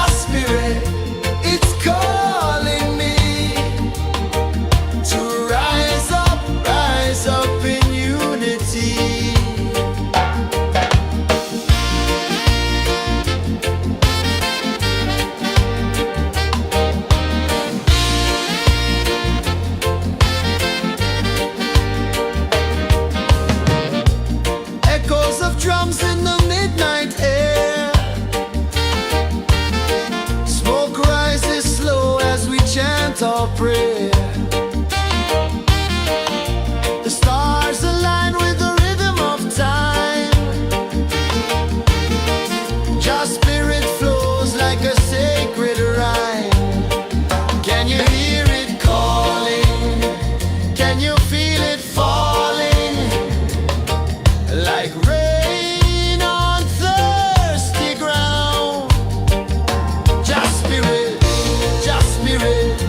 spirit, it's calling me to rise up in unity. Echoes of drums in the midnight air. Smoke rises slow as we chant our prayer. The stars align with the rhythm of time. Your spirit flows like a sacred rhyme. Can you hear it calling? Can you feel it falling? Like rain on thirsty ground. Just spirit,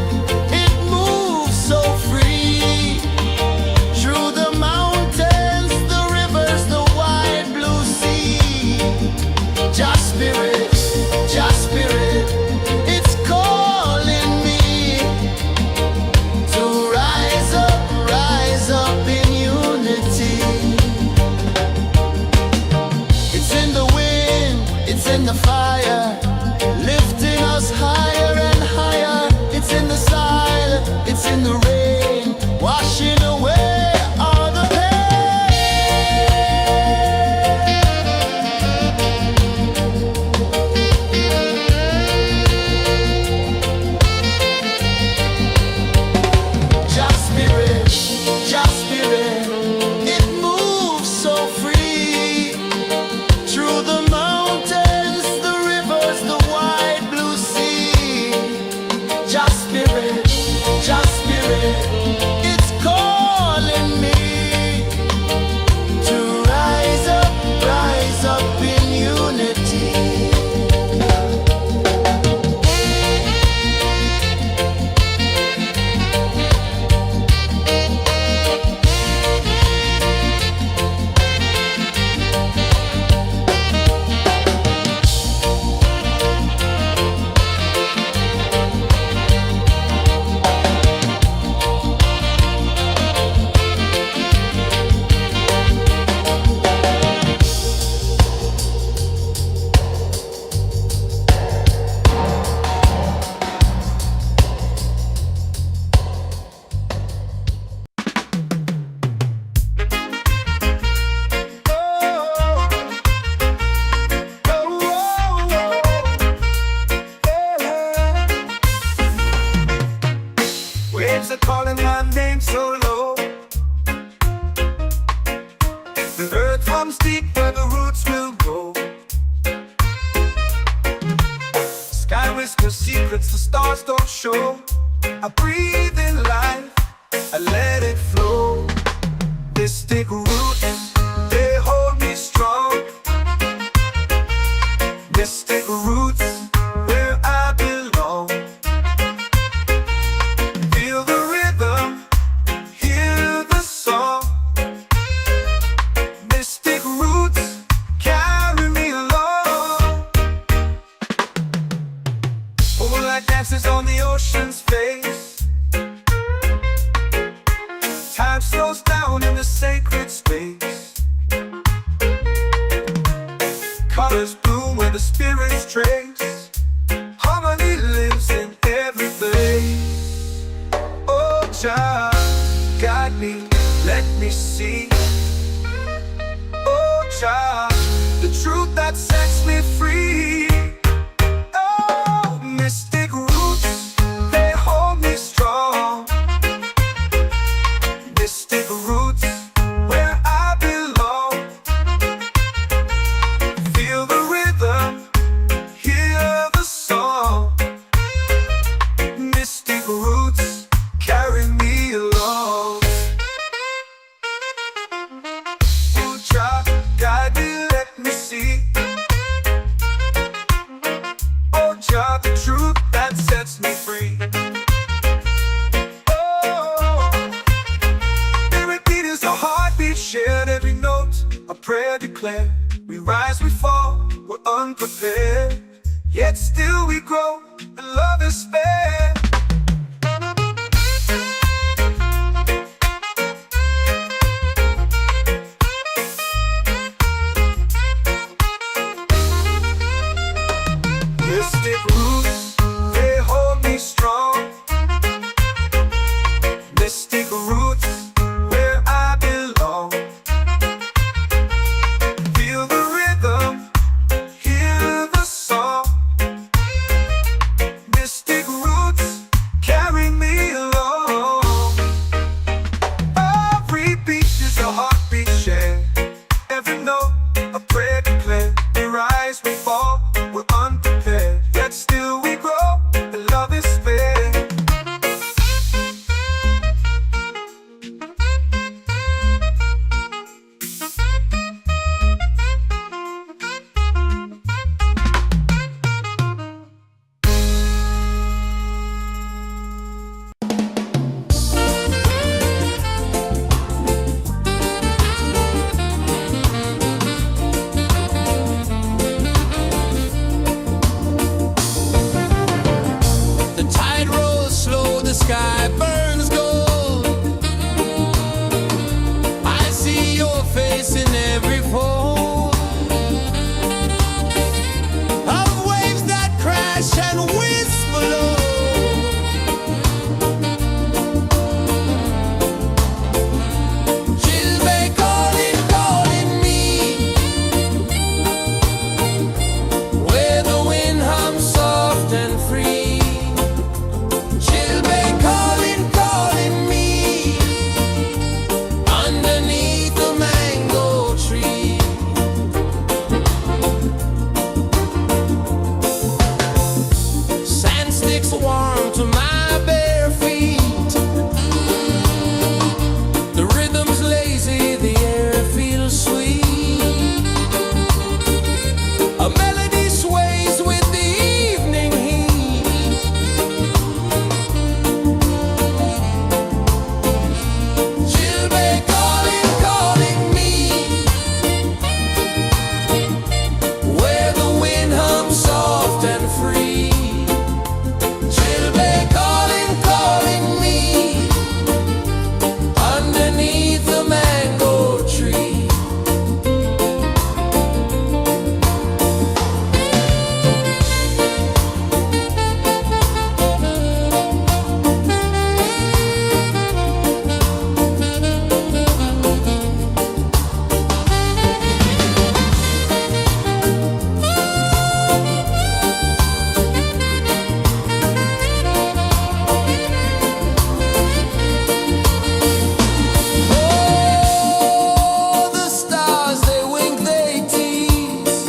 it moves so free. Through the mountains, the rivers, the wide blue sea. Just spirit, it's calling me to rise up in unity. It's in the wind, it's in the fire, lifting us higher and higher. It's in the silence, it's in the rain, washing away all the Just spirit, it moves so free. Through the mountains, the rivers, the wide blue sea. Just spirit, it's calling me to rise up in unity. Waves are calling my name so low. The earth hums deep where the roots will go. Sky whispers secrets the stars don't show. I breathe in life, I let it flow. Mystic roots, they hold me strong. Mystic roots, where I belong. Feel the rhythm, hear the song. Mystic roots, carry me along. Moonlight dances on the ocean's face. Time slows down in the sacred space. Colors bloom where the spirits trace. Harmony lives in every place. Oh, child, guide me, let me see. Oh, child, the truth that sets me free. Oh, mystic roots, they hold me strong. Mystic roots, where I belong. Feel the rhythm, hear the song. Mystic roots, carry me along. yet still we grow, and love is fair. Mystic roots, they hold me strong. Mystic roots, where I belong. Feel the rhythm, hear the song. Mystic roots, carry me along. Every beat is a heartbeat shared. Every note, a prayer declared. We rise, we fall, we're unprepared, yet still we grow, and love is fair. The tide rolls slow, the sky burns gold. I see your face in every fold of waves that crash and whisper low. She'll be calling, calling me, where the wind hums soft and free. She'll be calling, calling me, underneath the mango tree. Sand sticks warm to my bare feet. The rhythm's lazy, the air feels sweet. A melody sways with the evening heat. She'll be calling, calling me, where the wind hums soft and free. She'll be calling, calling me, underneath the mango tree. Oh, the stars, they wink, they tease.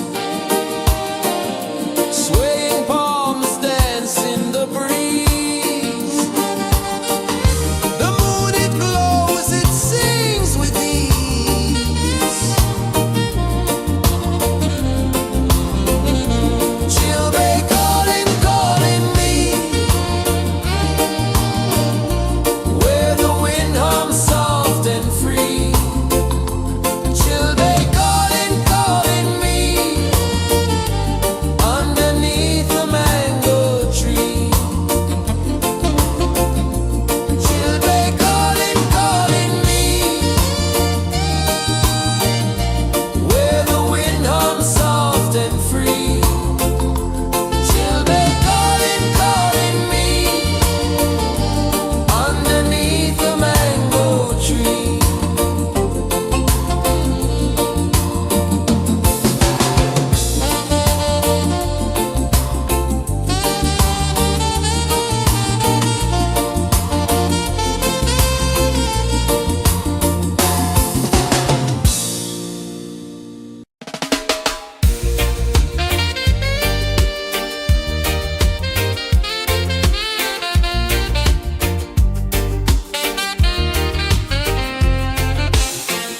Swaying palms dance in the breeze. The moon, it glows, it sings with ease. She'll be calling, calling me, where the wind hums soft and free. She'll be calling, calling me, underneath the mango tree. She'll be calling, calling me, where the wind hums soft and free. She'll be calling, calling me, underneath the mango tree.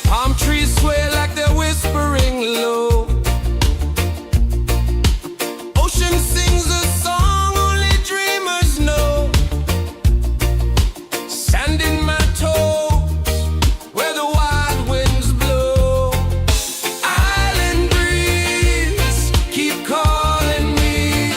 Palm trees sway like they're whispering low. Ocean sings a song only dreamers know. Sand in my toes, where the wild winds blow. Island breeze, keep calling me.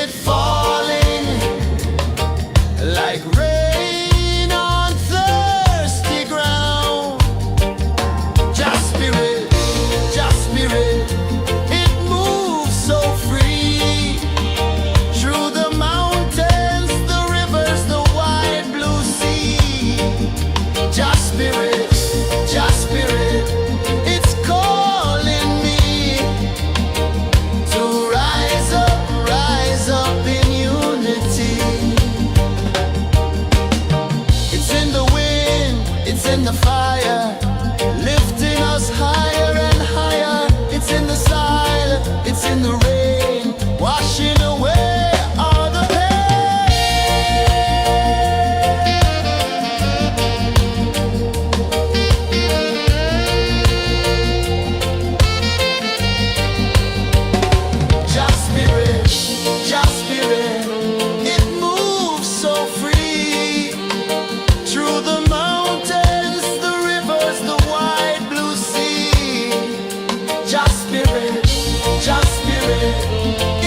it falling like rain on thirsty ground. Just spirit, it moves so free through the mountains, the rivers, the wide blue sea. Just spirit, it's calling me to rise up in unity. It's in the wind, it's in the fire, lifting us higher and higher. It's in the silence, it's in the rain, washing away all the Just spirit, it moves so free through the mountains, the rivers, the wide blue sea. Just spirit,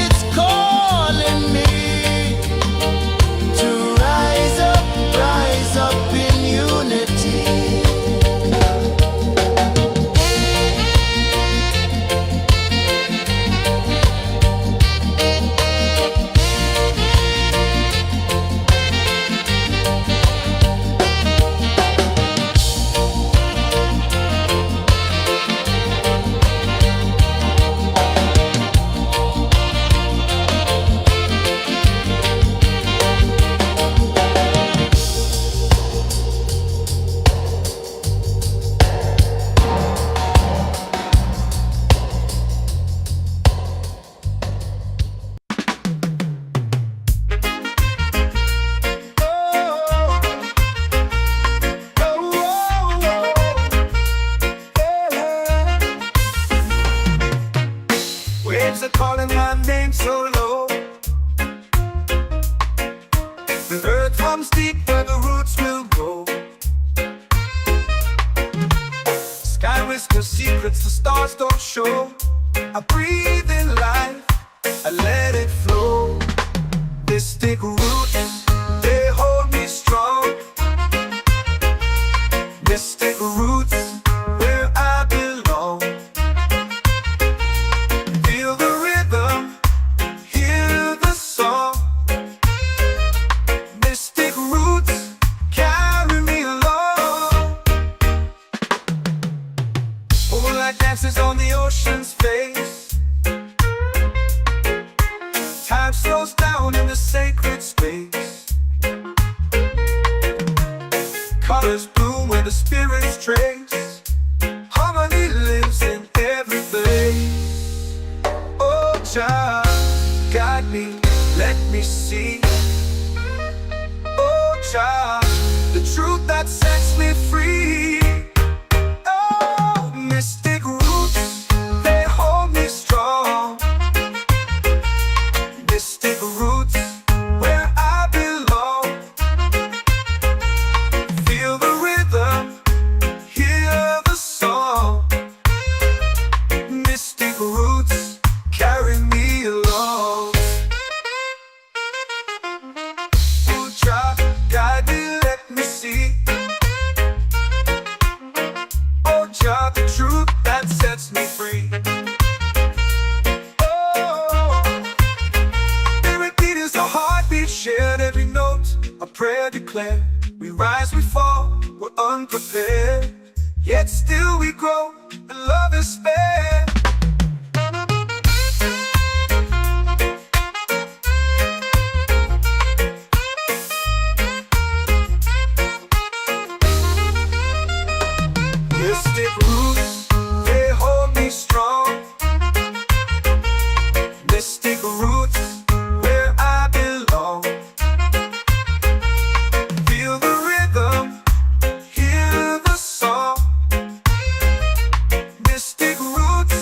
it's calling me to rise up in unity. Waves are calling my name so low. The earth hums deep where the roots will grow. Sky whispers secrets the stars don't show. I breathe in life, I let it flow. Mystic roots, they hold me strong. Mystic roots, where I belong. Feel the rhythm, hear the song. Mystic roots, carry me along. Moonlight dances on the ocean's face. Time slows down in the sacred space. Colors bloom where the spirits trace. Harmony lives in every place. Oh, child, guide me, let me see. Oh, child, the truth that sets me free. Oh, mystic roots, they hold me strong. Mystic roots, where I belong. Feel the rhythm, hear the song. Mystic roots, carry me along. Oh, child, guide me, let me see. Oh, child, the truth that sets me free. Oh, every beat is a heartbeat shared, every note a prayer declared. We rise, we fall, we're unprepared, yet still we grow, and love is spared. Mystic roots, they hold me strong. Mystic roots, where I belong. Feel the rhythm, hear the song. Mystic roots,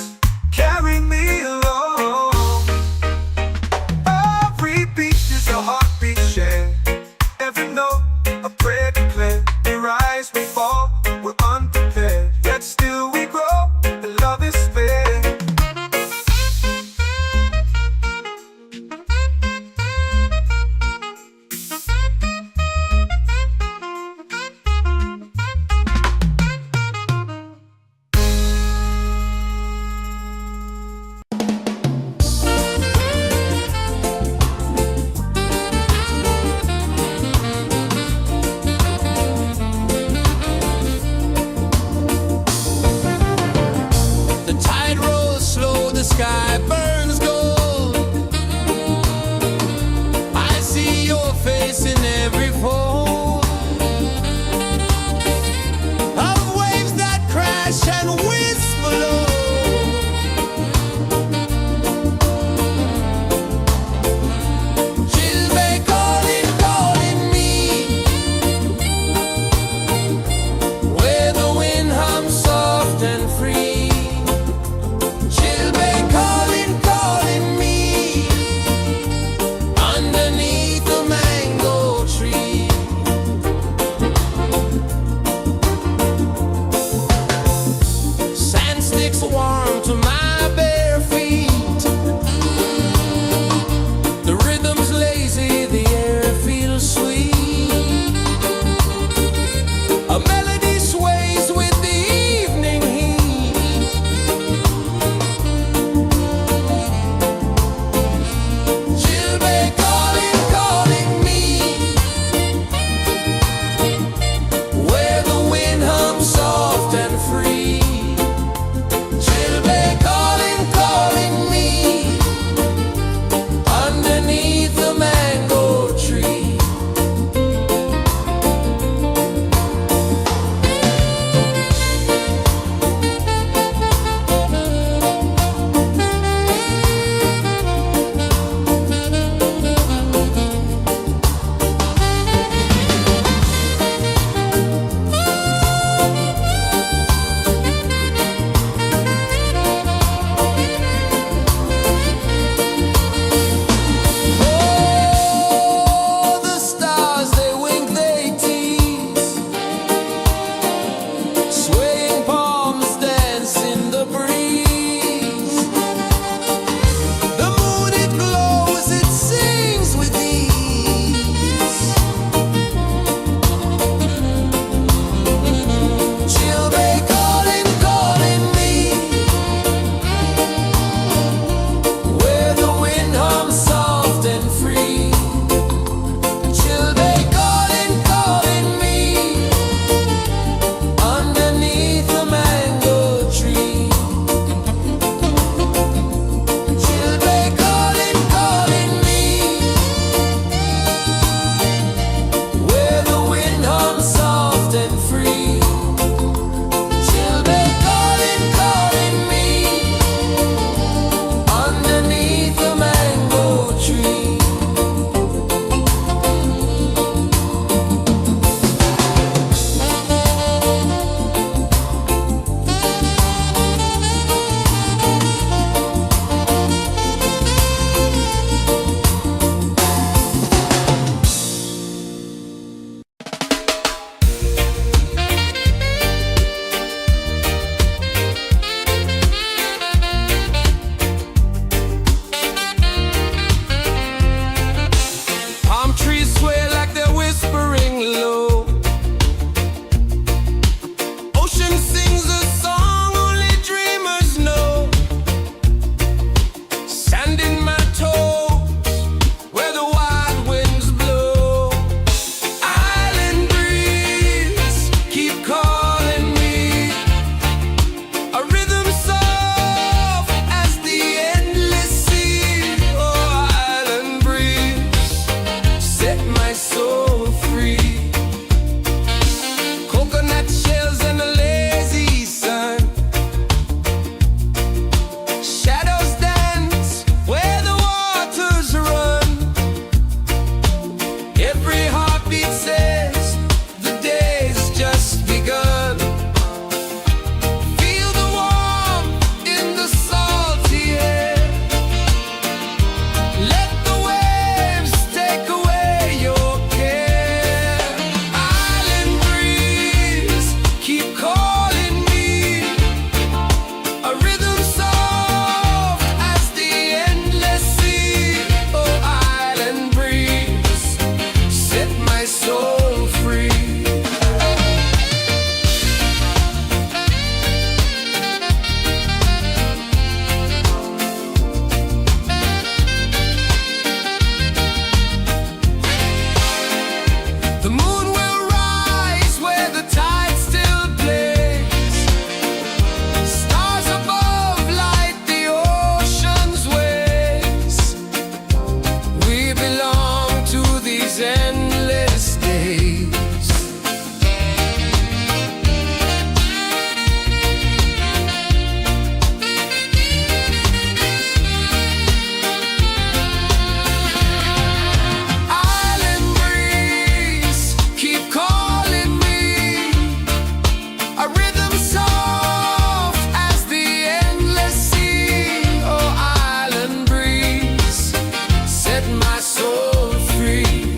my soul free.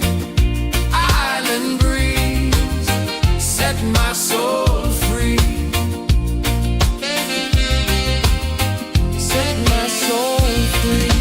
Island breeze, set my soul free. Set my soul free.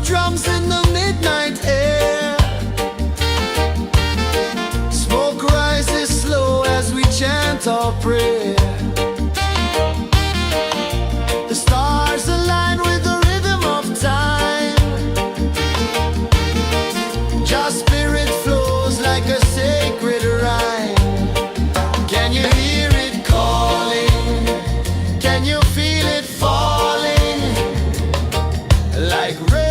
Drums in the midnight air. Smoke rises slow as we chant our prayer. The stars align with the rhythm of time. Just spirit flows like a sacred rhyme. Can you hear it calling? Can you feel it falling? Like rain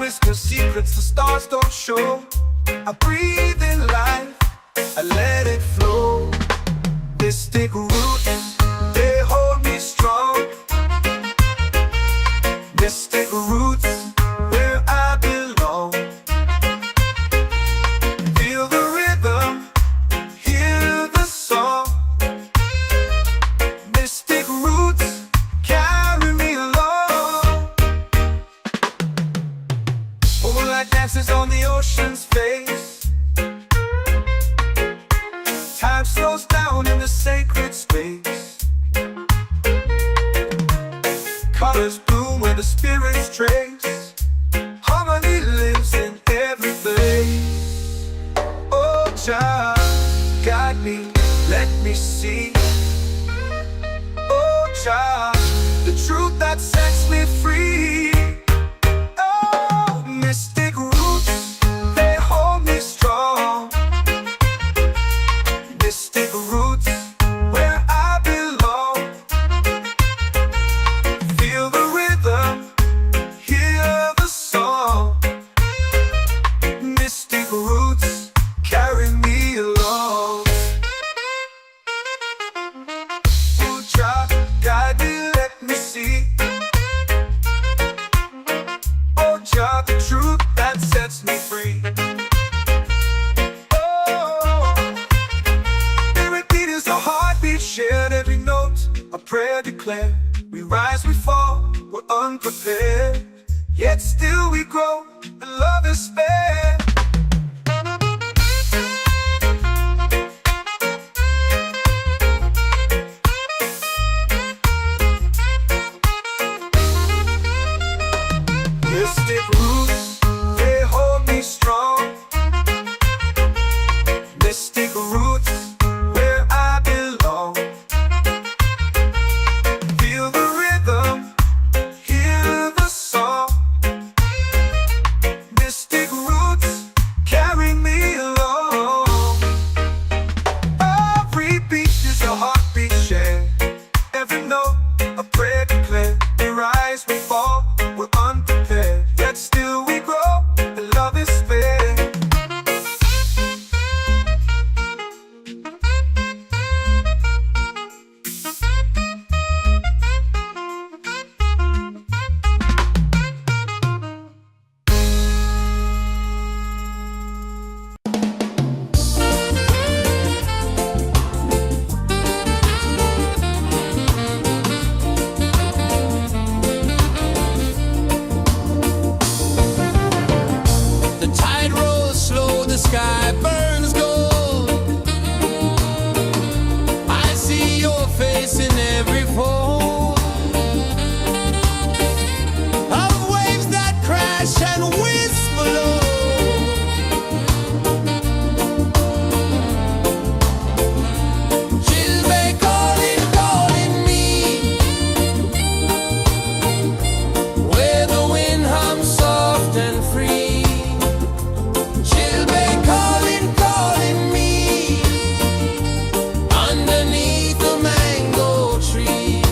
whispers secrets the stars don't show. I breathe in life, I let it flow. Mystic roots, they hold me strong. Mystic roots, where I belong. Feel the rhythm, hear the song. Mystic roots, carry me along. Moonlight dances on the ocean's face. Time slows down in the sacred space. Colors bloom where the spirits trace. Harmony lives in every place. Oh, Jah, guide me, let me see. Oh, Jah, the truth that sets me free. Oh, mystic roots, they hold me strong. Mystic roots, where I belong. Feel the rhythm, hear the song. Mystic roots, carry me along. Oh, Jah, guide me, let me see. Oh, Jah, the truth that sets me free. Oh, spirit beat is a heartbeat shared, every note a prayer declared. We rise, we fall, we're unprepared, yet still we grow, and love is spared. Mystic roots, they hold me strong. Mystic roots, where I belong. Feel the rhythm, hear the song. Mystic roots, carry me along. Every beat is a heartbeat shared, every note a prayer declared. We rise, we fall, we're unprepared, yet still we grow, and love is spared. The tide rolls slow, the sky burns gold. I see your face in every fold of waves that crash and whisper low. Chilbay calling, calling me, where the wind hums soft and free. Chilbay calling, calling me, underneath the mango tree.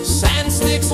Sand sticks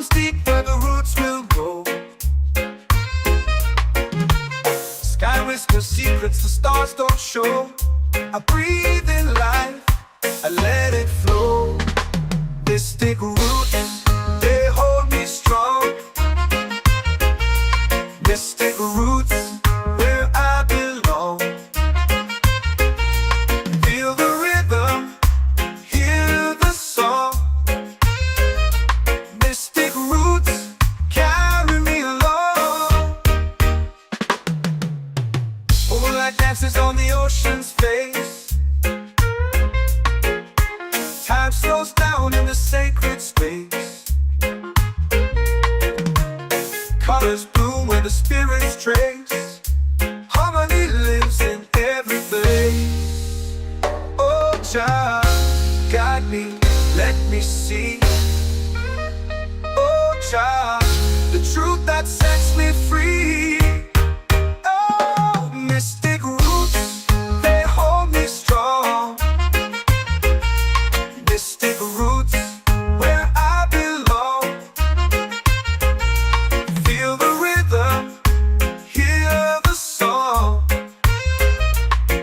runs deep where the roots will grow. Sky whispers secrets the stars don't show. I breathe in life, I let it flow. Mystic roots, they hold me strong. Mystic roots, where I belong. Feel the rhythm, hear the song. Mystic roots, carry me along. Moonlight dances on the ocean's face. Time slows down in the sacred space. Colors bloom where the spirits trace. Harmony lives in every face. Oh, child, guide me, let me see. Oh, child, the truth that sets me free. Oh, mystic roots, they hold me strong. Mystic roots, where I belong. Feel the rhythm, hear the song.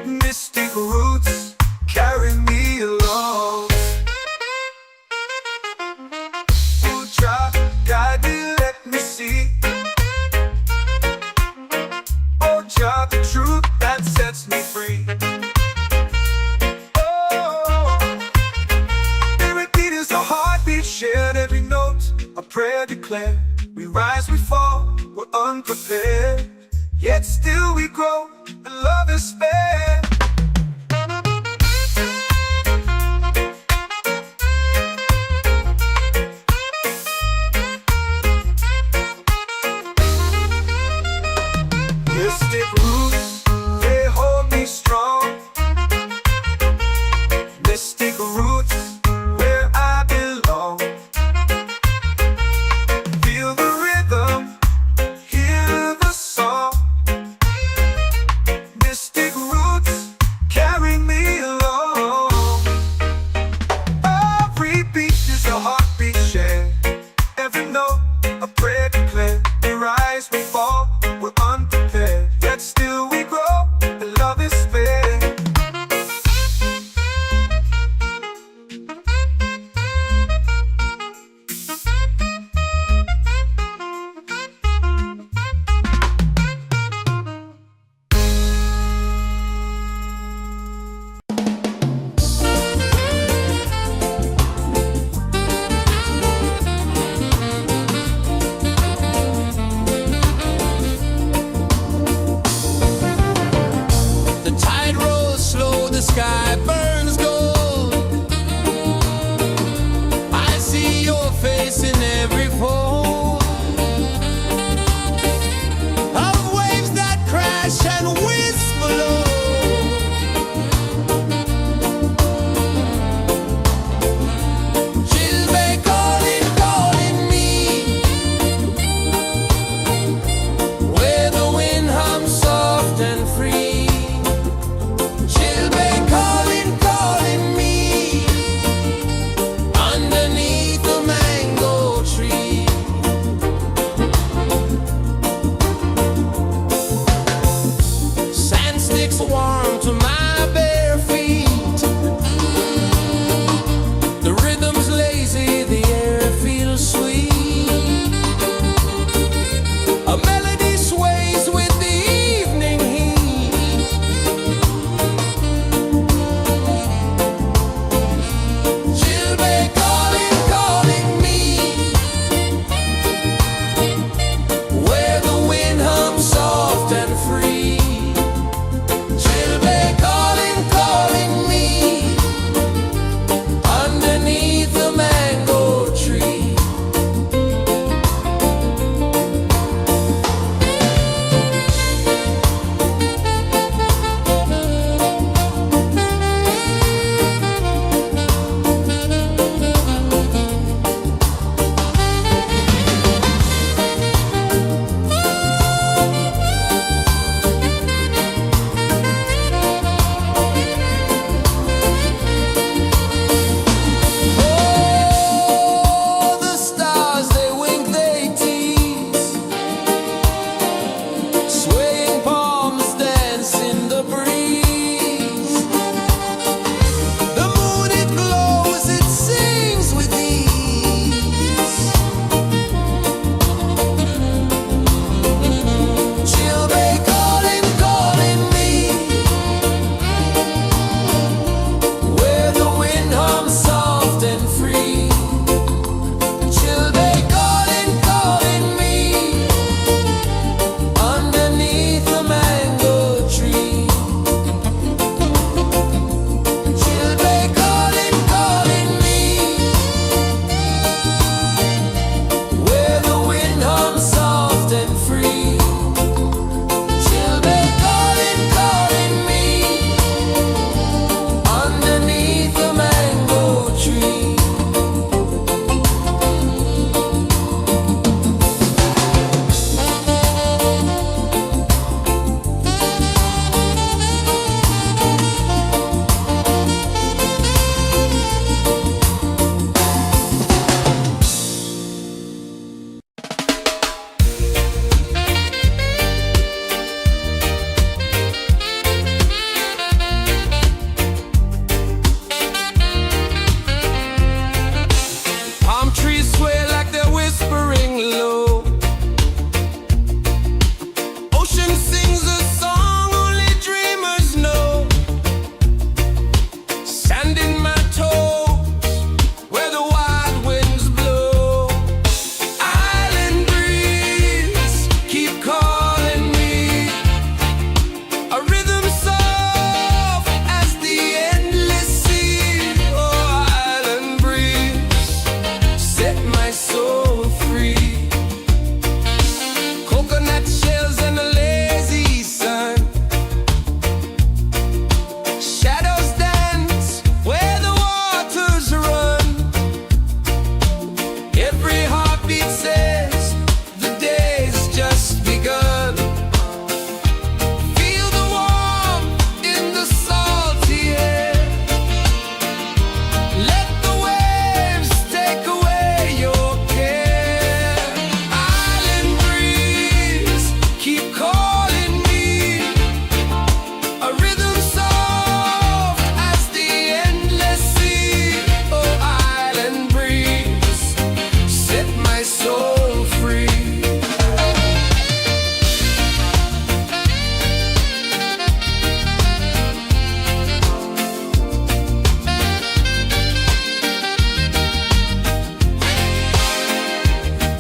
Mystic roots, carry me along. Oh, child, guide me, let me see. Oh, child, the truth that sets me free. Shared every note, a prayer declared. We rise, we fall, we're unprepared. Yet still we grow, and love is spared. Mystic roots, they hold me strong. Mystic roots, where I belong. Feel the rhythm, hear the song. Mystic roots,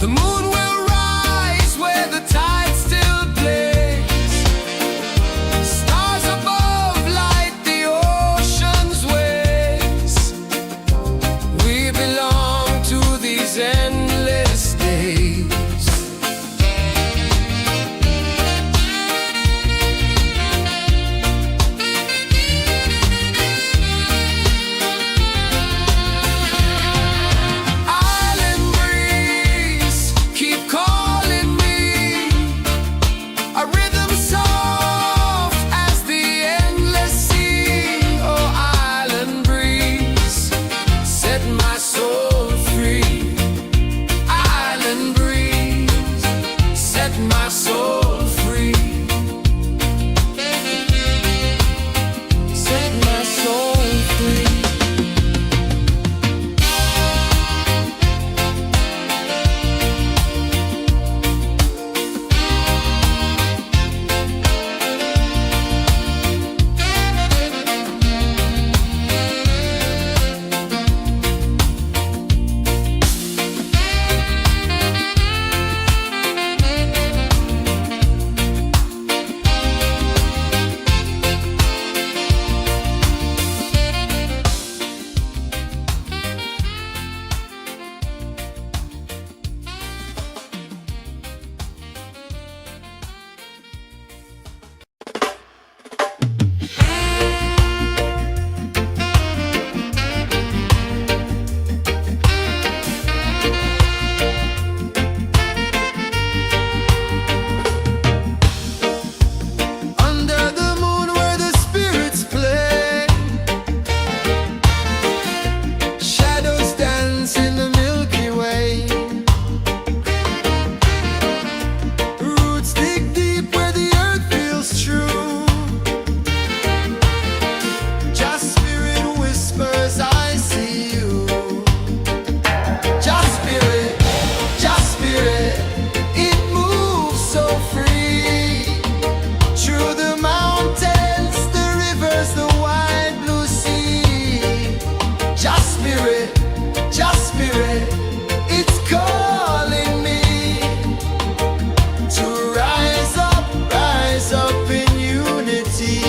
The moon will rise where the tide still plays. Stars above light the ocean's waves. We belong to these endless days. Island breeze, keep calling me. A rhythm soft as the endless sea. Oh, island breeze, set my soul free. Island breeze, set my soul free. Set my soul free. Under the moon where the spirits play, shadows dance in the Milky Way. Roots dig deep where the earth feels true. Just spirit whispers, I see you. Just spirit, it moves so free. Through the mountains, the rivers, the wide blue sea. Just spirit, it's calling me to rise up in unity.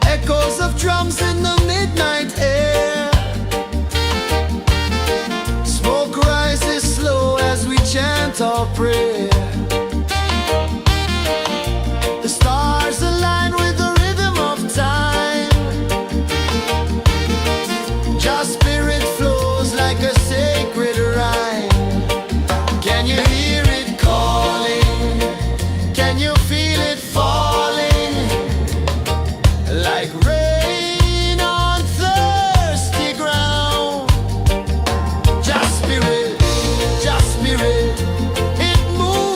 Echoes of drums in the midnight air. Smoke rises slow as we chant our prayer. The stars align with the rhythm of time. Just spirit flows like a sacred rhyme. Can you hear it calling? Can you feel it falling? Like rain on thirsty ground. Just spirit, it moves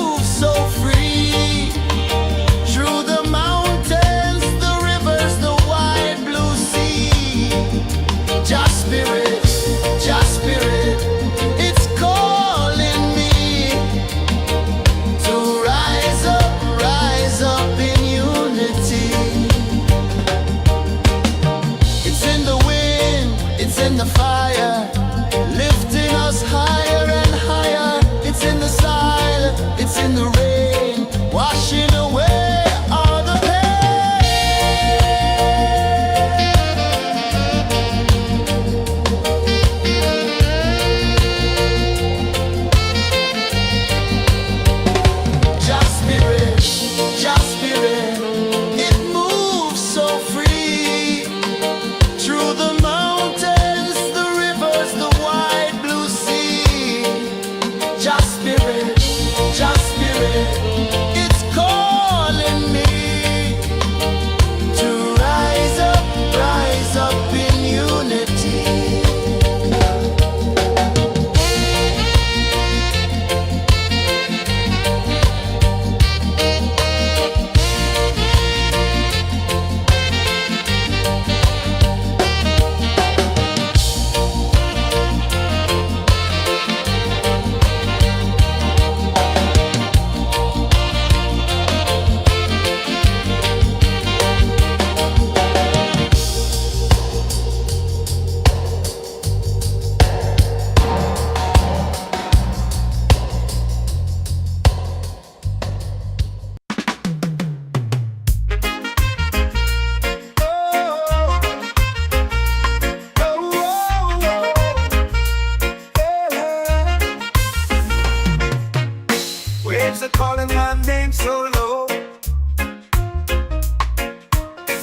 are calling my name so low.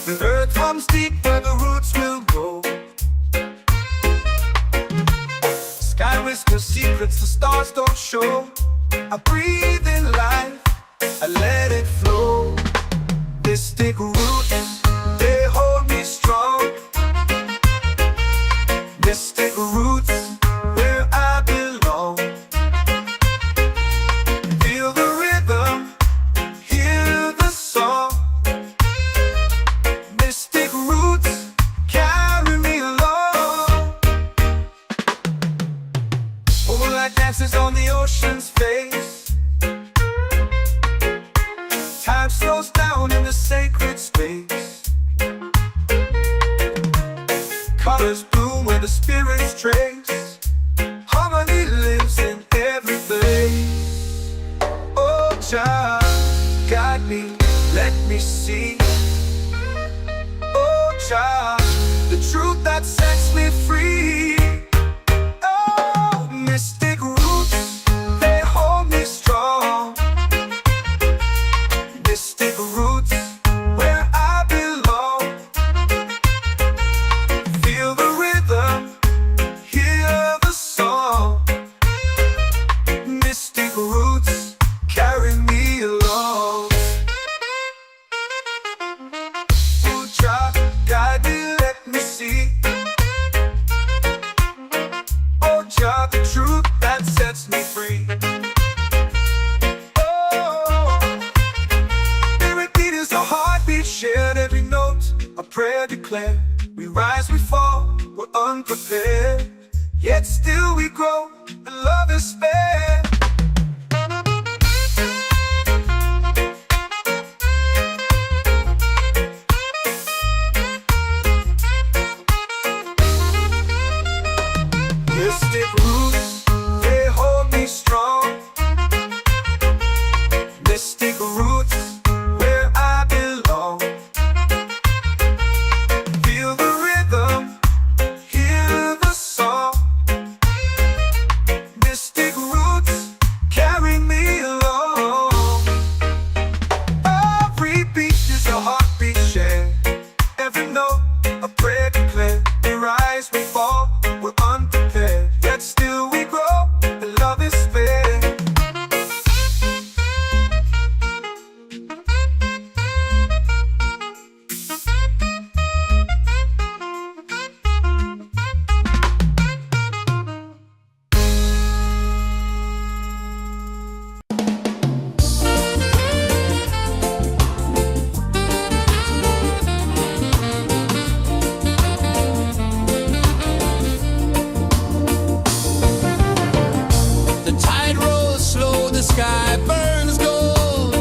The earth comes deep where the roots will go. Sky whispers secrets the stars don't show. I breathe in life, I let it flow. Mystic roots, they hold me strong. Mystic roots, where I belong. Feel the rhythm, hear the song. Mystic roots, carry me along. Moonlight dances on the ocean's face. Time slows down in the sacred space. Colors bloom where the spirits trace. Harmony lives in every place. Oh, child, guide me, let me see. Oh, child, the truth that sets me free. Oh, mystic roots, they hold me strong. Mystic roots, where I belong. Feel the rhythm, hear the song. Mystic roots, carry me along. Oh, child, guide me, let me see. Oh, child, the truth that sets me free. A heartbeat shared, every note a prayer declared. We rise, we fall, we're unprepared, yet still we grow, and love is spared. Mystic roots, they hold me strong. Mystic roots, where I belong. Feel the rhythm, hear the song. Mystic roots, carry me along. Every beat is a heartbeat shared, every note a prayer declared. We rise, we fall, we're unprepared, yet still we grow, and love is spared. The tide rolls slow, the sky burns gold.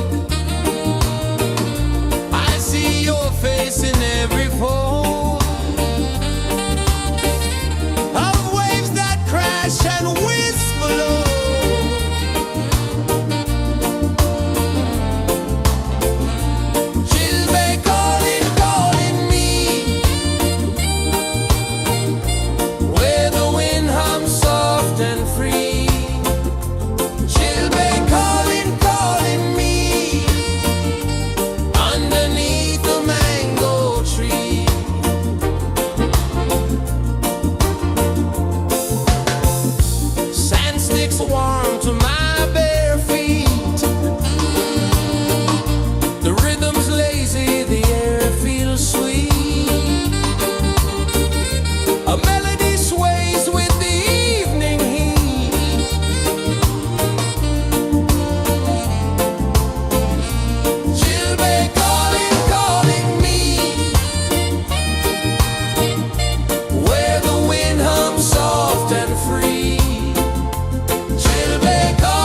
I see your face in every fold of waves that crash and whisper low. She'll be calling, calling me, where the wind hums soft and free. She'll be calling, calling me, underneath the mango tree. Sand sticks warm to my bare feet. The rhythm's lazy, the air feels sweet. A melody sways with the evening heat. She'll be calling, calling me, where the wind hums soft and free. She'll be calling.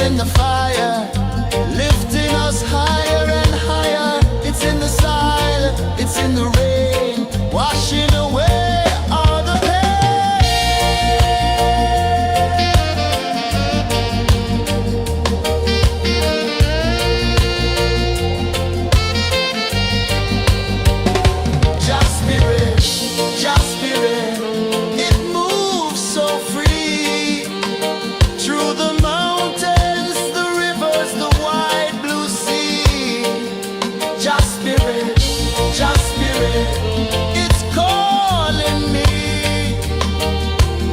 in the fire, lifting us higher and higher. It's in the silence, it's in the rain, washing away all the Just spirit, just spirit, it moves so free through the mountains, the rivers, the wide blue sea. Just spirit, it's calling me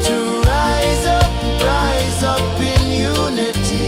to rise up in unity.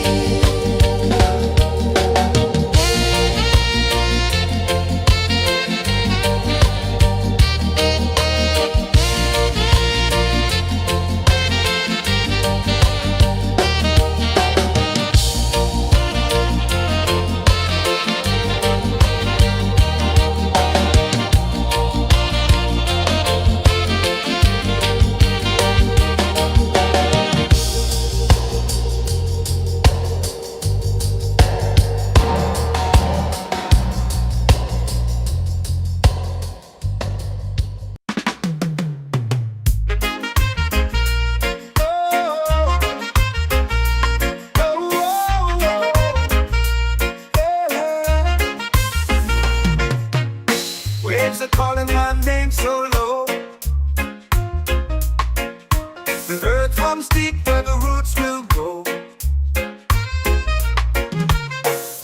Waves are calling my name so low. The earth comes deep where the roots will go.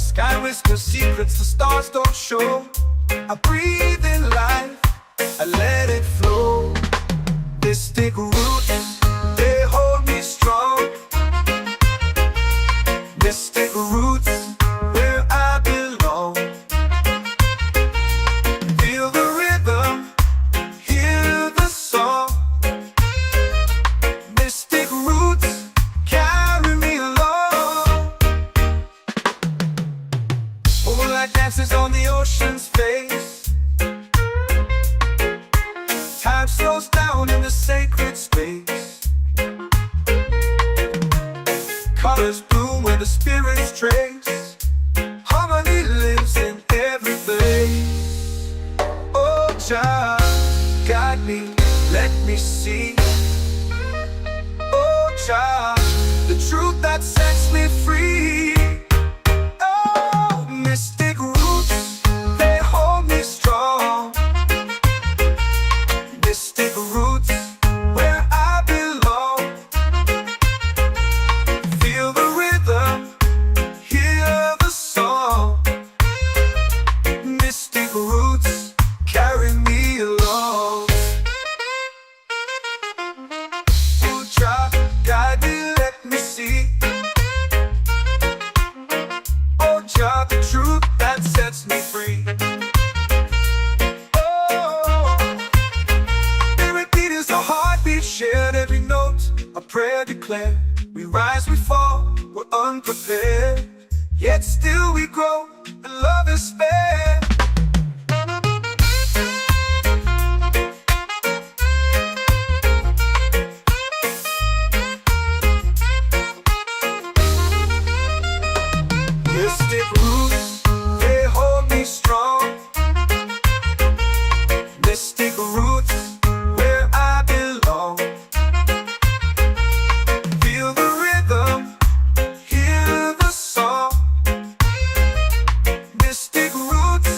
Sky whispers secrets the stars don't show. I breathe in life, I let it flow. Mystic roots, they hold me strong. Mystic roots, where I belong. Feel the rhythm, hear the song. Mystic roots, carry me along. Moonlight dances on the ocean's face. Time slows down in the sacred space. Colors bloom where the spirits trace. Harmony lives in every place. Oh, child, guide me, let me see. Oh, child, the truth that sets me free. Oh, mystic roots, they hold me strong. Mystic roots, where I belong. Feel the rhythm, hear the song. Mystic roots, carry me along. Oh, child, guide me, let me see. Oh, child, the truth that sets me free. Oh, spirit beat is a heartbeat shared, every note a prayer declared. We rise, we fall, we're unprepared, yet still we grow, and love is spared. Mystic roots, they hold me strong. Mystic roots, where I belong. Feel the rhythm, hear the song. Mystic roots,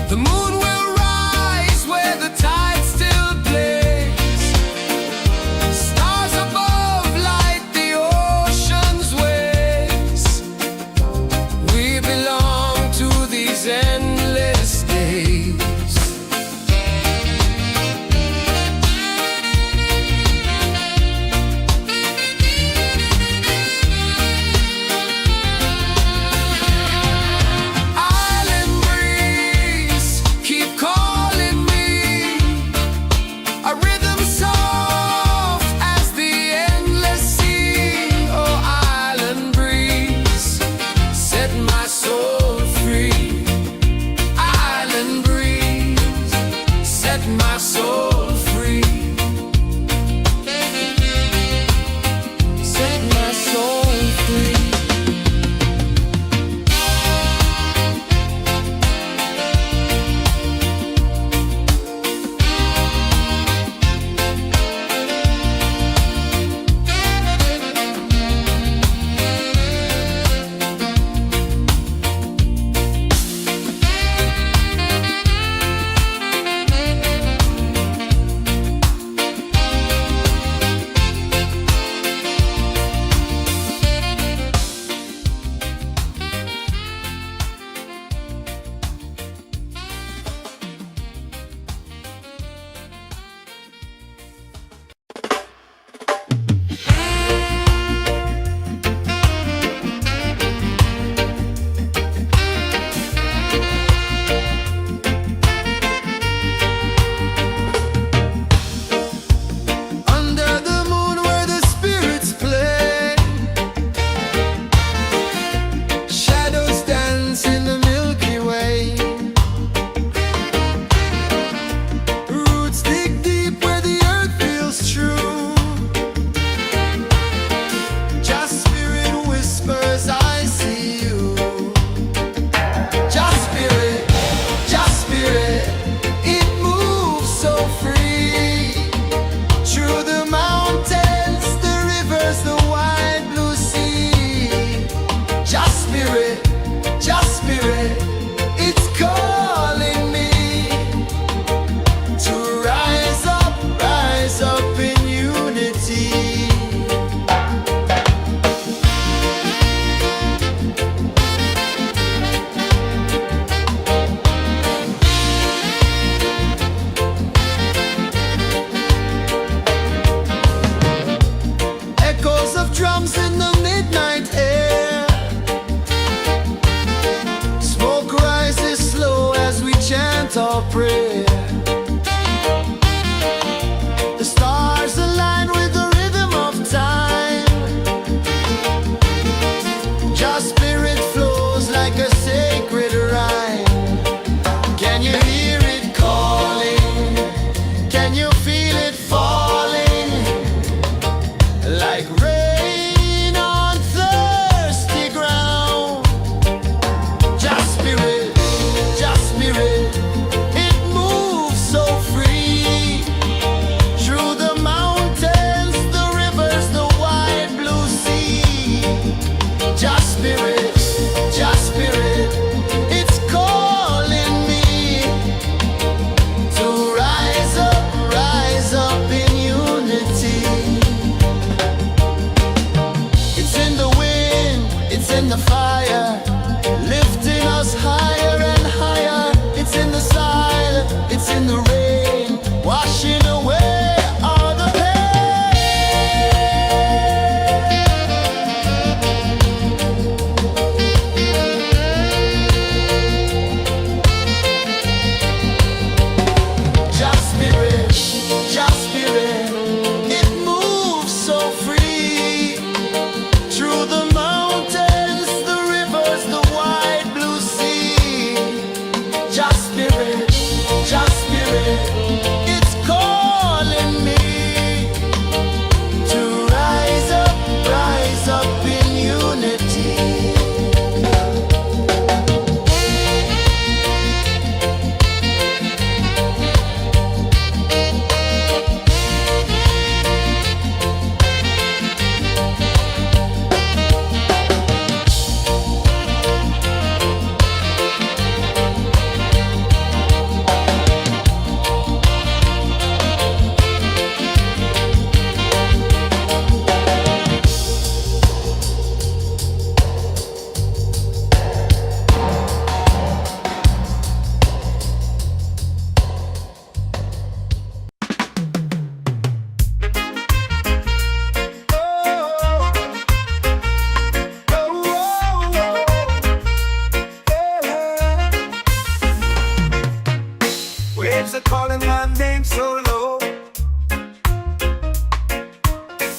The moon will rise where the tide still plays. Stars above light the ocean's waves. We belong to these endless days. Island breeze, keep calling me. A rhythm soft as the endless sea. Oh, island breeze, set my soul free. Island breeze, set my soul free. Set my soul free. Under the moon where the spirits play, shadows dance in the Milky Way. Roots dig deep where the earth feels true. Just spirit whispers, I see you. Just spirit, it moves so free. Through the mountains, the rivers, the wide blue sea. Just spirit, it's calling me to rise up in unity. Echoes of drums in the midnight air. Smoke rises slow as we chant our prayer. The stars align with the rhythm of time. Just spirit flows like a sacred rhyme. Can you hear it calling? Can you feel it falling? Like rain on thirsty ground. Just spirit, it moves are calling my name so low.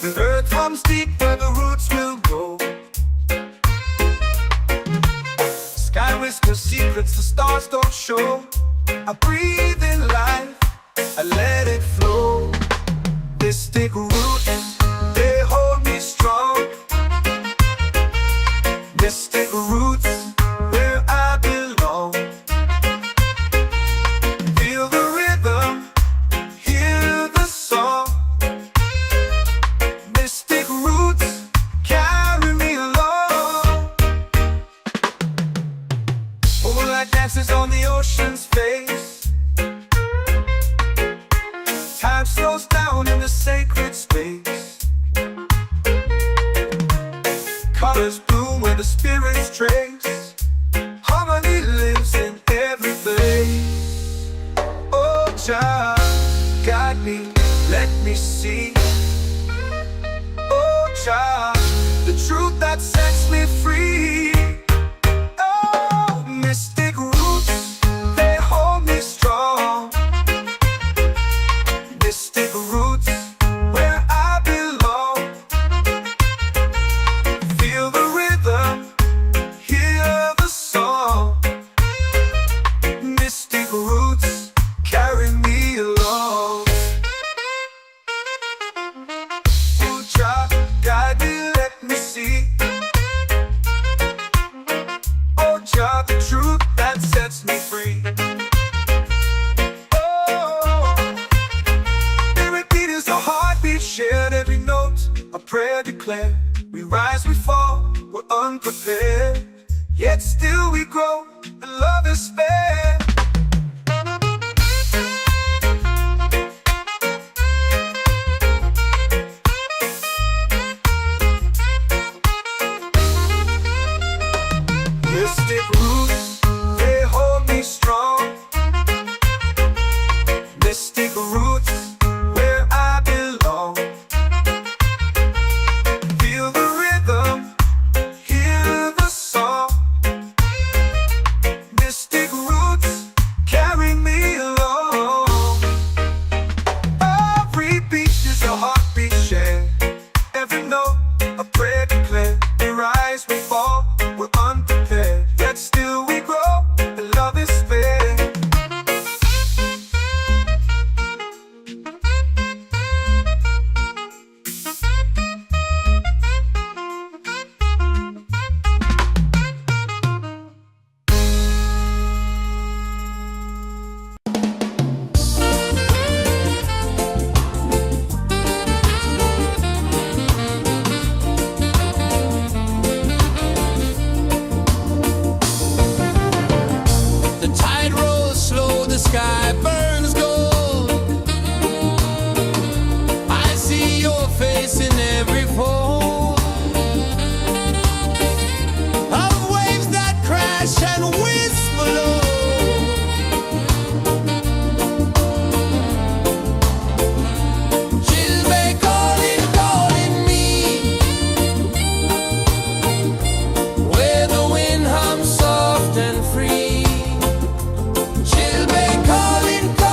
The earth comes deep where the roots will go. Sky whispers secrets the stars don't show. I breathe in life, I let it flow. Mystic roots, they hold me strong. Mystic roots, where I belong. Feel the rhythm, hear the song. Mystic roots, carry me along. Moonlight dances on the ocean's face. Time slows down in the sacred space. Colors bloom where the spirits trace. Harmony lives in every place. Oh, Jah, guide me, let me see. Oh, Jah, the truth that sets me free. Oh, mystic roots, they hold me strong. Mystic roots, where I belong. Feel the rhythm, hear the song. Mystic roots, carry me along. Oh, Jah, guide me, let me see. Oh, Jah, the truth that sets me free. Shared every note, a prayer declared. We rise, we fall, we're unprepared. Yet still we grow, and love is spared. Mystic roots, they hold me strong. Mystic roots, where I belong. Feel the rhythm, hear the song. Mystic roots, carry me along. Every beat is a heartbeat shared. Every note, a prayer declared. We rise, we fall, we're unprepared. Yet still we grow, and love is spared. The tide rolls slow, the sky burns gold. I see your face in every fold of waves that crash and whisper low. She'll be calling, calling me where the wind hums soft and free. She'll be calling, calling.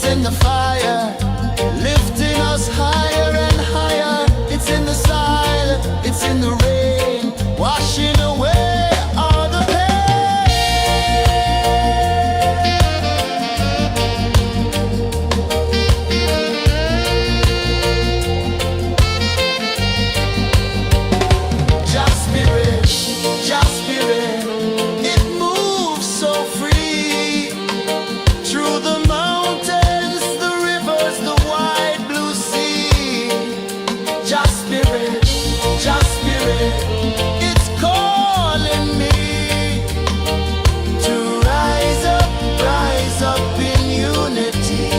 it's in the fire, lifting us higher and higher. It's in the silence, it's in the rain, washing away all the pain. Just spirit, just spirit, it moves so free through the mountains, the rivers, the wide blue sea. Just spirit, it's calling me to rise up in unity.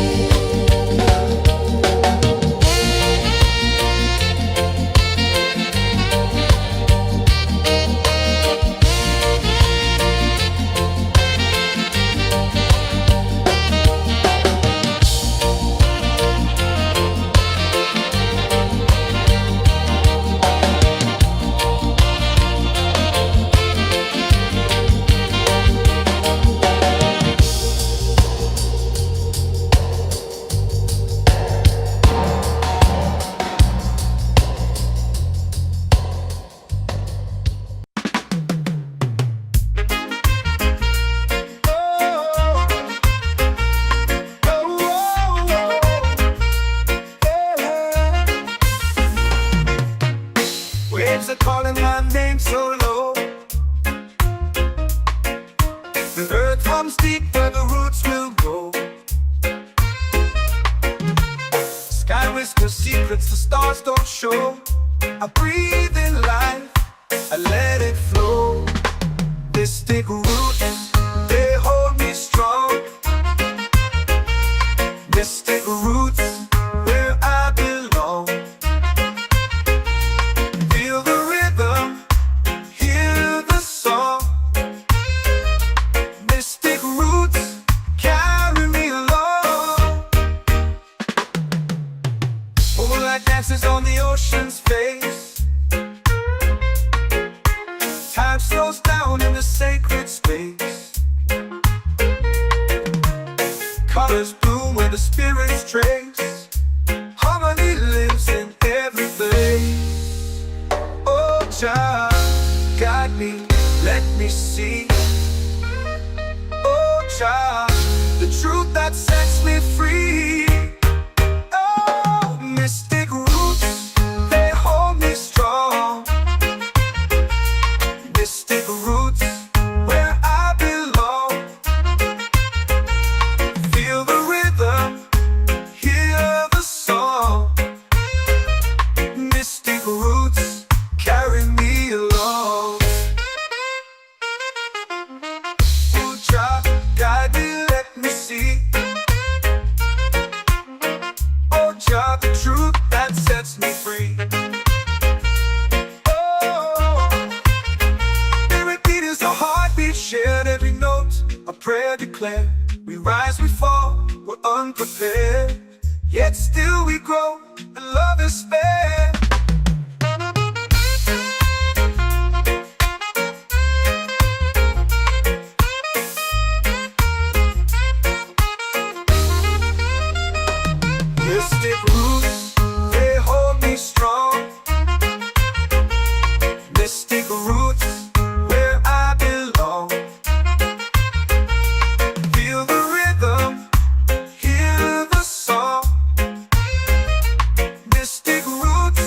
Waves are calling my name so low. The earth hums deep where the roots will go. Sky whispers secrets the stars don't show. I breathe in life, I let it flow. Mystic roots, they hold me strong. Mystic roots, where I belong. Feel the rhythm, hear the song. Mystic roots, carry me along. Moonlight dances on the ocean's face. Time slows down in the sacred space. Colors bloom where the spirits trace. Harmony lives in every place. Oh, Jah, guide me, let me see. Oh, Jah, the truth that sets me free. Oh, mystic roots, they hold me strong. Mystic roots, where I belong. Feel the rhythm, hear the song. Mystic roots, carry me along. Oh, Jah, guide me, let me see. Oh, Jah, the truth that sets me free. Oh, every beat is a heartbeat shared, every note a prayer declared. We rise, we fall, we're unprepared, yet still we grow, and love is spared. Mystic roots, they hold me strong. Mystic roots, where I belong. Feel the rhythm, hear the song. Mystic roots,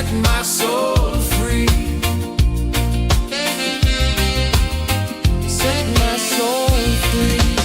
set my soul free. Set my soul free.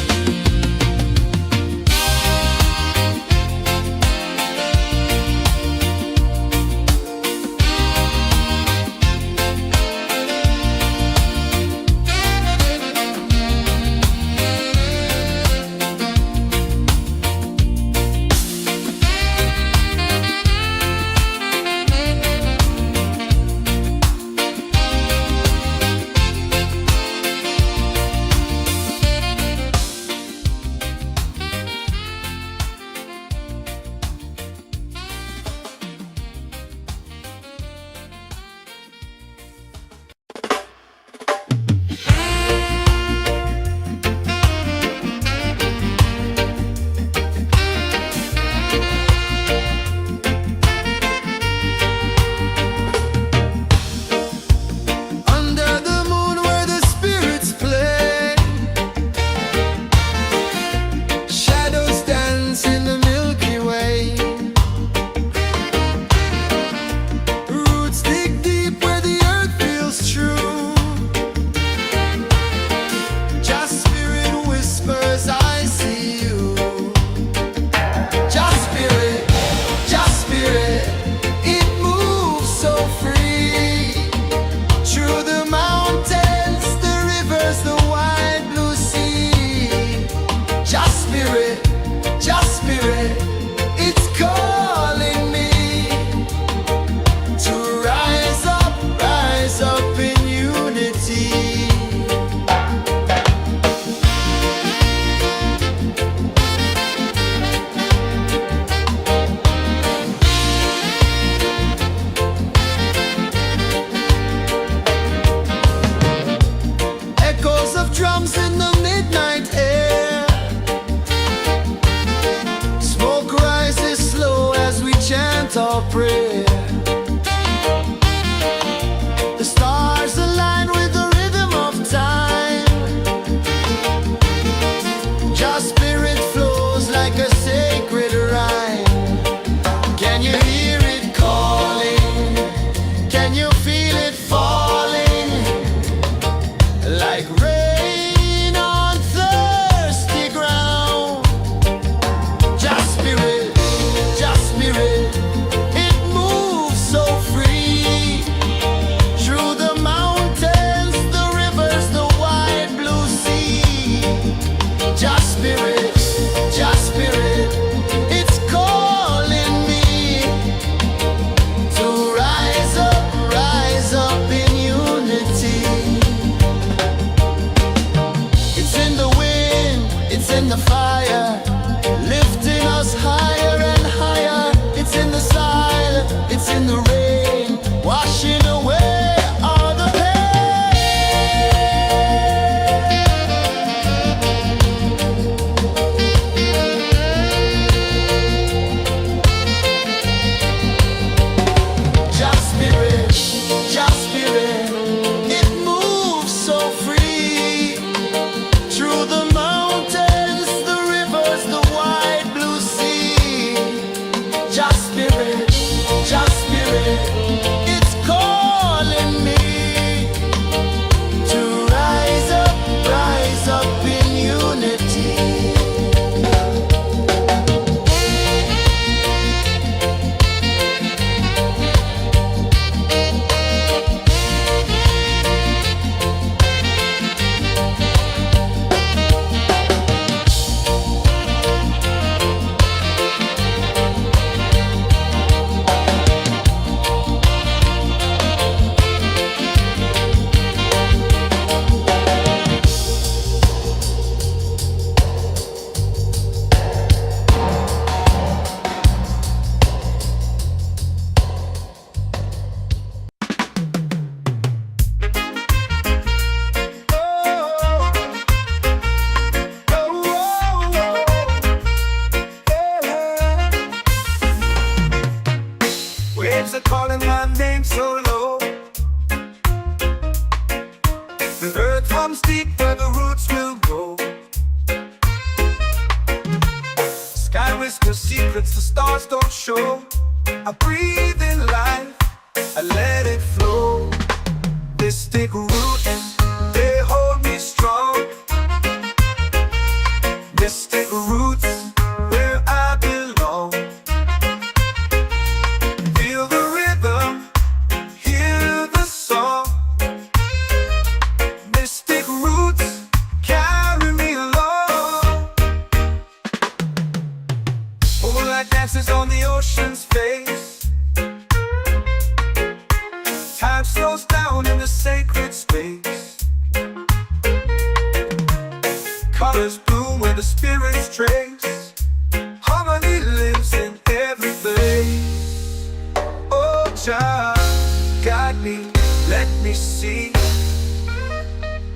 guide me, let me see.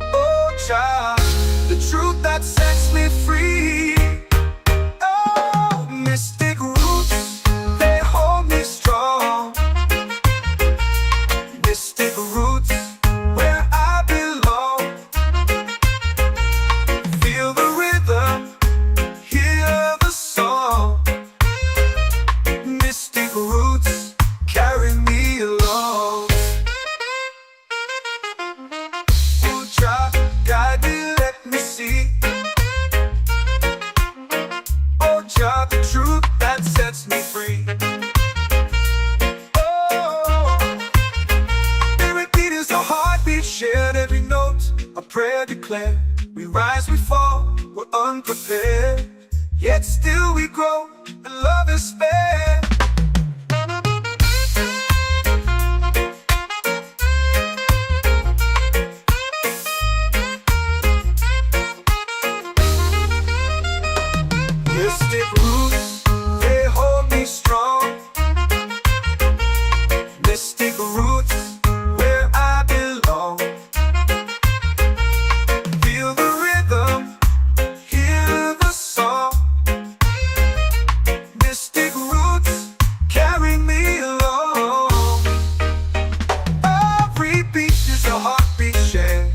Oh Jah, the truth that sets me free. Oh, mystic roots, they hold me strong. Mystic roots, where I belong. Feel the rhythm, hear the song. Mystic roots carry me along. Oh Jah, guide me, let me see. Oh Jah, the truth that sets me free. Oh, every beat is a heartbeat shared, every note a prayer declared. We rise, we fall, we're unprepared, yet still we grow, and love is fair. Mystic roots, they hold me strong. Mystic roots, where I belong. Feel the rhythm, hear the song. Mystic roots carry me along. Every beat is a heartbeat shared,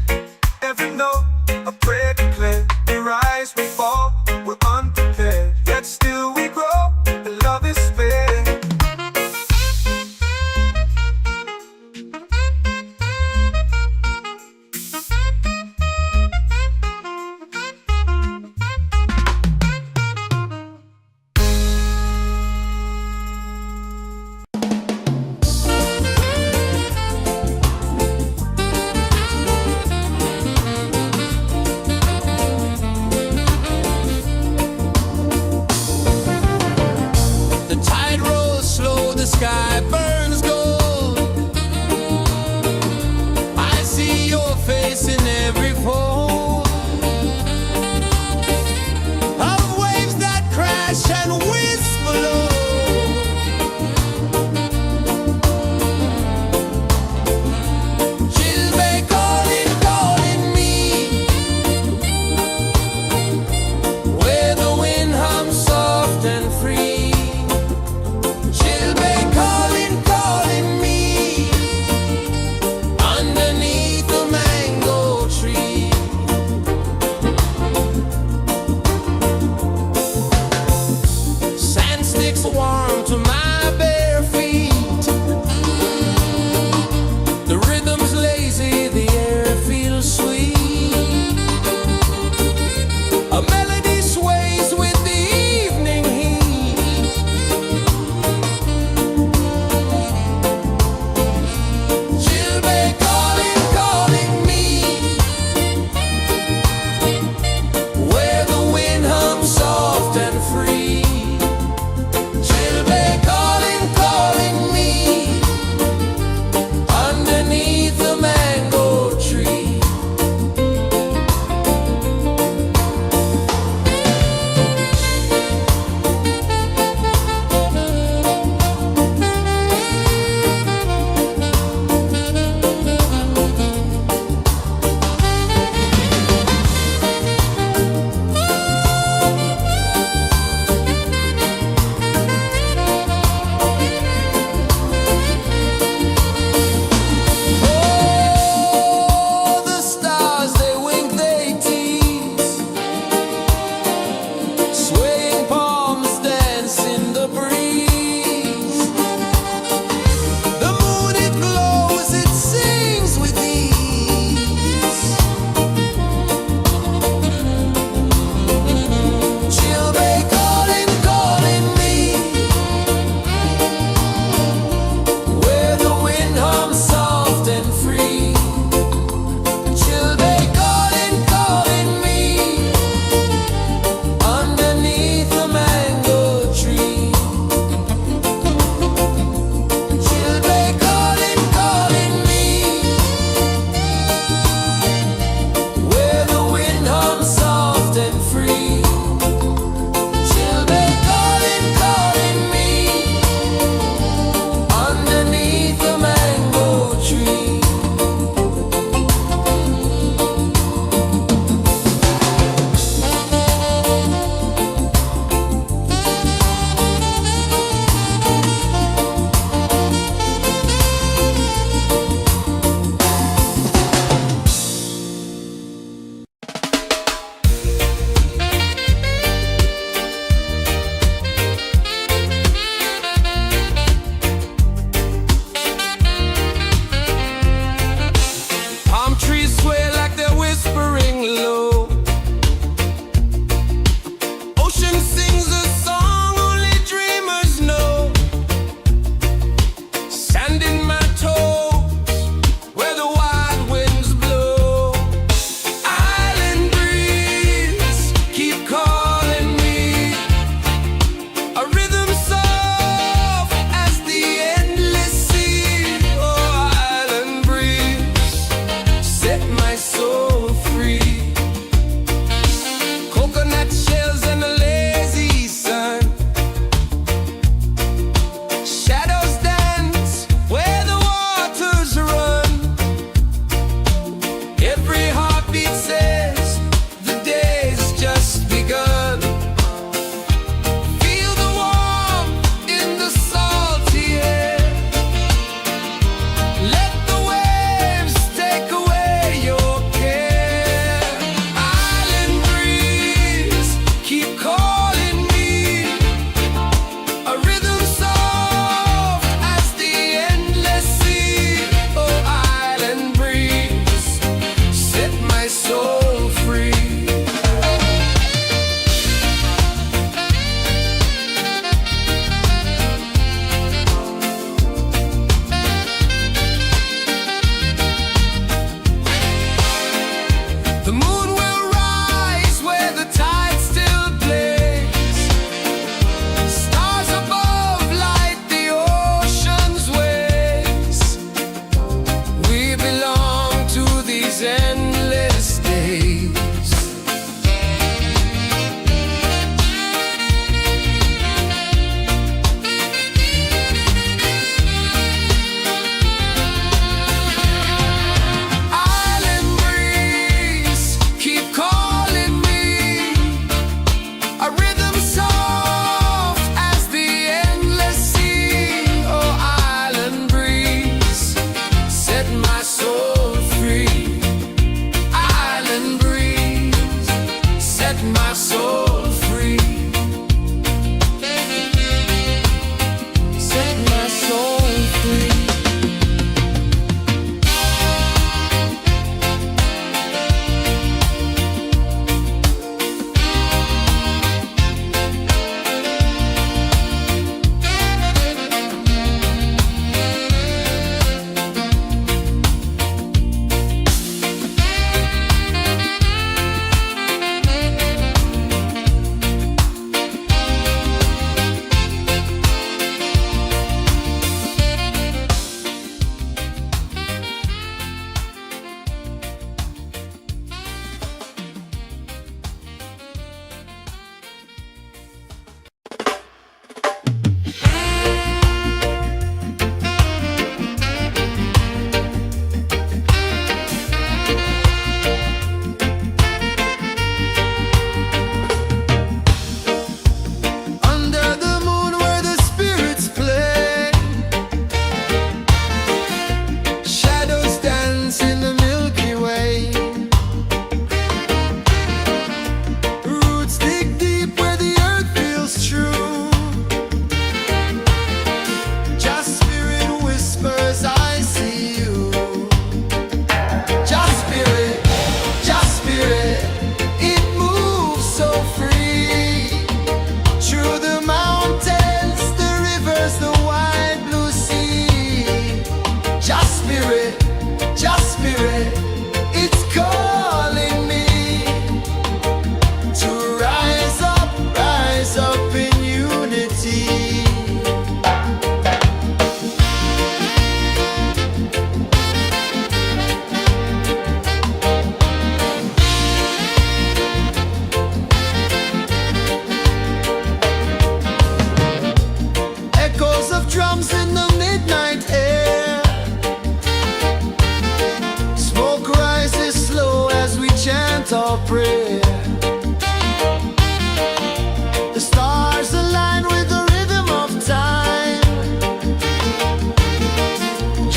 every note a prayer declared. We rise, we fall, we're unprepared, yet still we grow, and love is fair.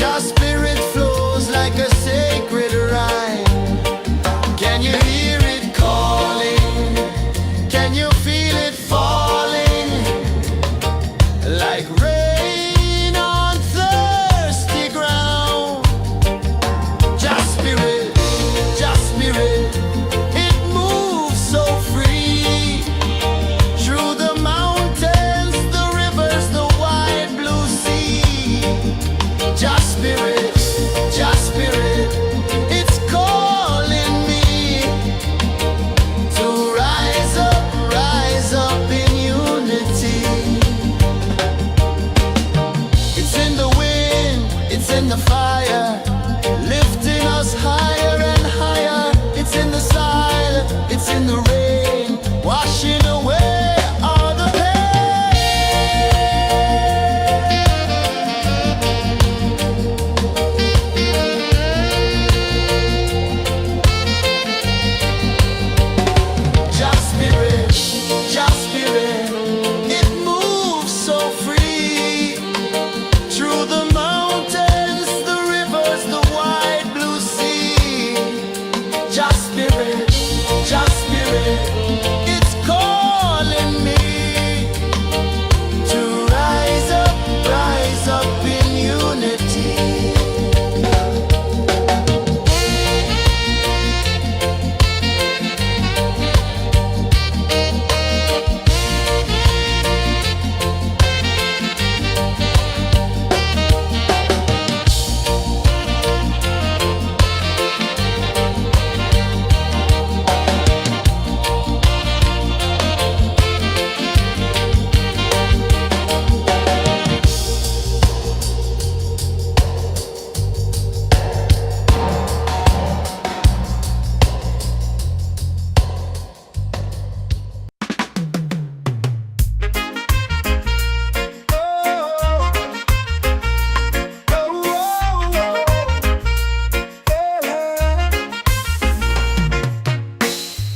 Jah spirit flows like a sacred rhyme. Can you hear it calling? Can you feel it falling? Like rain on thirsty ground. Jah spirit, it moves so free. Through the mountains, the rivers, the wide blue sea. Jah spirit, it's calling me to rise up in unity. It's in the wind, it's in the fire, lifting us higher and higher. It's in the silence, it's in the rain, washing away all the Jah spirit, it moves so free. Through the mountains, the rivers, the wide blue sea. Jah spirit, it's calling me to rise up in unity.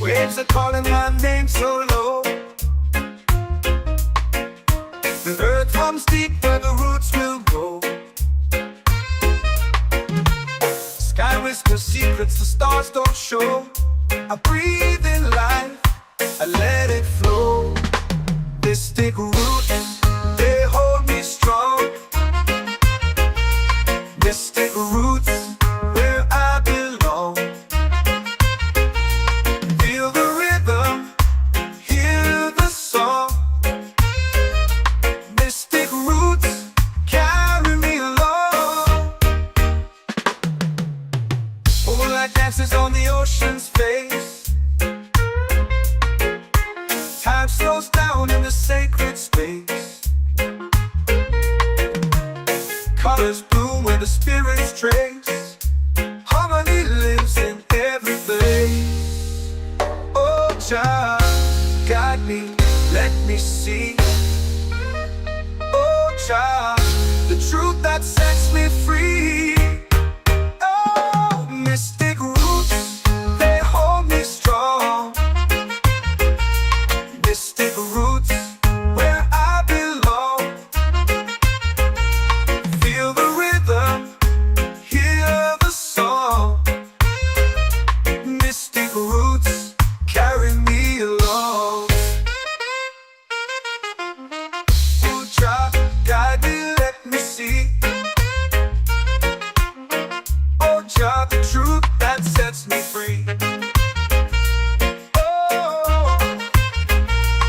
Waves are calling my name so low. The earth comes deep where the roots will go. Sky whispers secrets the stars don't show. I breathe in life, I let it flow. Mystic roots, they hold me strong. Mystic roots, where I belong. Feel the rhythm, hear the song. Mystic roots, carry me along. Moonlight dances on the ocean's face. Time slows down in the sacred space. Colors bloom where the spirits trace. Harmony lives in every place. Oh Jah, guide me, let me see. Oh Jah, the truth that sets me free. Oh, mystic roots, they hold me strong. Mystic roots, where I belong. Feel the rhythm, hear the song. Mystic roots, carry me along. Oh Jah, guide me, let me see. Oh Jah, the truth that sets me free. Oh,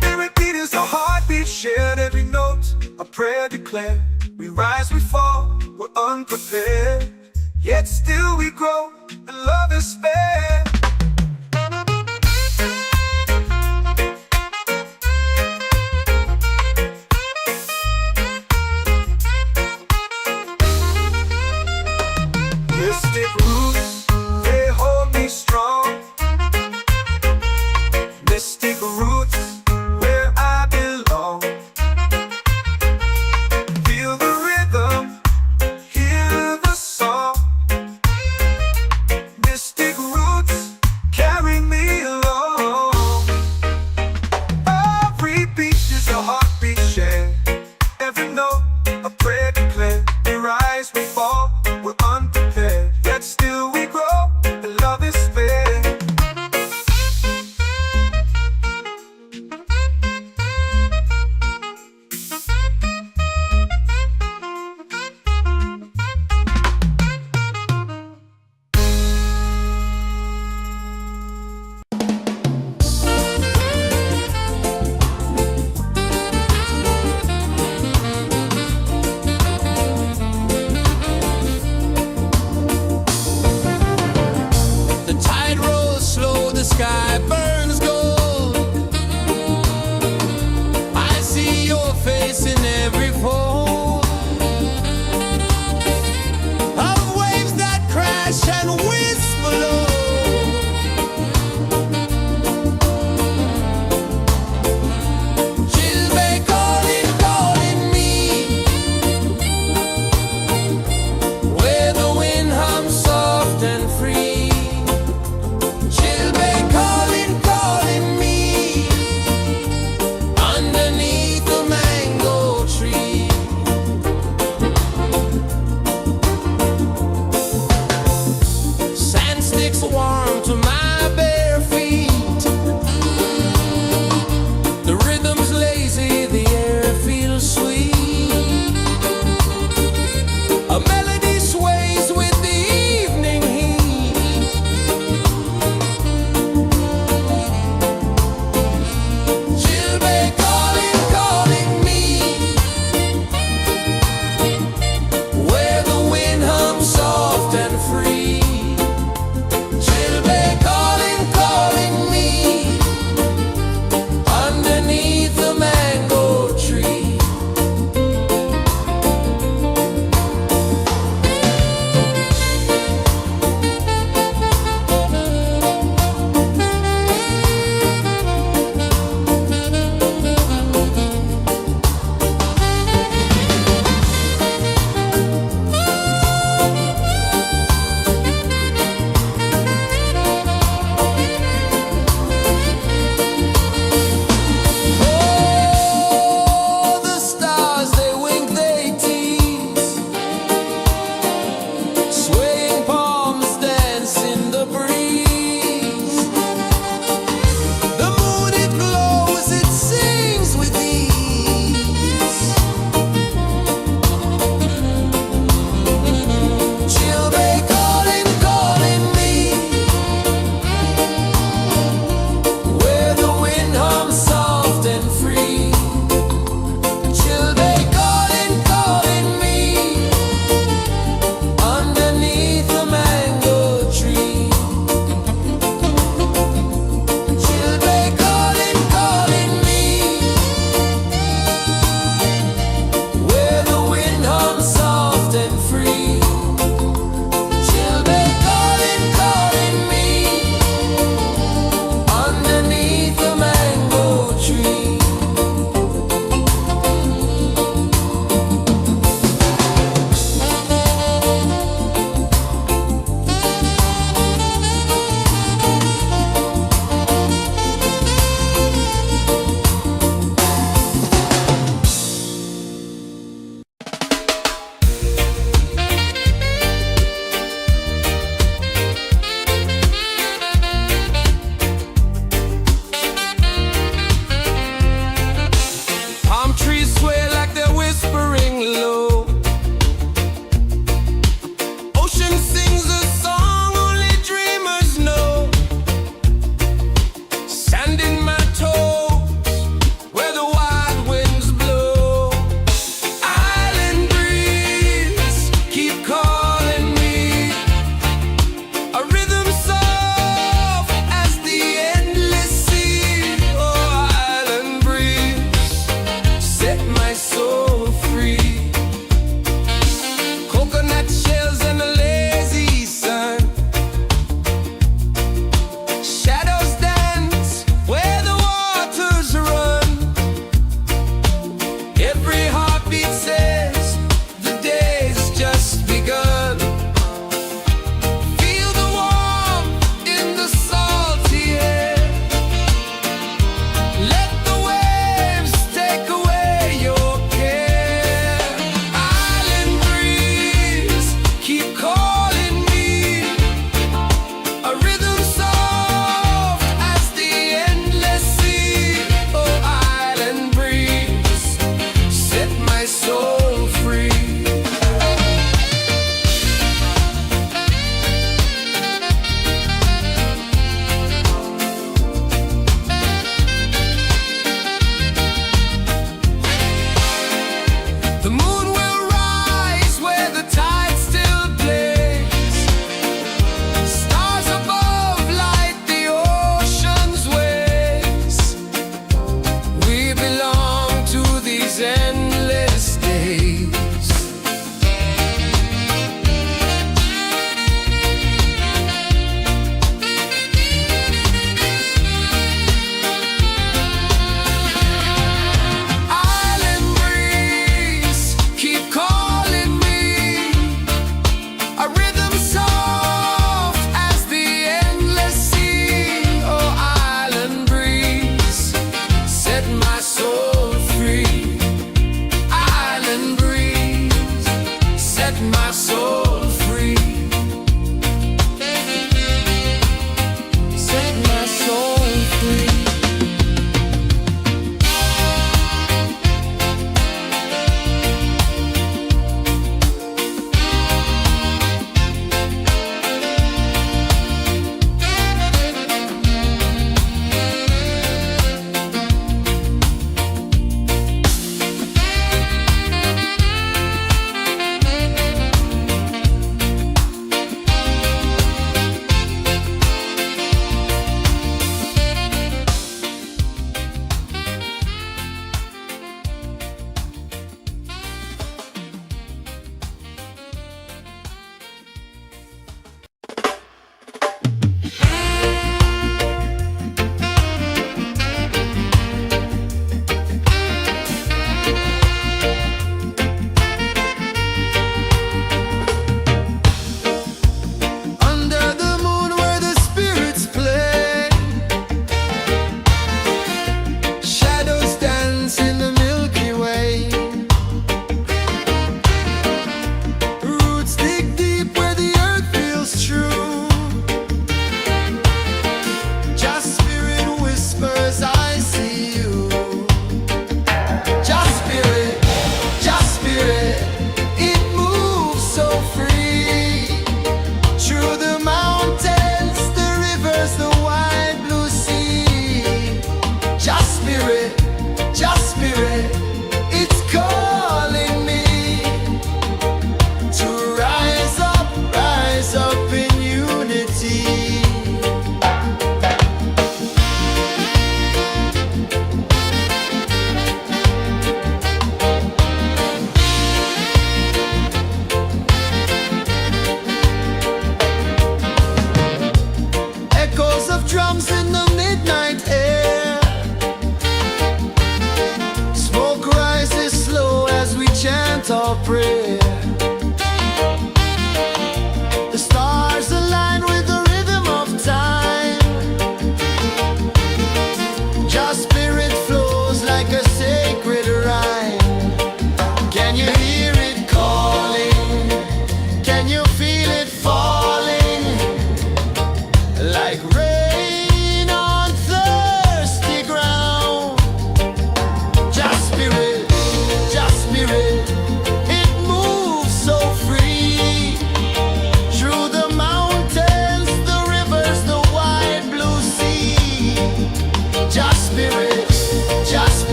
spirit beat is a heartbeat shared, every note a prayer declared. We rise, we fall, we're unprepared, yet still we grow, and love is spared. Mystic roots, they hold me strong. Mystic roots, where I belong. Feel the rhythm, hear the song. Mystic roots, carry me along. Every beat is a heartbeat shared, every note a prayer declared. We rise, we fall, sky burns gold. I see your face in every fold of waves that crash and whisper low. She'll be calling, calling me where the wind hums soft and free. She'll be calling,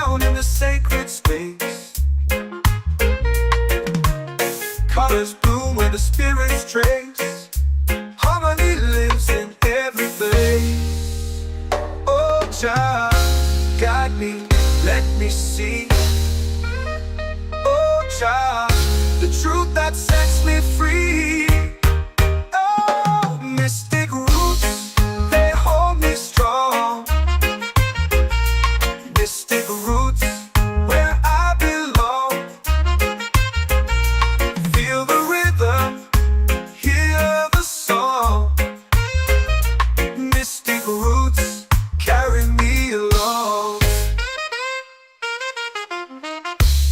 down in the sacred space. Colors bloom where the spirits trace. Harmony lives in every place. Oh, child, guide me, let me see. Oh, child, the truth that sets me free. Oh, mystic roots, they hold me strong. Mystic roots, where I belong. Feel the rhythm, hear the song. Mystic roots, carry me along.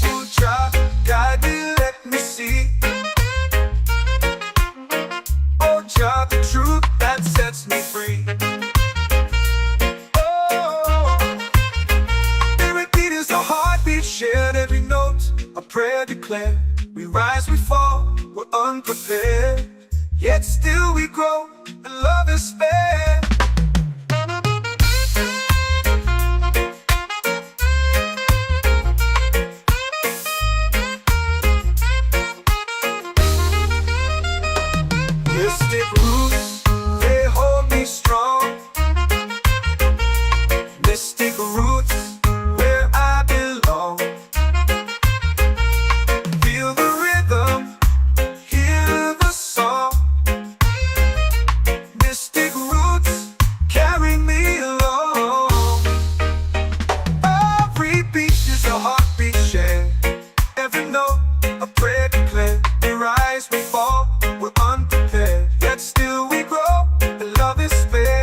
Oh, child, guide me, let me see. Oh, child, the truth that sets me free. Oh, every beat is a heartbeat shared, every note a prayer declared. We rise, we fall, we're unprepared, yet still we grow, and love is spared. Mystic roots, they hold me strong. Mystic roots, where I belong. Feel the rhythm, hear the song. Mystic roots, carry me along. Every beat is a heartbeat shared, every note a prayer declared. We rise, we fall, we're unprepared, yet still we grow, and love is fair.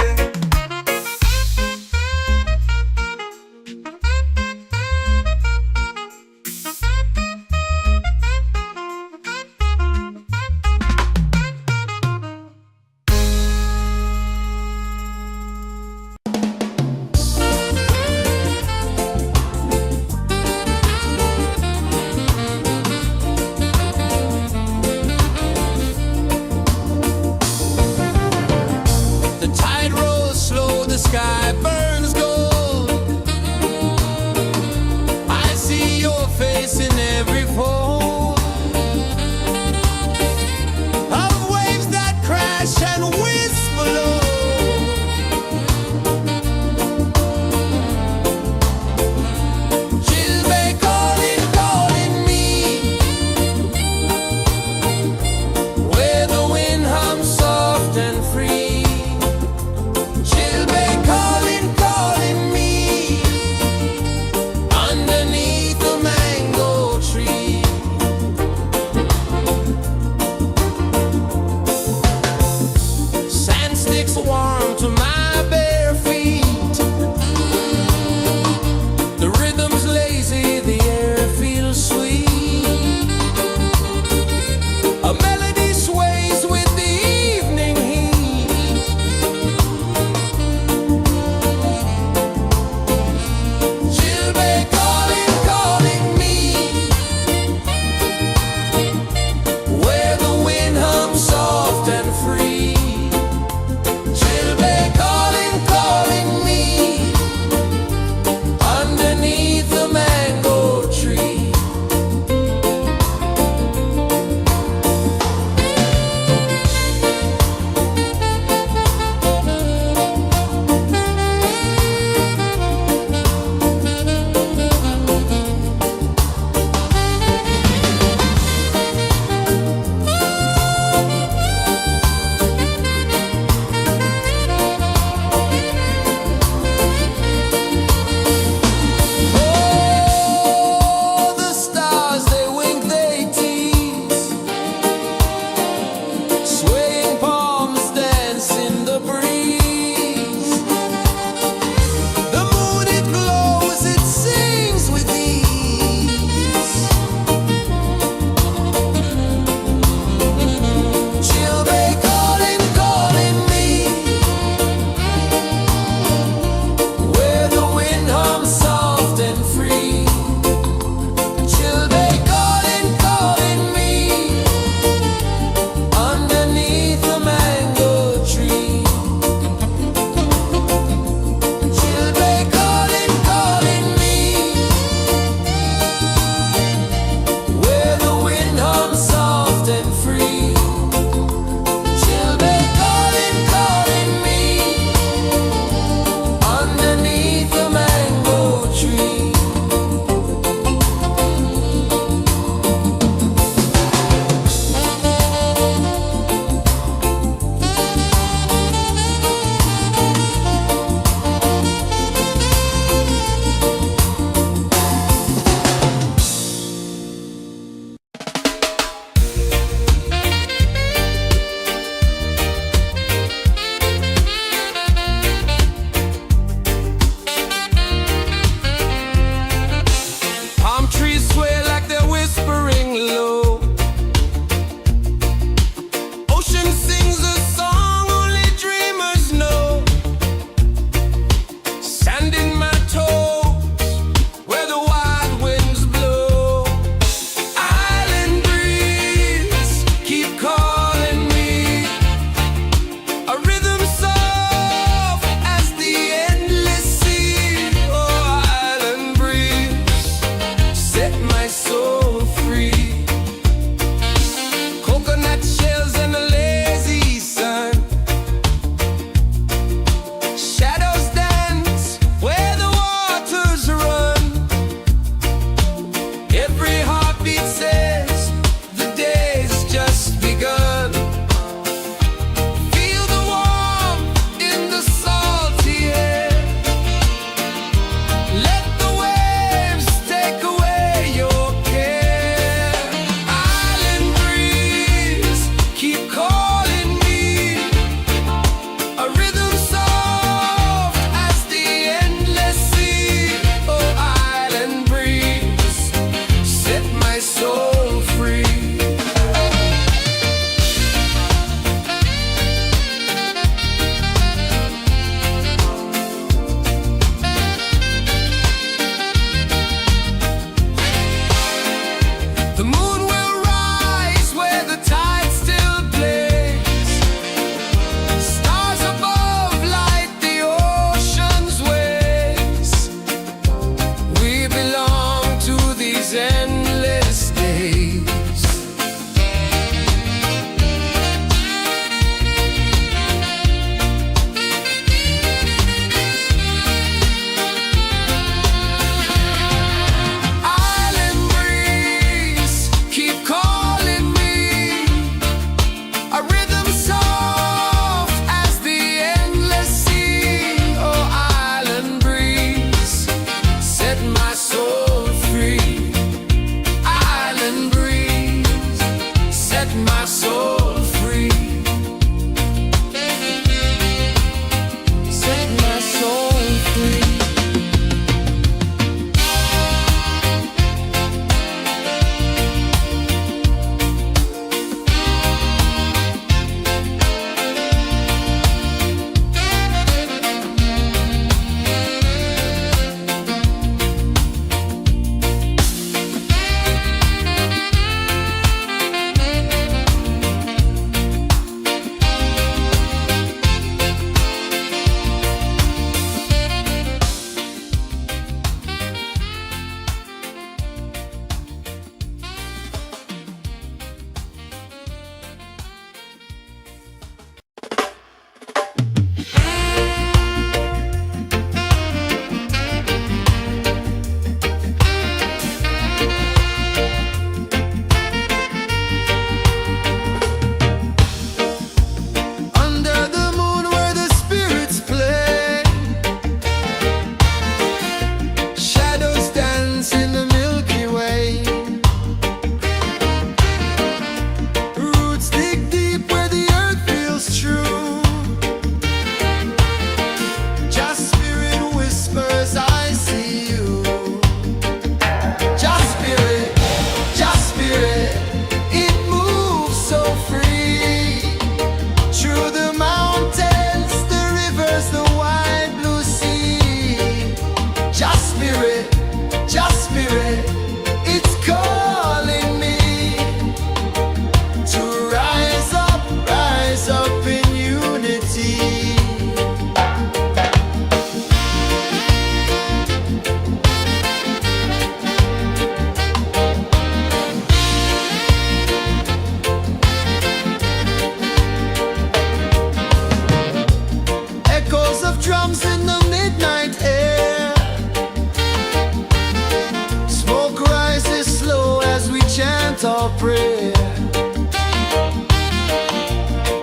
prayer.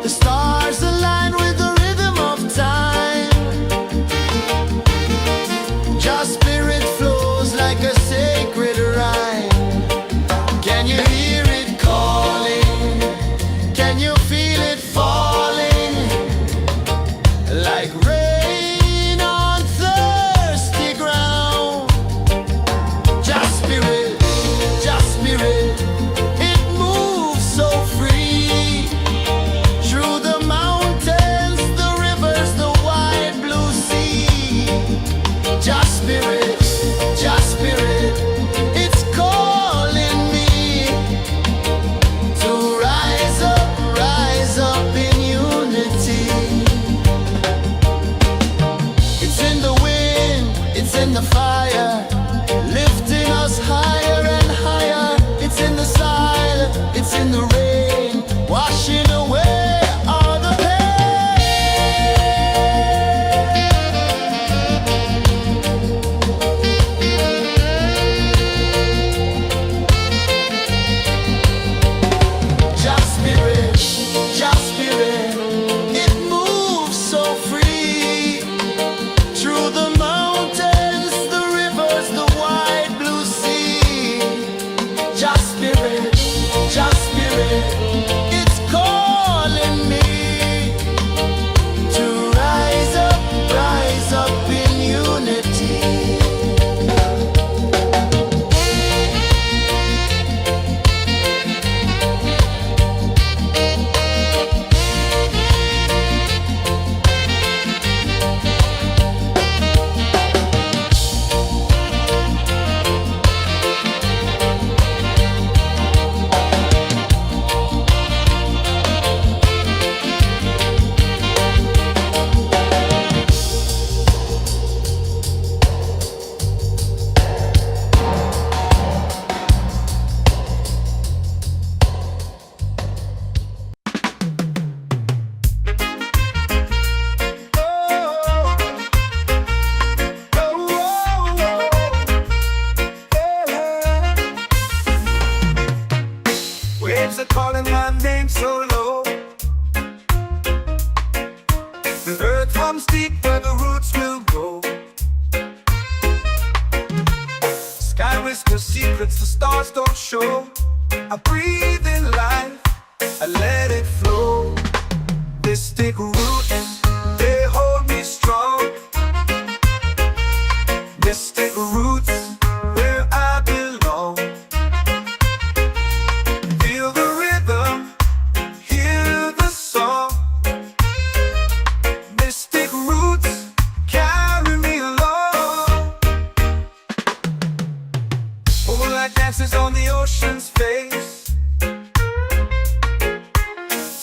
The stars align with the rhythm of time. Just spirit flows like a sacred rhyme. Can you hear it calling? Can you feel it falling? Like rain on thirsty ground. Just spirit, it moves so free. Through the mountains, the rivers, the wide blue sea. Just spirit, it's calling me to rise up in unity. It's in the wind, it's in the fire, lifting us higher and higher. It's in the silence, it's in the rain, washing away all the Just spirit, it moves so free. Through the mountains, the rivers, the wide blue sea. Just spirit, it's calling me to rise up in unity. Waves are calling my name so low. The earth runs deep where the roots will go. Sky whispers secrets the stars don't show. I breathe in life, I let it flow. Mystic roots, they hold me strong. Mystic roots, where I belong. Feel the rhythm, hear the song. Mystic roots, carry me along. Moonlight dances on the ocean's face.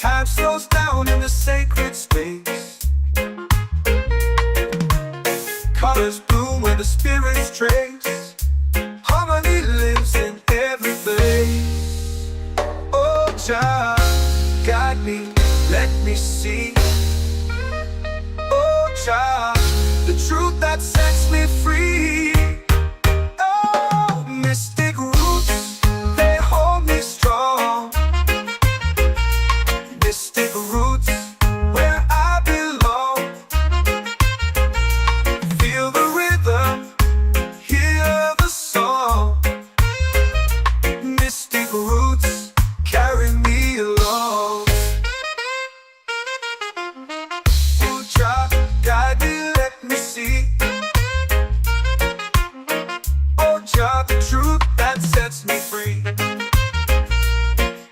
Time slows down in the sacred space. Colors bloom where the spirits trace. Harmony lives in every place. Oh, Jah, guide me, let me see. Oh, Jah, the truth that sets me free. Oh, mystic roots, they hold me strong. Mystic roots, where I belong. Feel the rhythm, hear the song. Mystic roots, carry me along. Oh, Jah, guide me, let me see. Oh, Jah, the truth that sets me free.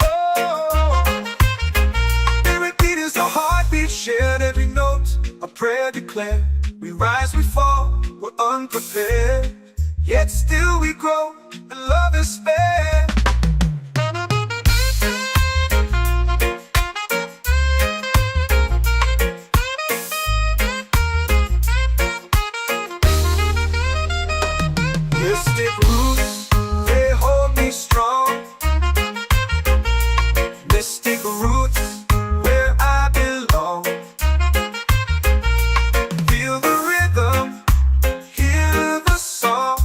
Oh, spirit beat is a heartbeat, shared every note, a prayer declared. We rise, we fall, we're unprepared, yet still we grow, and love is spared. Mystic roots, they hold me strong. Mystic roots, where I belong. Feel the rhythm, hear the song.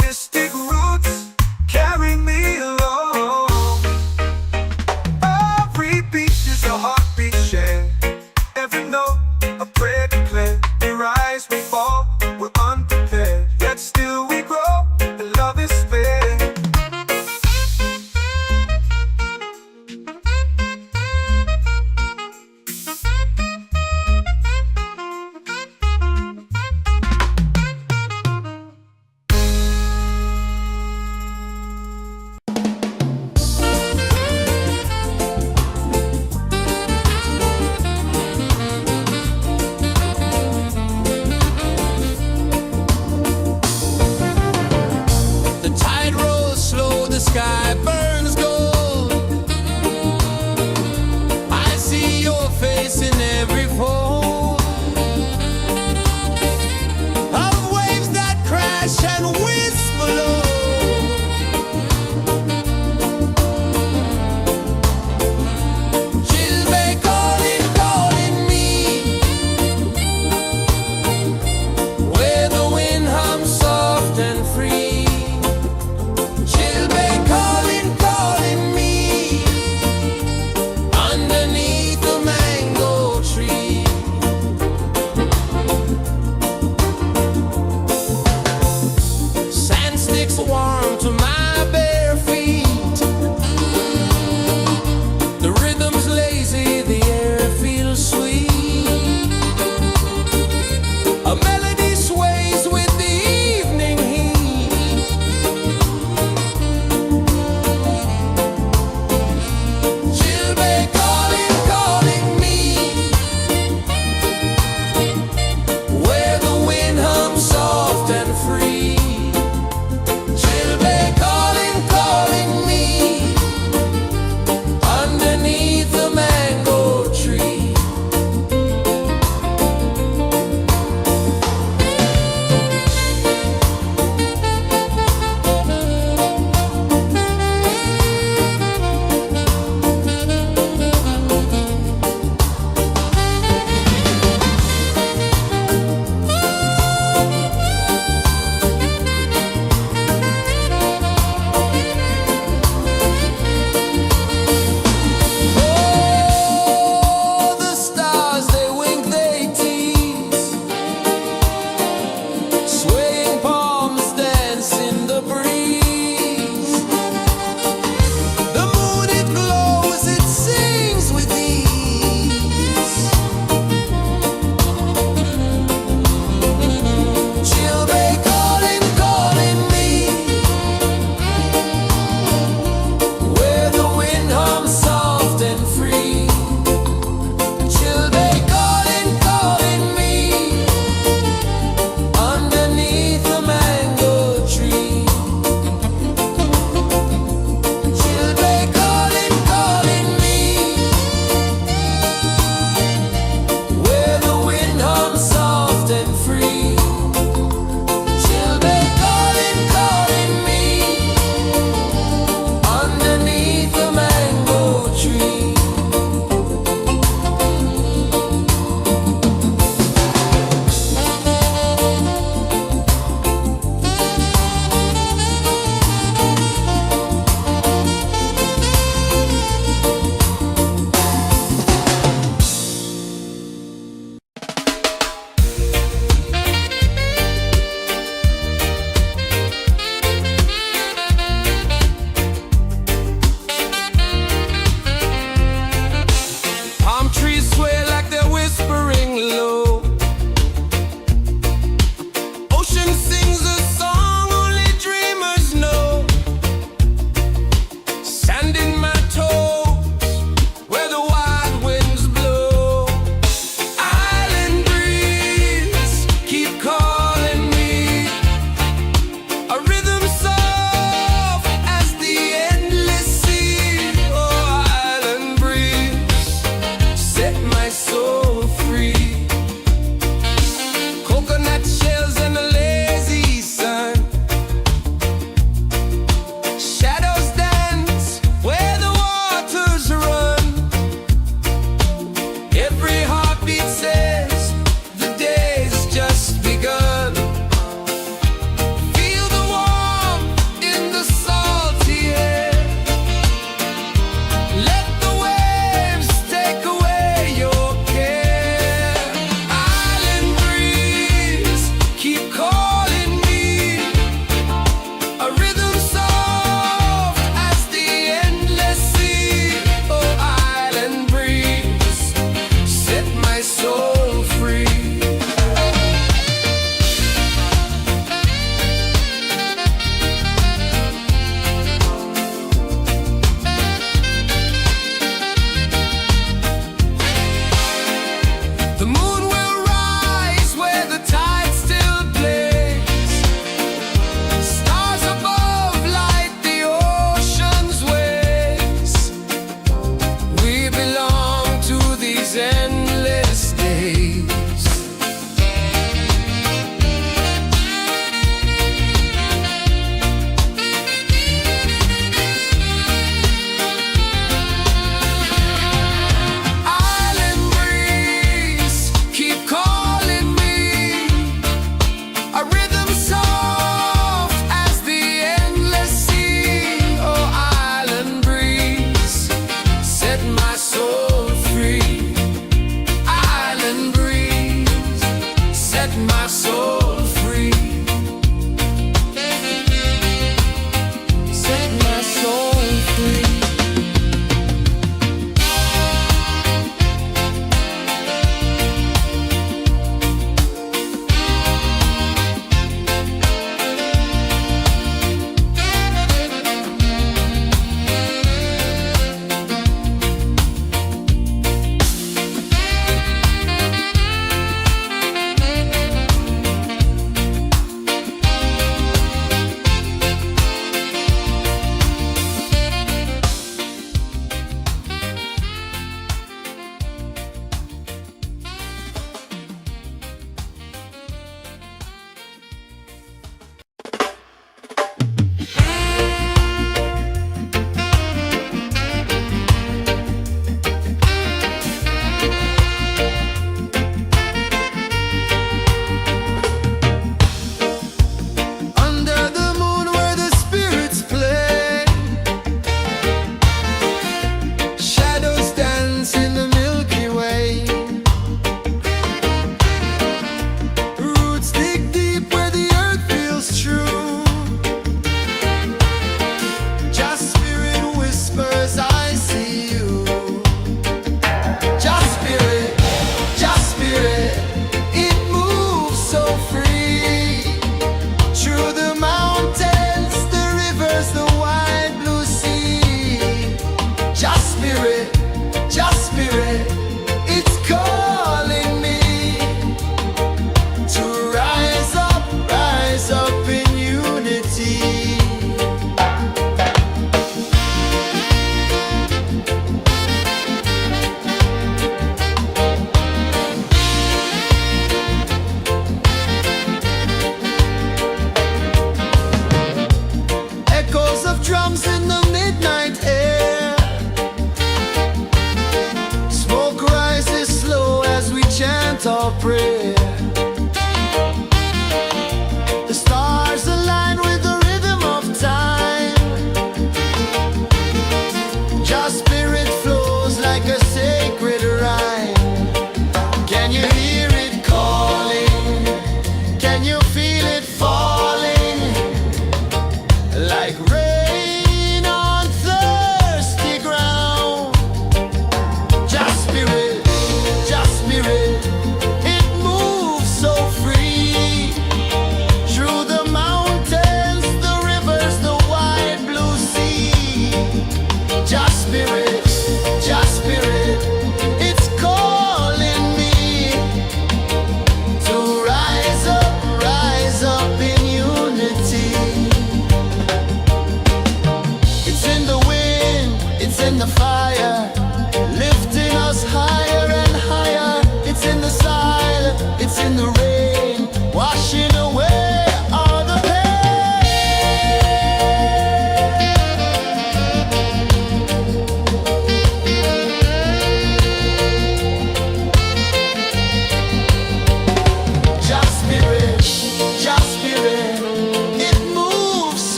Mystic roots. sky burns gold. I see your face in every fold of waves that crash and whisper low. She'll be calling, calling me where the wind hums soft and free. She'll be calling,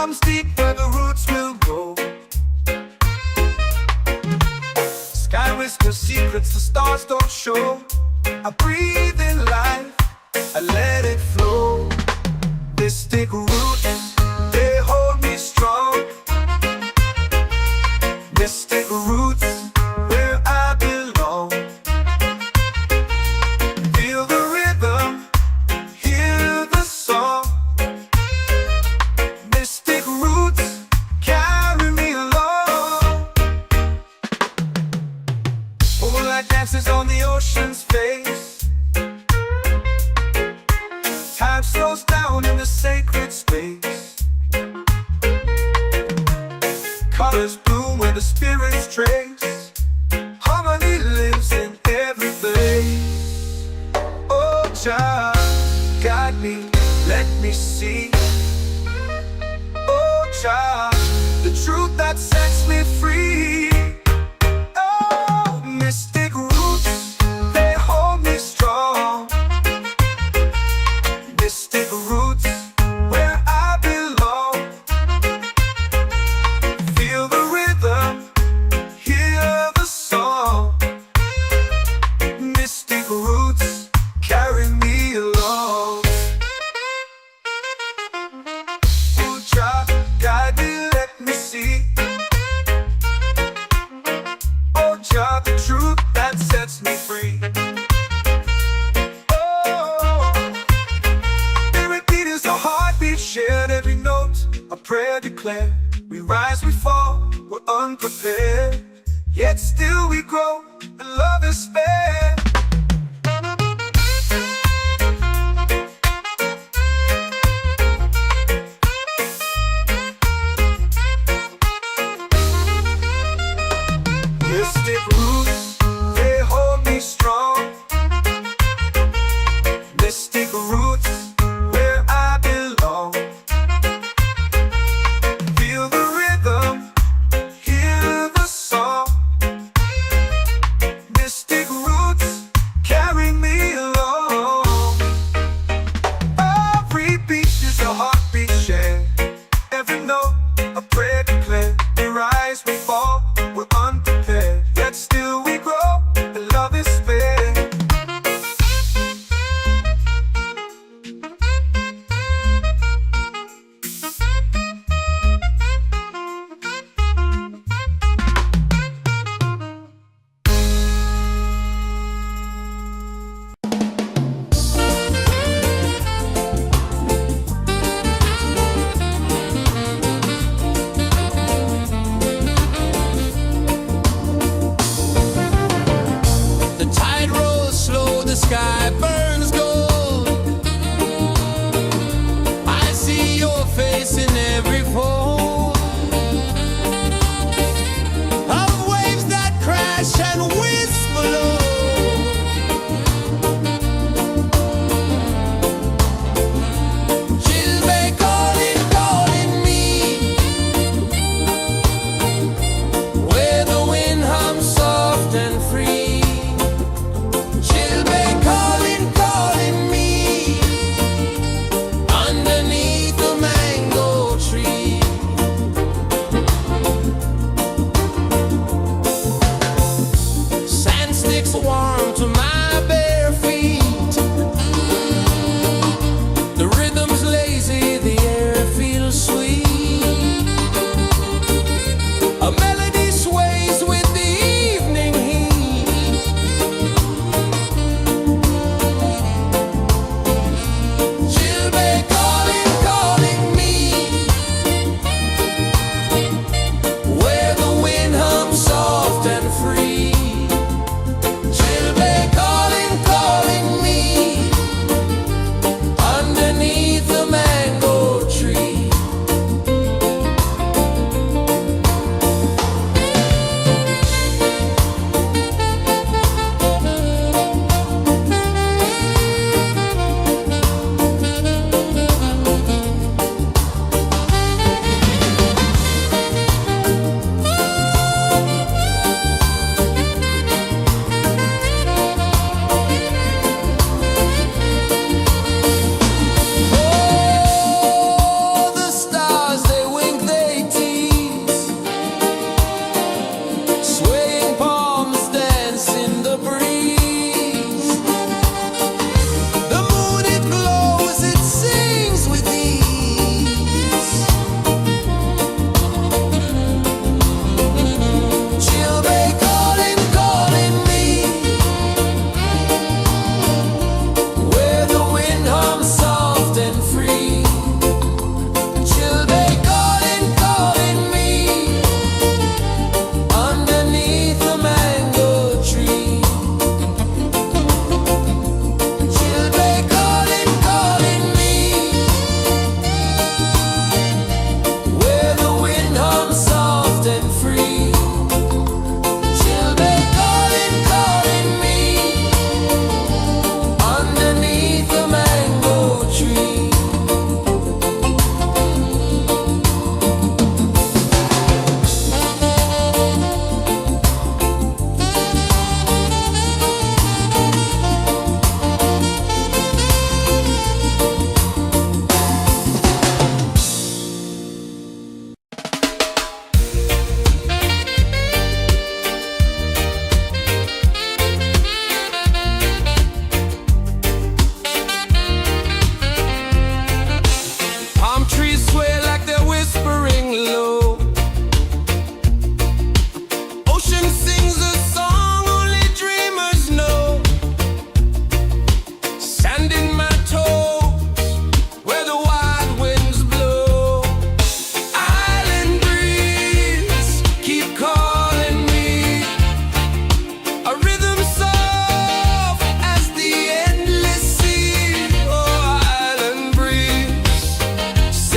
comes deep where the roots will grow. Sky whispers secrets the stars don't show. I breathe in life, I let it flow. Mystic roots, they hold me strong. Mystic roots, where I belong. Feel the rhythm, hear the song. Mystic roots, carry me along. Moonlight dances on the ocean's face. Time slows down in the sacred space. Colors bloom where the spirits trace. Harmony lives in every place. Oh, Jah, guide me, let me see. Oh, Jah, the truth that sets me free. Oh, mystic roots, they hold me strong. Mystic roots, where I belong. Feel the rhythm, hear the song. Mystic roots, carry me along. Oh, Jah, guide me, let me see. Oh, Jah, the truth that sets me free. Shared every note, a prayer declared. We rise, we fall, we're unprepared. Yet still we grow, and love is spared. Mystic roots, they hold me strong. Mystic roots, where I belong. Feel the rhythm, hear the song. Mystic roots,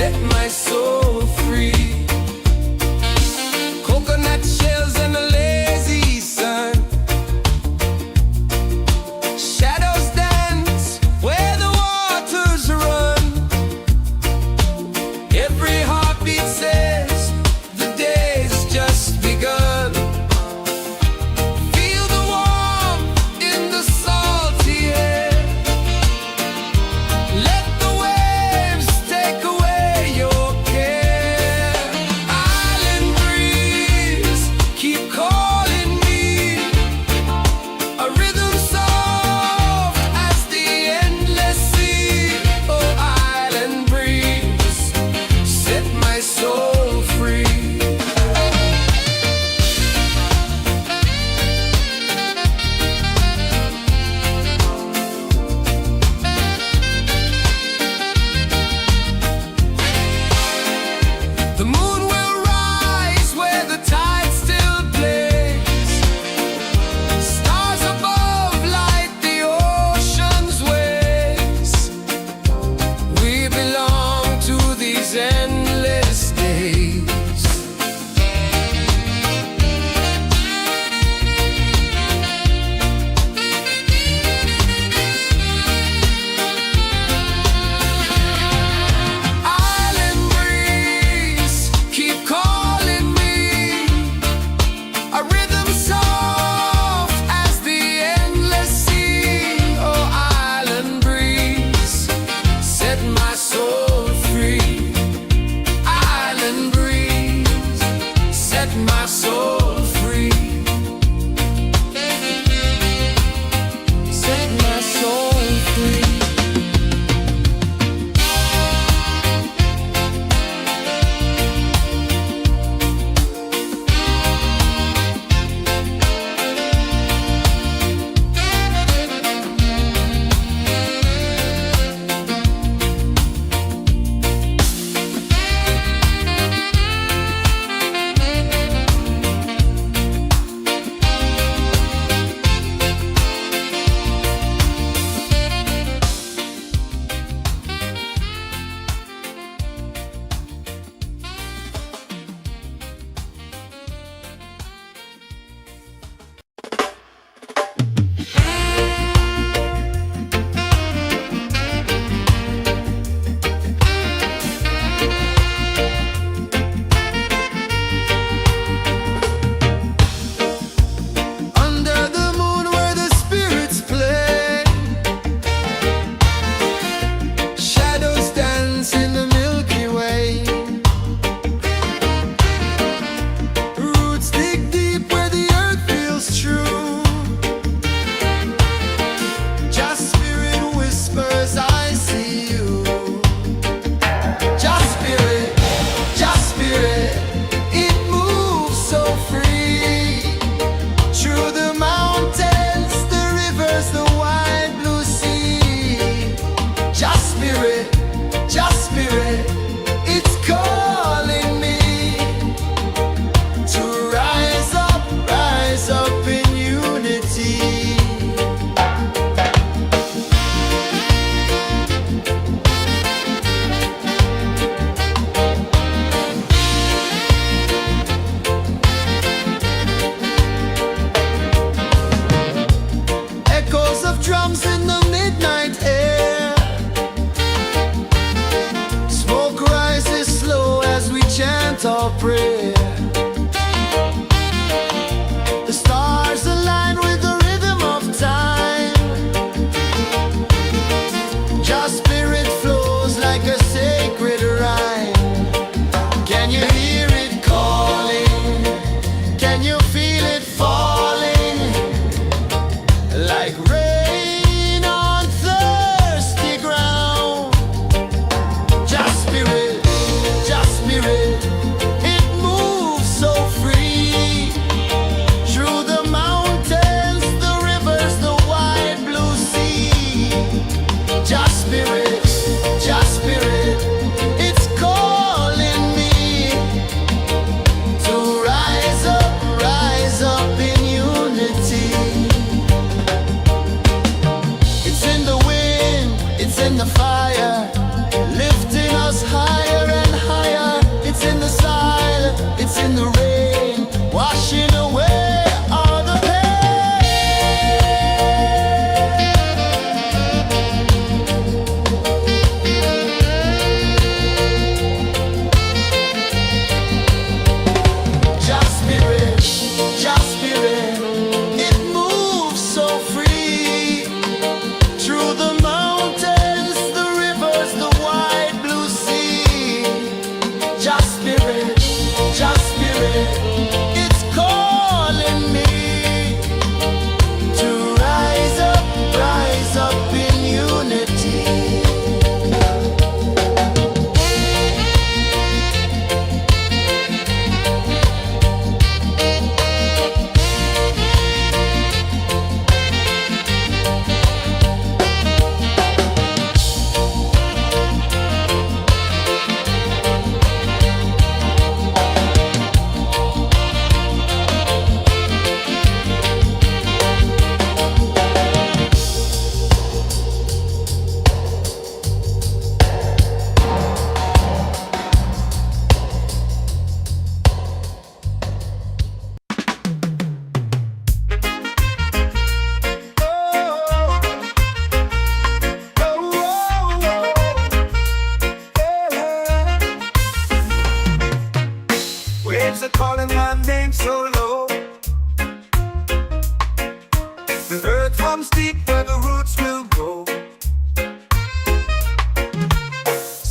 set my soul free. Coconut shells and a lazy sun, shadows dance where the waters run. Every heartbeat says the day's just begun. Feel the warmth in the salty air. Let the waves take away your care. Island breeze, keep calling me. A rhythm soft as the endless sea. Oh, island breeze, set my soul free. The moon will rise where the tide still plays. Stars above light the ocean's waves. We belong to these endless days. Island breeze, keep calling me. A rhythm soft as the endless sea. Oh, island breeze, set my soul free. Island breeze, set my soul free. Set my soul free. Under the moon where the spirits play, shadows dance in the Milky Way. Roots dig deep where the earth feels true. Just spirit whispers, I see you. Just spirit, it moves so free. Through the mountains, the rivers, the wide blue sea. Just spirit, it's calling me to rise up in unity. Echoes of drums in the midnight air. Smoke rises slow as we chant our prayer. The stars align with the rhythm of time. Just spirit flows like a sacred rhyme. Can you hear it calling? Can you feel it falling? Like rain on thirsty ground. Just spirit, it moves are calling my name so low. The earth comes deep where the roots will grow.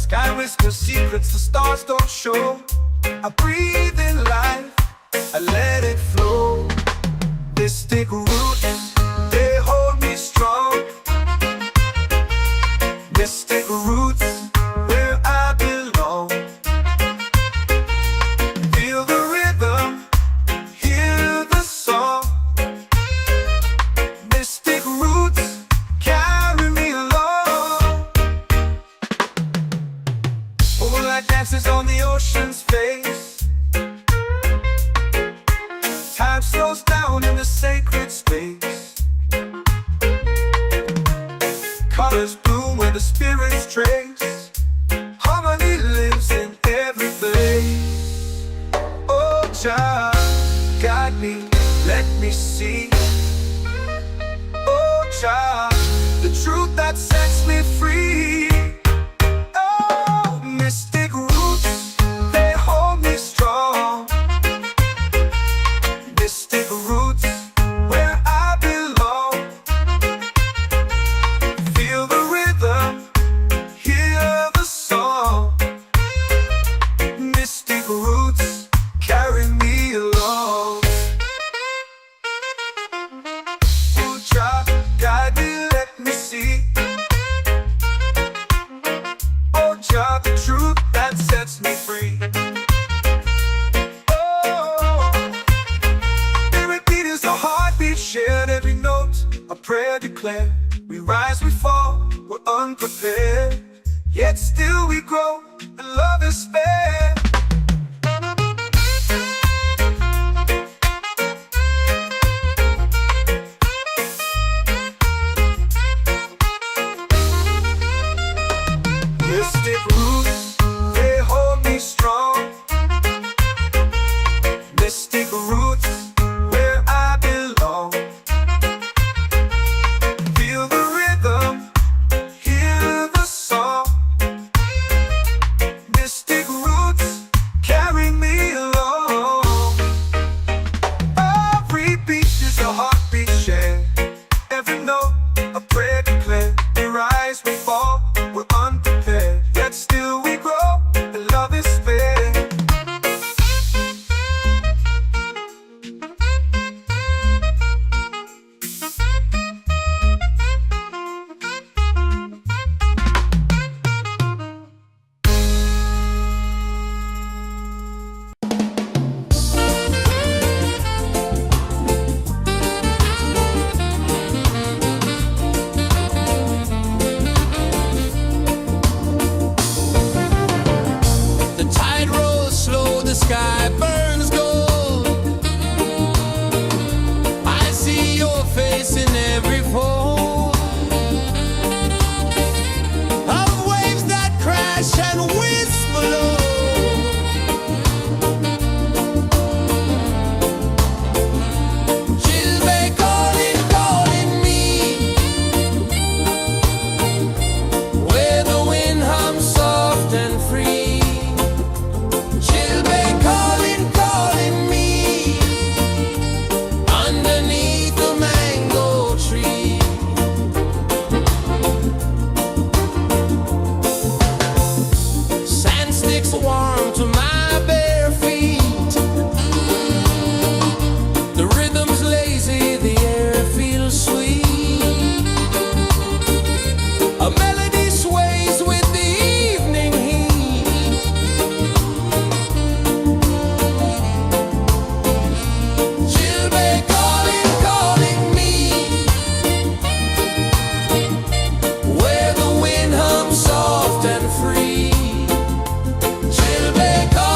Sky whispers secrets the stars don't show. I breathe in life, I let it flow. Mystic roots, they hold me strong. Mystic roots, where I belong. Feel the rhythm, hear the song. Mystic roots, carry me along. Moonlight dances on the ocean's face. Time slows down in the sacred space. Colors bloom where the spirits trace. Harmony lives in every place. Oh, child, guide me, let me see. Oh, child, the truth that sets me free. Oh, mystic roots, they hold me strong. Mystic roots, where I belong. Feel the rhythm, hear the song. Mystic roots, carry me along. Oh, child, guide me, let me see. Oh, child, the truth that sets me free. Shared every note, a prayer declared. We rise, we fall, we're unprepared. Yet still we grow, and love is spared. Mystic roots, they hold me strong. Mystic roots, where I belong. Feel the rhythm, hear the song. Mystic roots, carry me along. Every beat is a heartbeat shared. Every note, a prayer declared. We rise, we fall, we're unprepared. Yet still we grow, and love is spared. The tide rolls slow, the sky burns gold. I see your face in every fold of waves that crash and whisper low. She'll be calling, calling me, where the wind hums soft and free. She'll be calling, calling me, underneath the mango tree. Sand sticks warm to my bare feet. The rhythm's lazy, the air feels sweet. A melody sways with the evening heat. She'll be calling, calling me, where the wind hums soft and free. She'll be calling.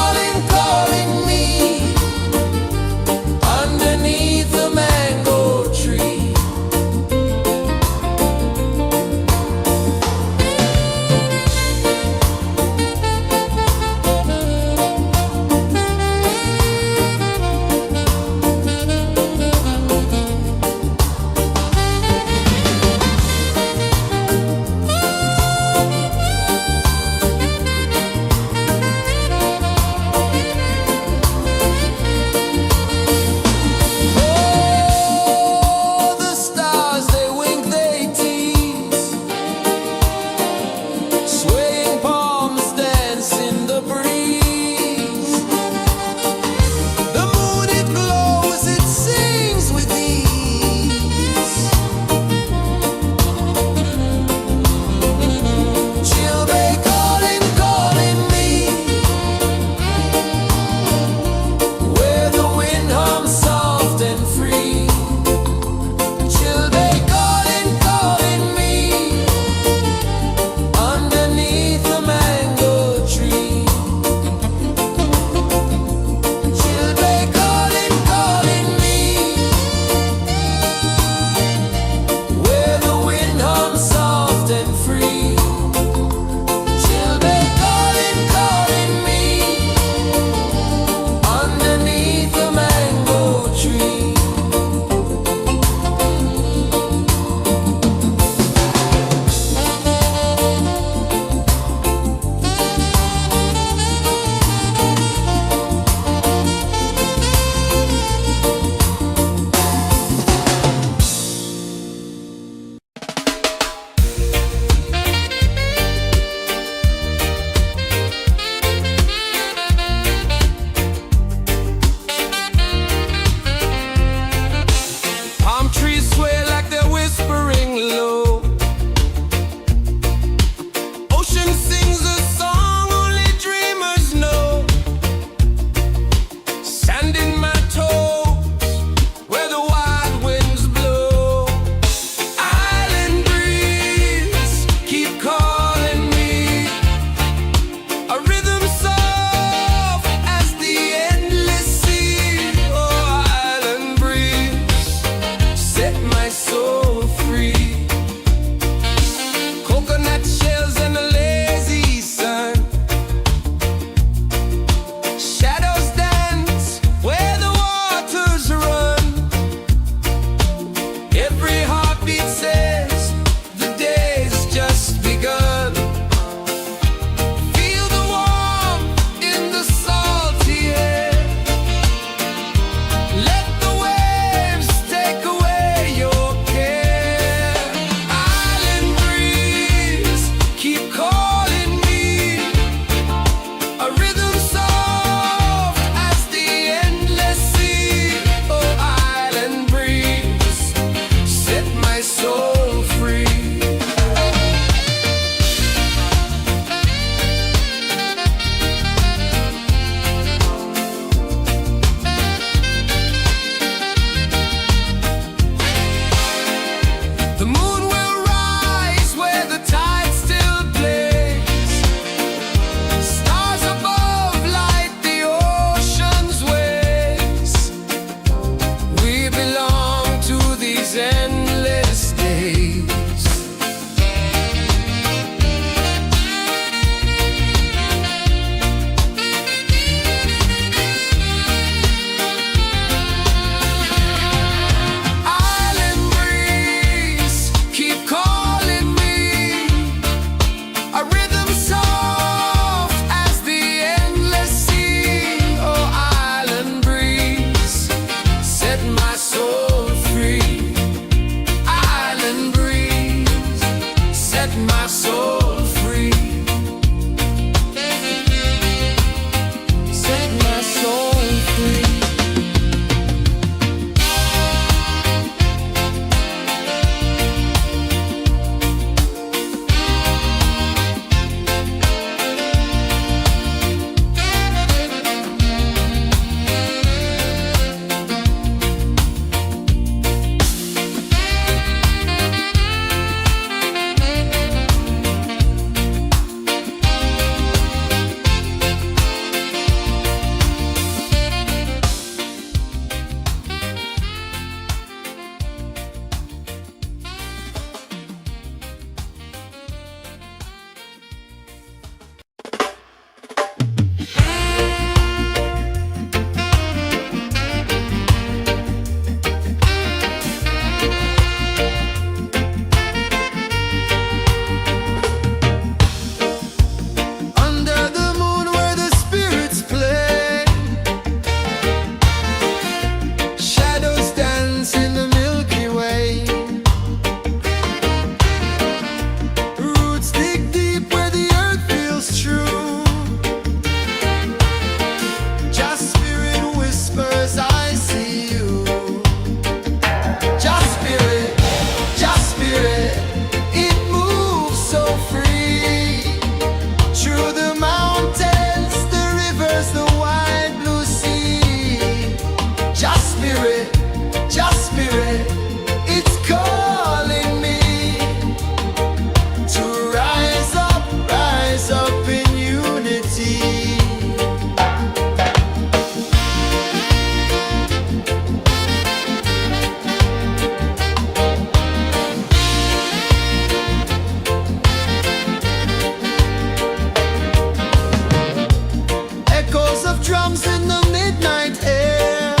of drums in the midnight air.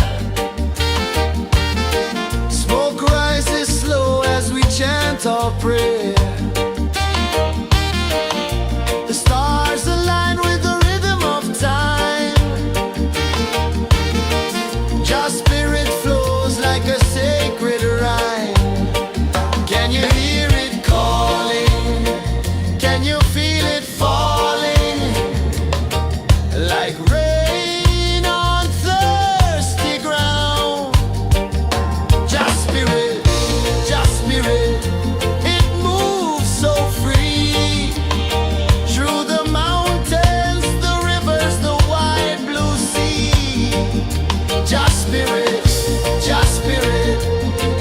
Smoke rises slow as we chant our prayer. The stars align with the rhythm of time. Just spirit flows like a sacred rhyme. Can you hear it calling? Can you feel it falling? Like rain on thirsty ground. Just spirit, it moves so free. Through the mountains, the rivers, the wide blue sea. Just spirit,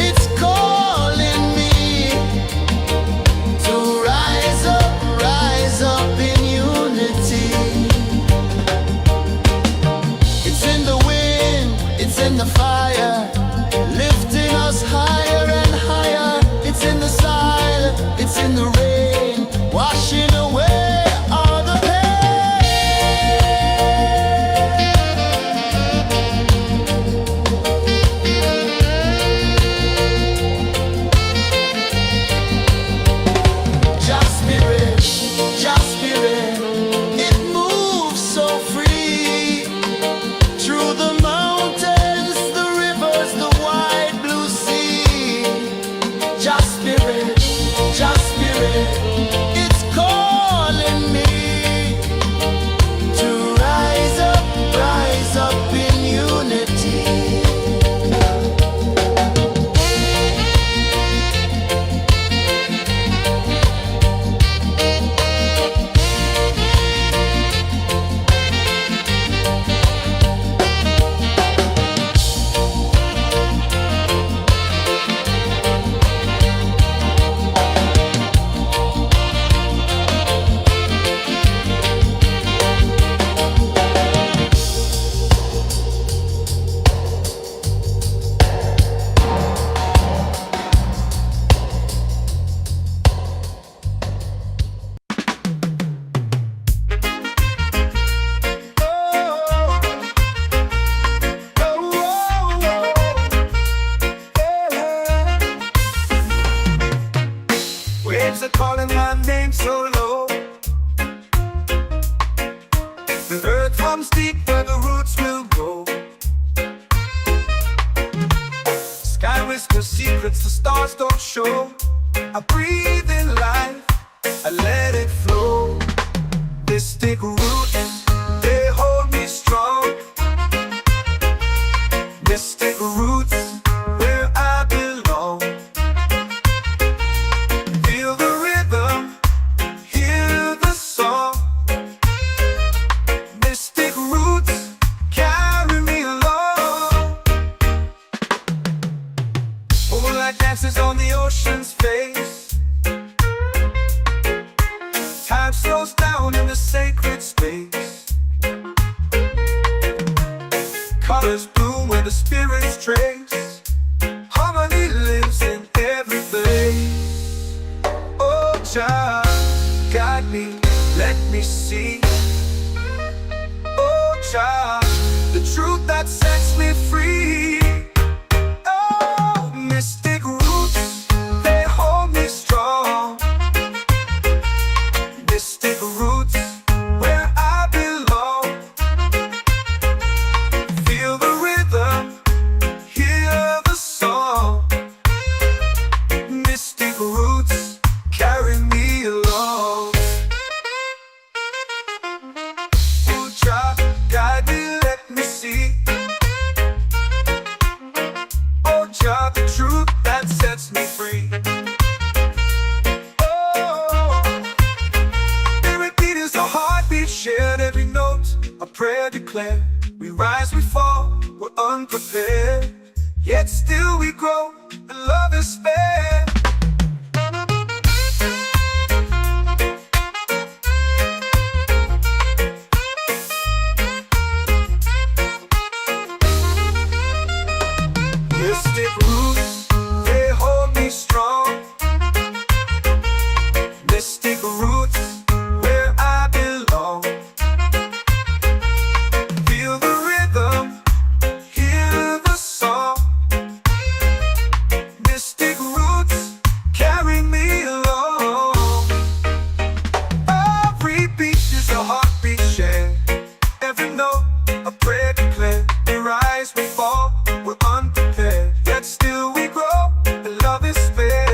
it's calling me to rise up in unity. It's in the wind, it's in the fire, lifting us higher and higher. It's in the silence, it's in the rain, washing away all the Just spirit, it moves so free. Through the mountains, the rivers, the wide blue sea. Just spirit, it's calling me to rise up in unity. Waves are calling my name so low. The earth hums deep where the roots will go. Sky whispers secrets the stars don't show. I breathe in life, I let it flow. Mystic roots, they hold me strong. Mystic roots, where I belong. Feel the rhythm, hear the song. Mystic roots, carry me along. Moonlight dances on the ocean's face. Time slows down in the sacred space. Colors bloom where the spirits trace. Harmony lives in every place. Oh, child, guide me, let me see. Oh, child, the truth that sets me free. Oh, mystic roots, they hold me strong. Mystic roots, where I belong. Feel the rhythm, hear the song. Mystic roots, carry me along. Oh, child, guide me, let me see. Oh, child, the truth that sets me free. Shared every note, a prayer declared. We rise, we fall, we're unprepared. Yet still we grow, and love is spared. Mystic roots, they hold me strong. Mystic roots, where I belong. Feel even though a prayer declared, we rise, we fall, we're unprepared, yet still we grow, and love is spared.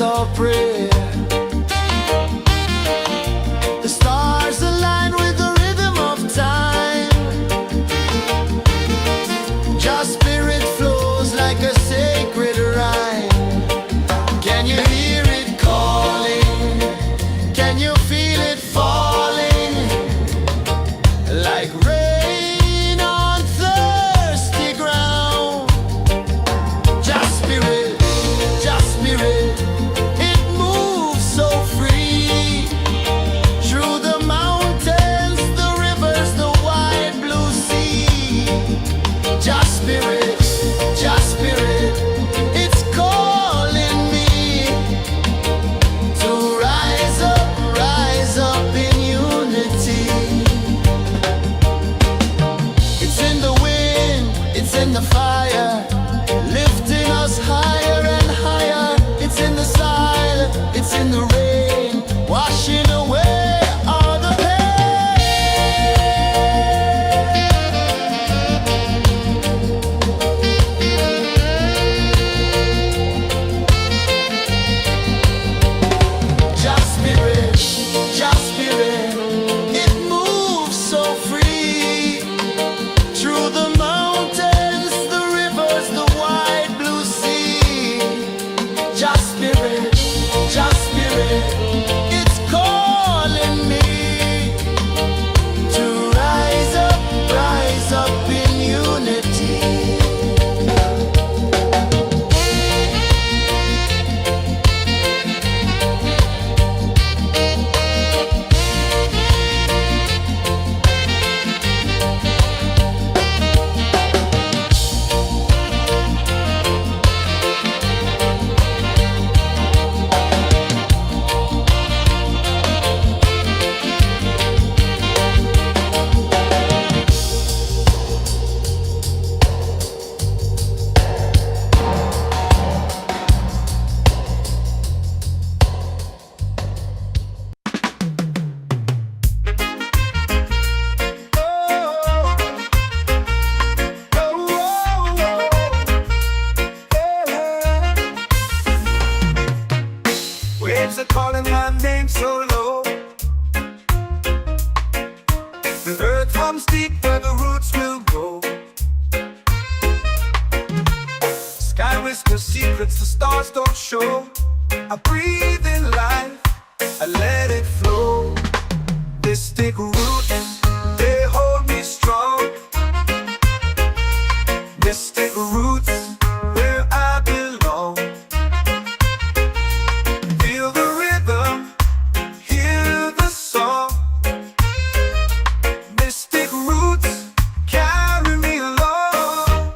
or prayer. The stars align with the rhythm of time. Just spirit flows like a sacred rhyme. Can you hear it calling? Can you feel it falling? Like rain on thirsty ground. Just spirit, it moves so free. Through the mountains, the rivers, the wide blue sea. Just spirit, it's calling me to rise up in unity. It's in the wind, it's in the fire, lifting us higher and higher. It's in the silence, it's in the rain, washing away all the Just spirit, it moves so free. Through the mountains, the rivers, the wide blue sea. Just spirit, it's calling me to rise up in unity. Waves are calling my name so low. The earth hums deep where the roots will go. Sky whispers secrets the stars don't show. I breathe in life, I let it flow. Mystic roots, they hold me strong. Mystic roots, where I belong. Feel the rhythm, hear the song. Mystic roots, carry me along.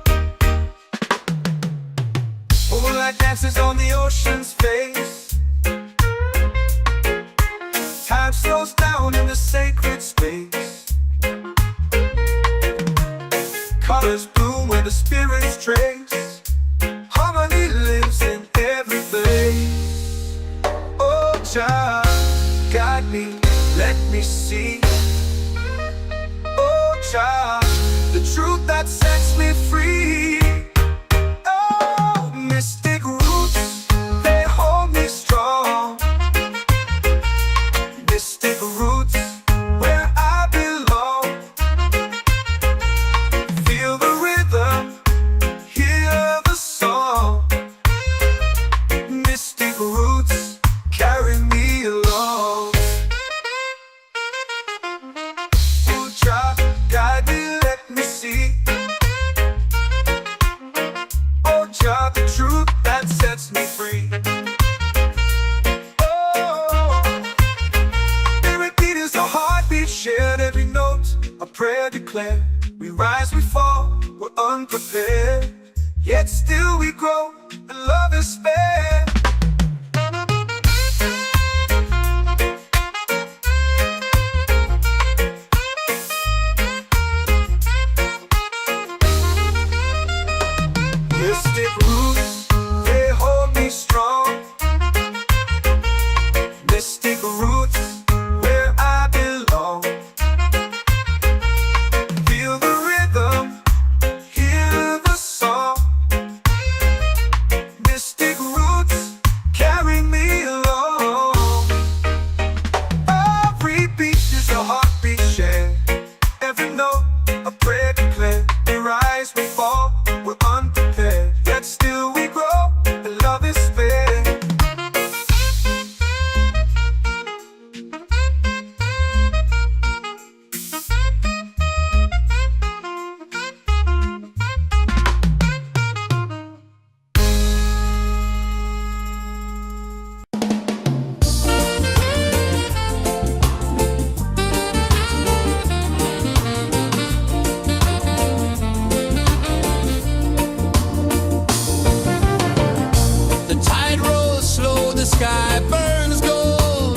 Moonlight dances on the ocean's face. Time slows down in the sacred space. Colors bloom where the spirits trace. Harmony lives in every face. Oh, child, guide me, let me see. Oh, child, the truth that sets me free. Oh, mystic roots, they hold me strong. Mystic roots, where I belong. Feel the rhythm, hear the song. Mystic roots, carry me along. Oh, child, guide me, let me see. Oh, child, the truth that sets me free. Oh, spirit beat is a heartbeat shared, every note a prayer declared. We rise, we fall, we're unprepared, yet still we grow, and love is spared. Mystic roots, they hold me strong. Mystic roots, where I belong. Feel the rhythm, hear the song. the sky burns gold.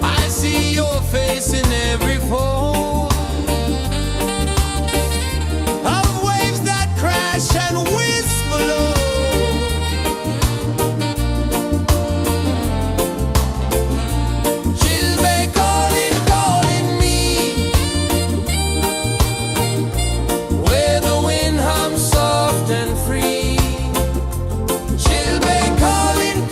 I see your face in every fold of waves that crash and whisper low. Calling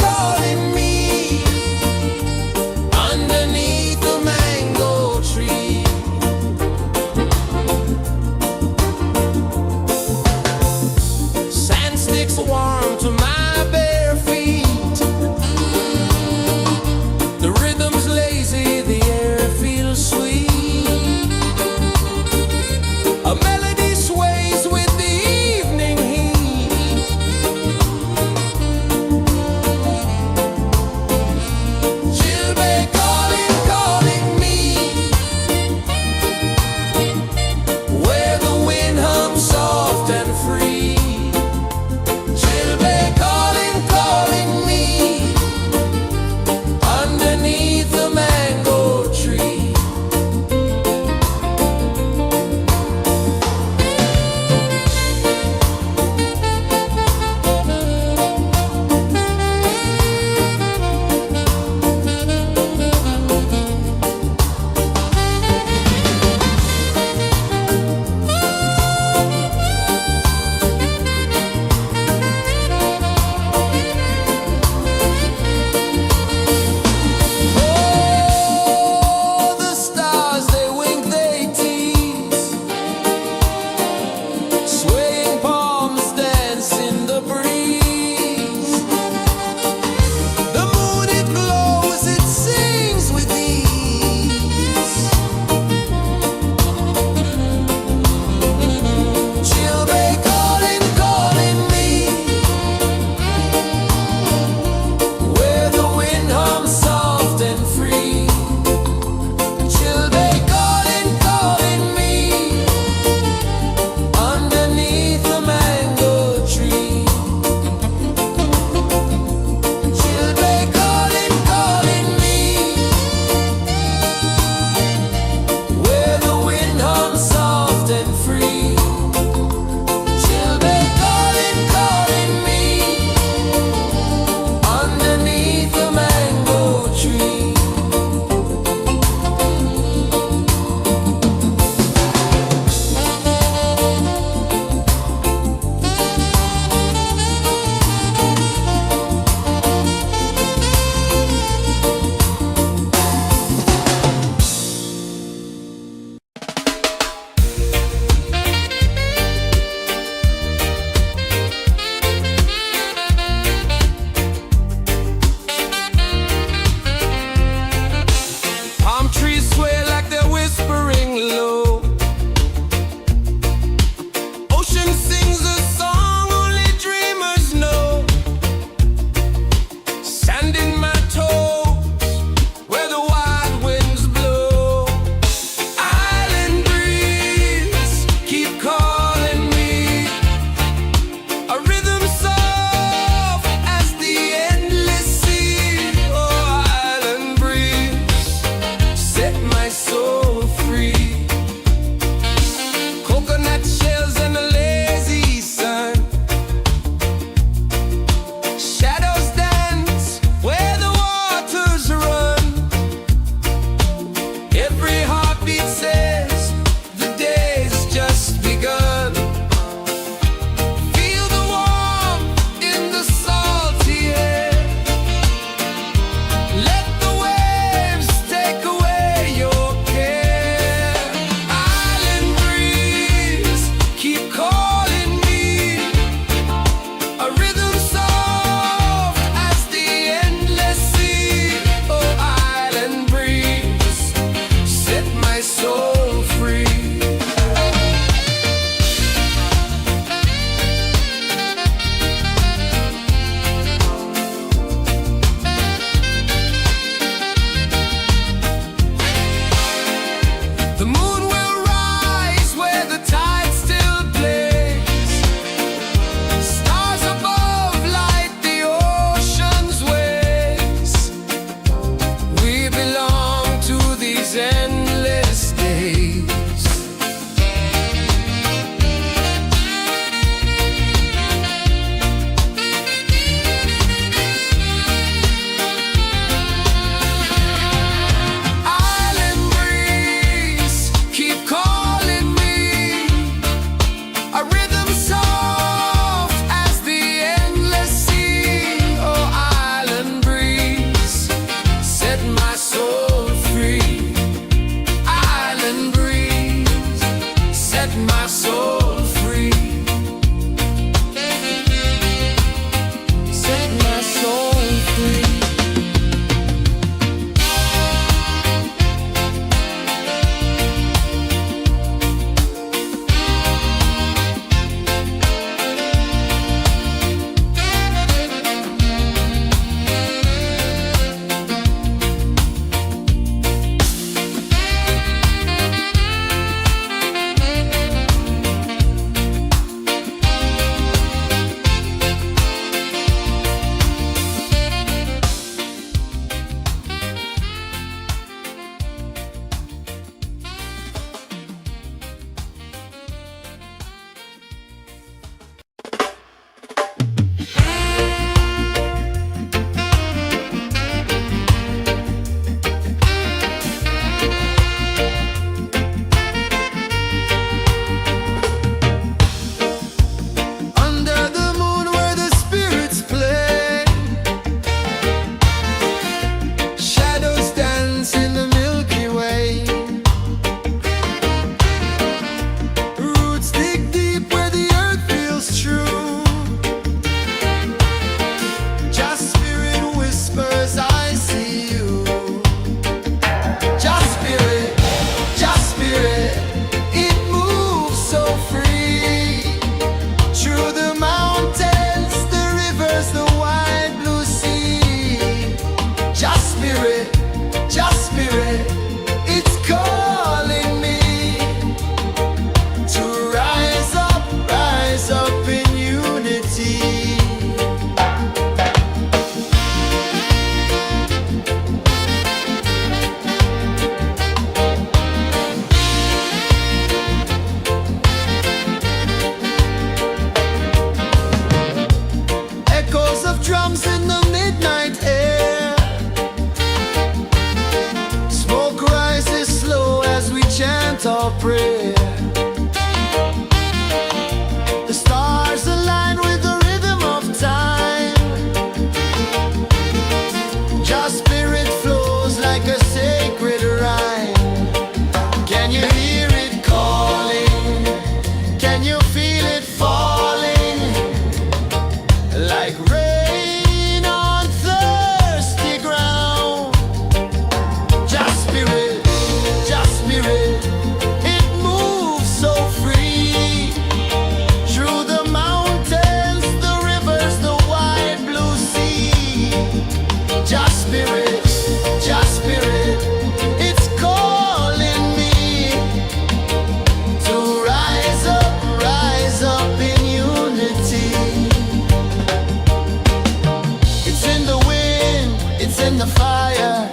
in the fire,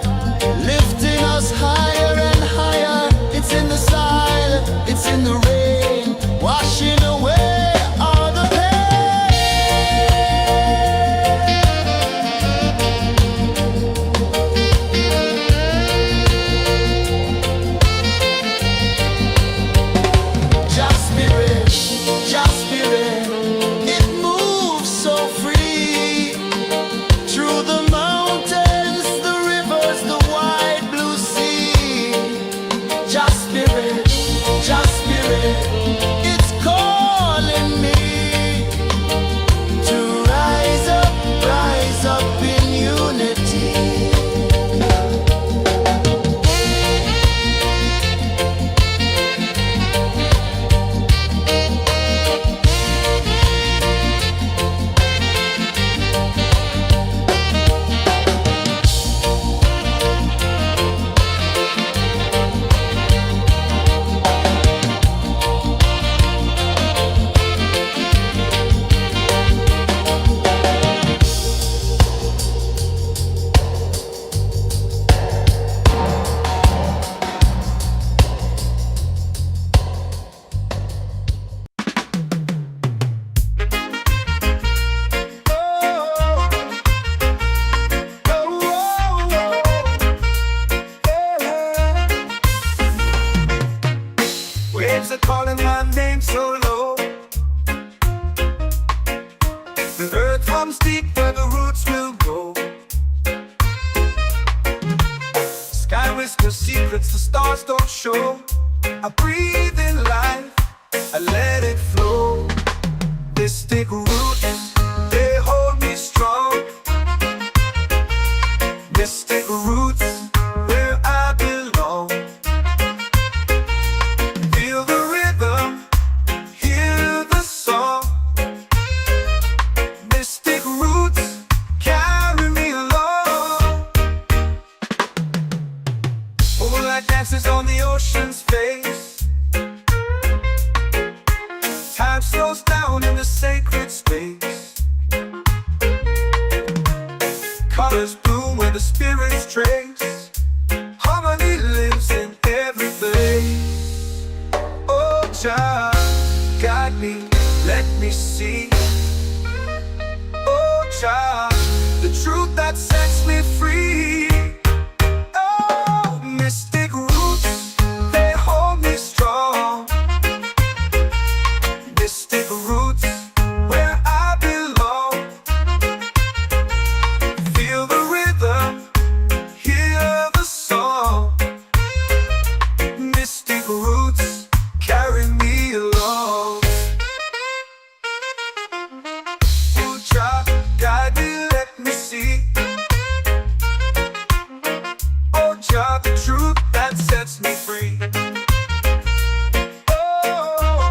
lifting us higher and higher. It's in the silence, it's in the rain, washing away all the pain. Just spirit, just spirit, it moves so free through the mountains, the rivers, the wide blue sea. Just spirit, it's calling me to rise up in unity. Waves are calling my name so low. The earth hums deep where the roots will go. Sky whispers secrets the stars don't show. I breathe in life, I let it flow. Mystic roots, they hold me strong. Mystic roots, where I belong. Feel the rhythm, hear the song. Mystic roots, carry me along. Moonlight dances on the ocean's face. Time slows down in the sacred space. Colors bloom where the spirits trace. Harmony lives in every place. Oh, child, guide me, let me see. Oh, child, the truth that sets me free. Oh, mystic roots, they hold me strong. Mystic roots, where I belong. Feel the rhythm, hear the song. Mystic roots, carry me along. Oh, child, guide me, let me see. Oh, child, the truth that sets me free. Oh,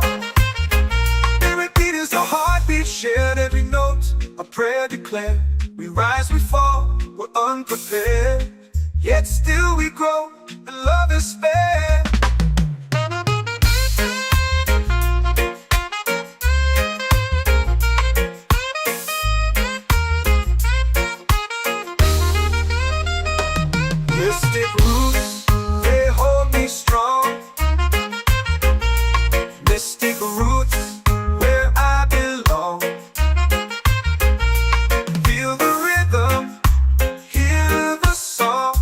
every beat is a heartbeat shared, every note a prayer declared. We rise, we fall, we're unprepared, yet still we grow, and love is spared. Mystic roots, they hold me strong. Mystic roots, where I belong. Feel the rhythm, hear the song.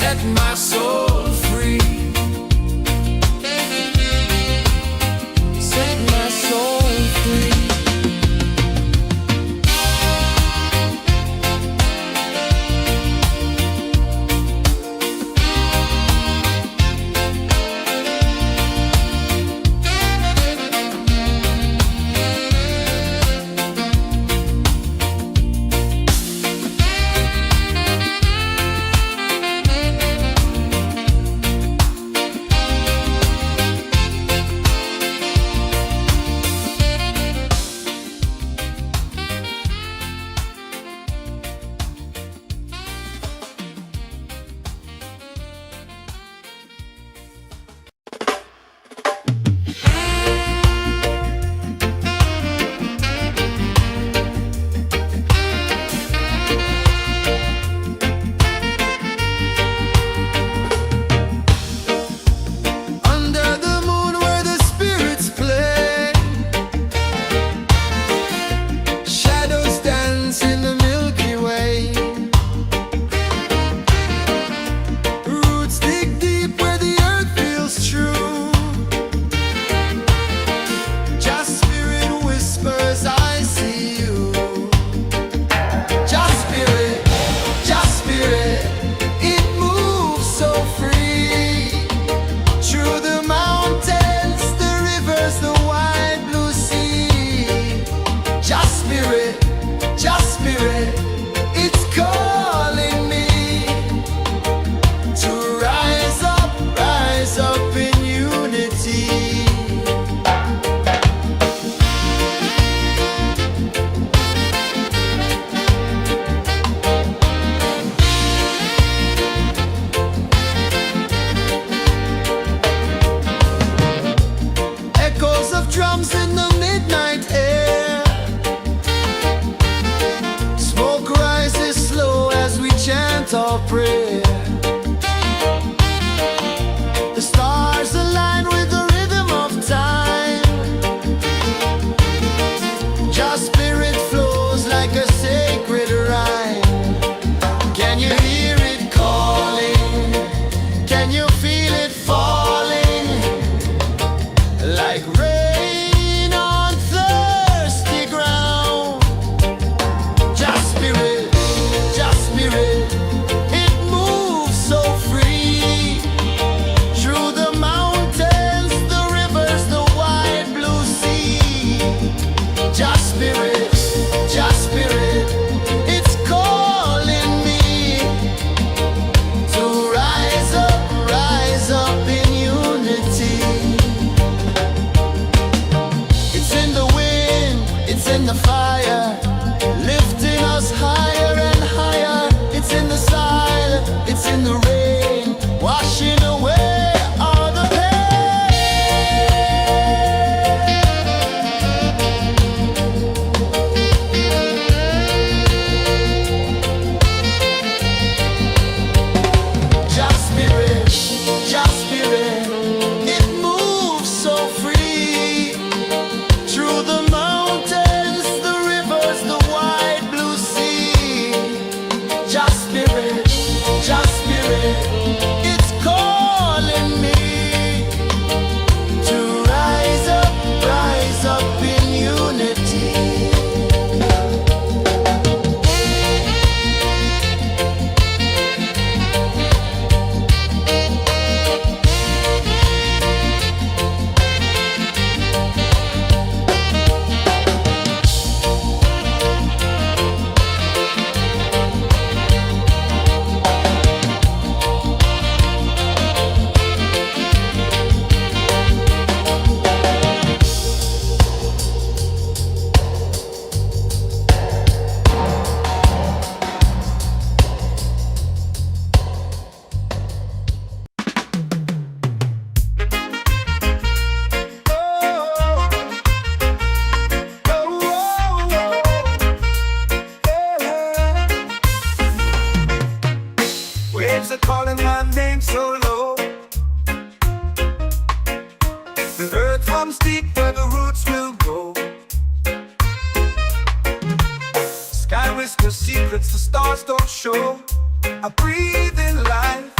set my soul free. Set my soul free. Drums in the midnight air. Smoke rises slow as we chant our prayer. The stars align with the rhythm of time. Your spirit flows like a sacred rhyme. Can you hear it calling? Can you feel it falling? Like rain the fire, lifting us higher and higher. It's in the silence, it's in the rain, washing away all the Just spirit, it moves so free through the mountains, the rivers, the wide blue sea. Just spirit, it's calling me to rise up in unity. Waves are calling my name so low. The earth hums deep where the roots will go. Sky whispers secrets the stars don't show. I breathe in life,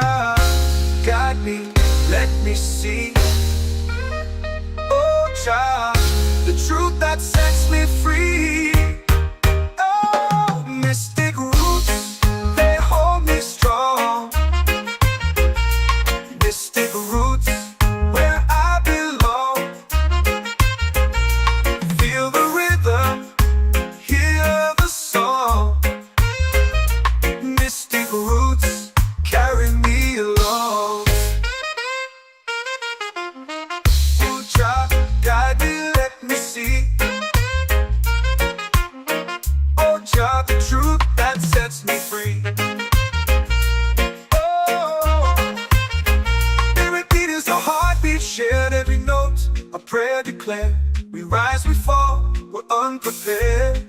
Jah, guide me, let me see. Oh Jah, the truth that sets me free. Oh, mystic roots, they hold me strong. Mystic roots, where I belong. Feel the rhythm, hear the song. Mystic roots, carry me along. Oh Jah, guide me, let me see. Oh Jah, the truth that sets me free. Oh, every beat is a heartbeat shared, every note a prayer declared. We rise, we fall, we're unprepared,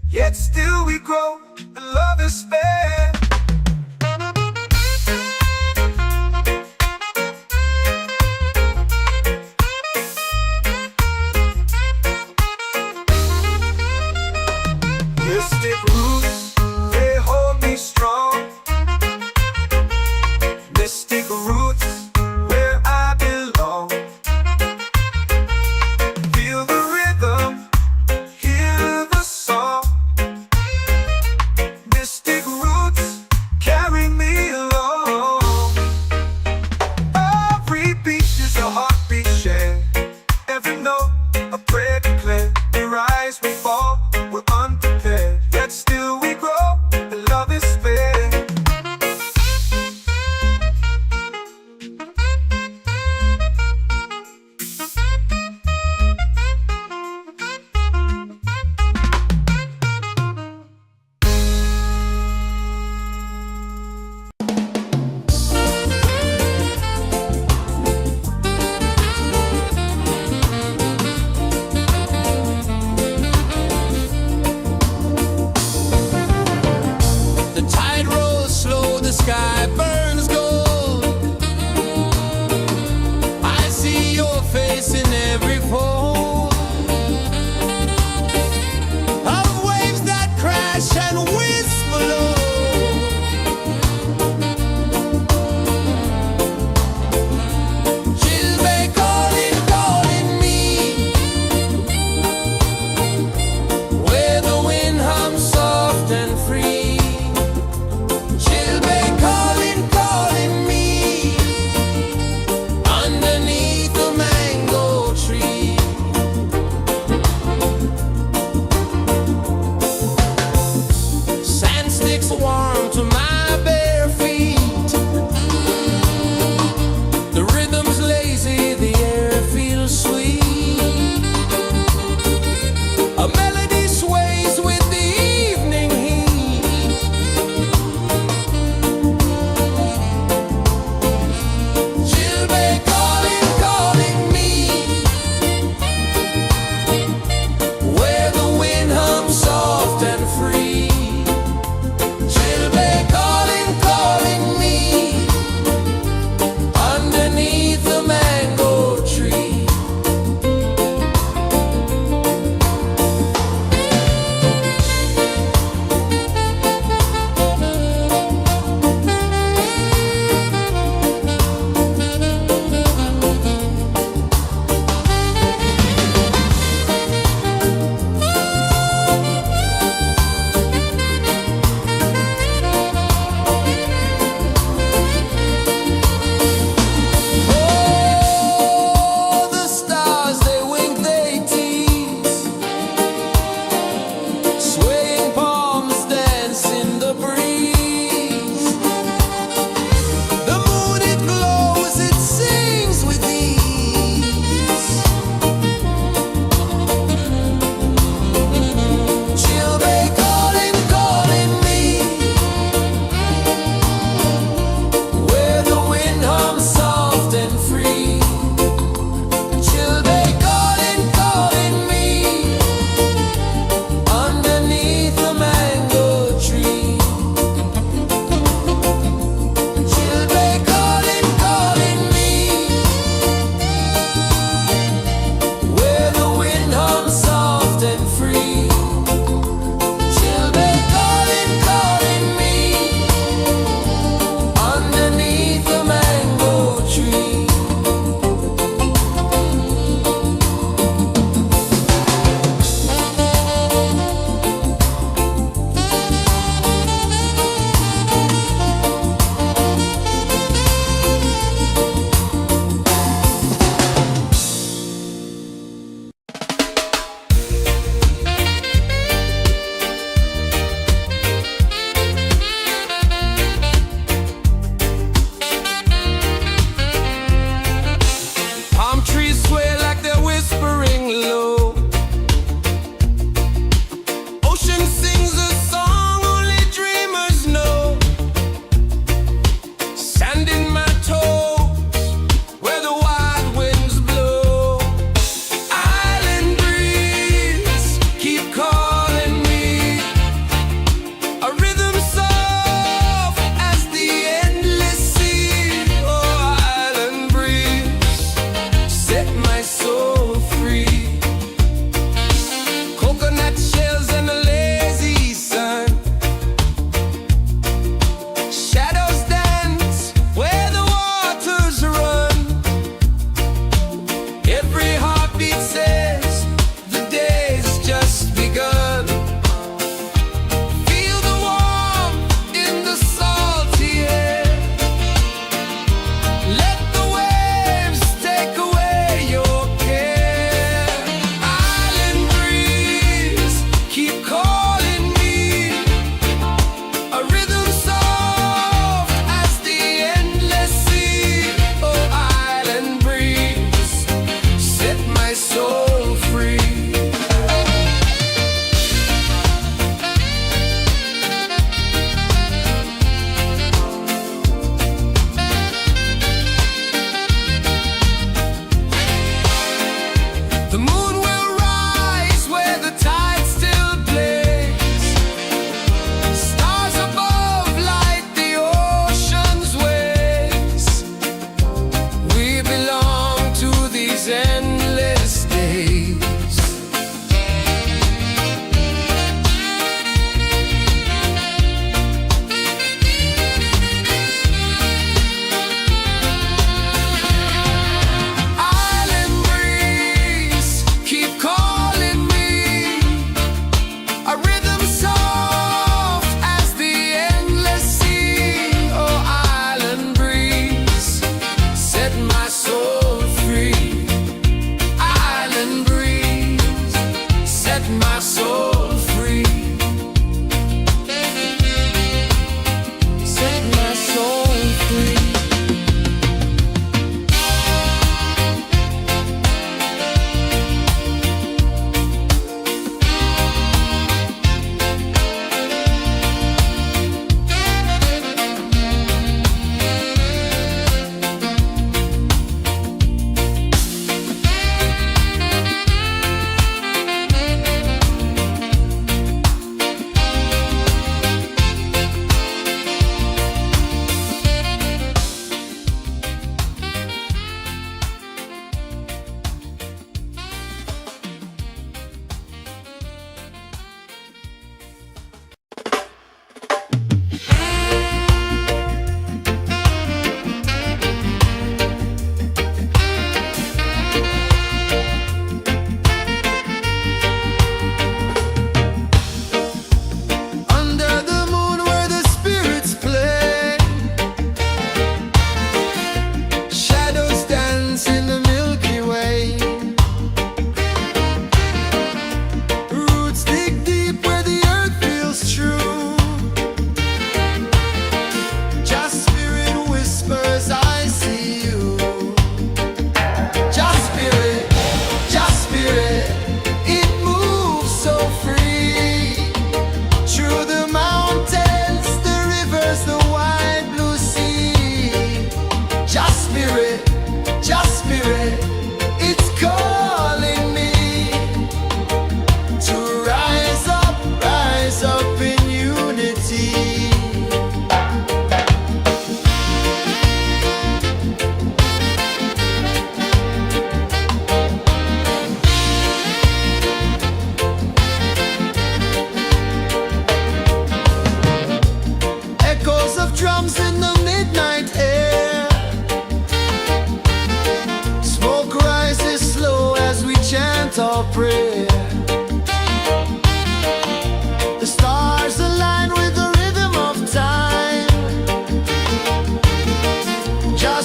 yet still we grow, and love is spared. Mystic roots, they hold me strong. Mystic roots, where I belong. Feel the rhythm, hear the song. Mystic roots,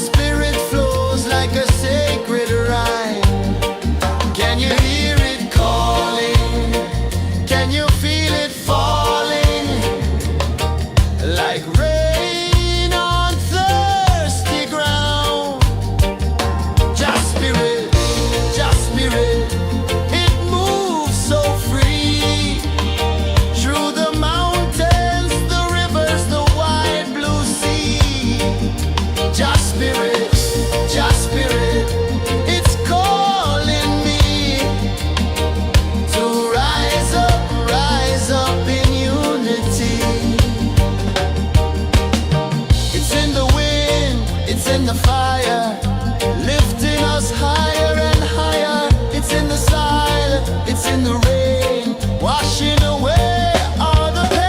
spirit flows like a sacred rhyme. Can you hear it calling? Can you feel it falling? Like rain on thirsty ground. Just spirit, it moves so free. Through the mountains, the rivers, the wide blue sea. Just spirit, it's calling me to rise up in unity. It's in the wind, it's in the fire, lifting us higher and higher. It's in the silence, it's in the rain, washing away all the pain.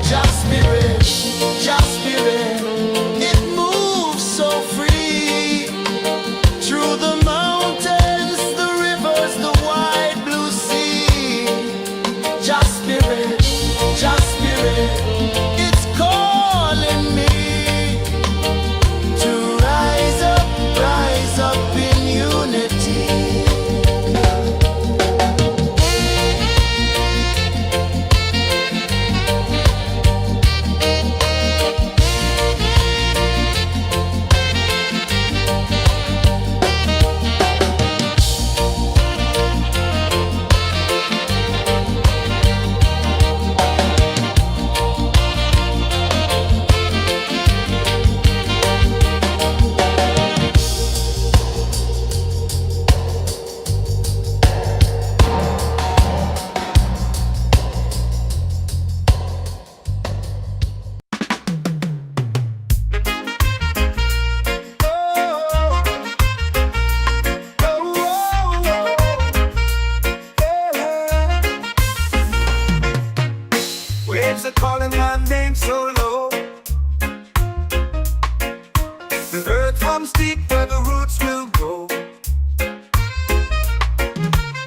Just spirit, it moves so free. Through the mountains, the rivers, the wide blue sea. Just spirit, it's calling me to rise up in unity. Waves are calling my name so low. The earth hums deep where the roots will go.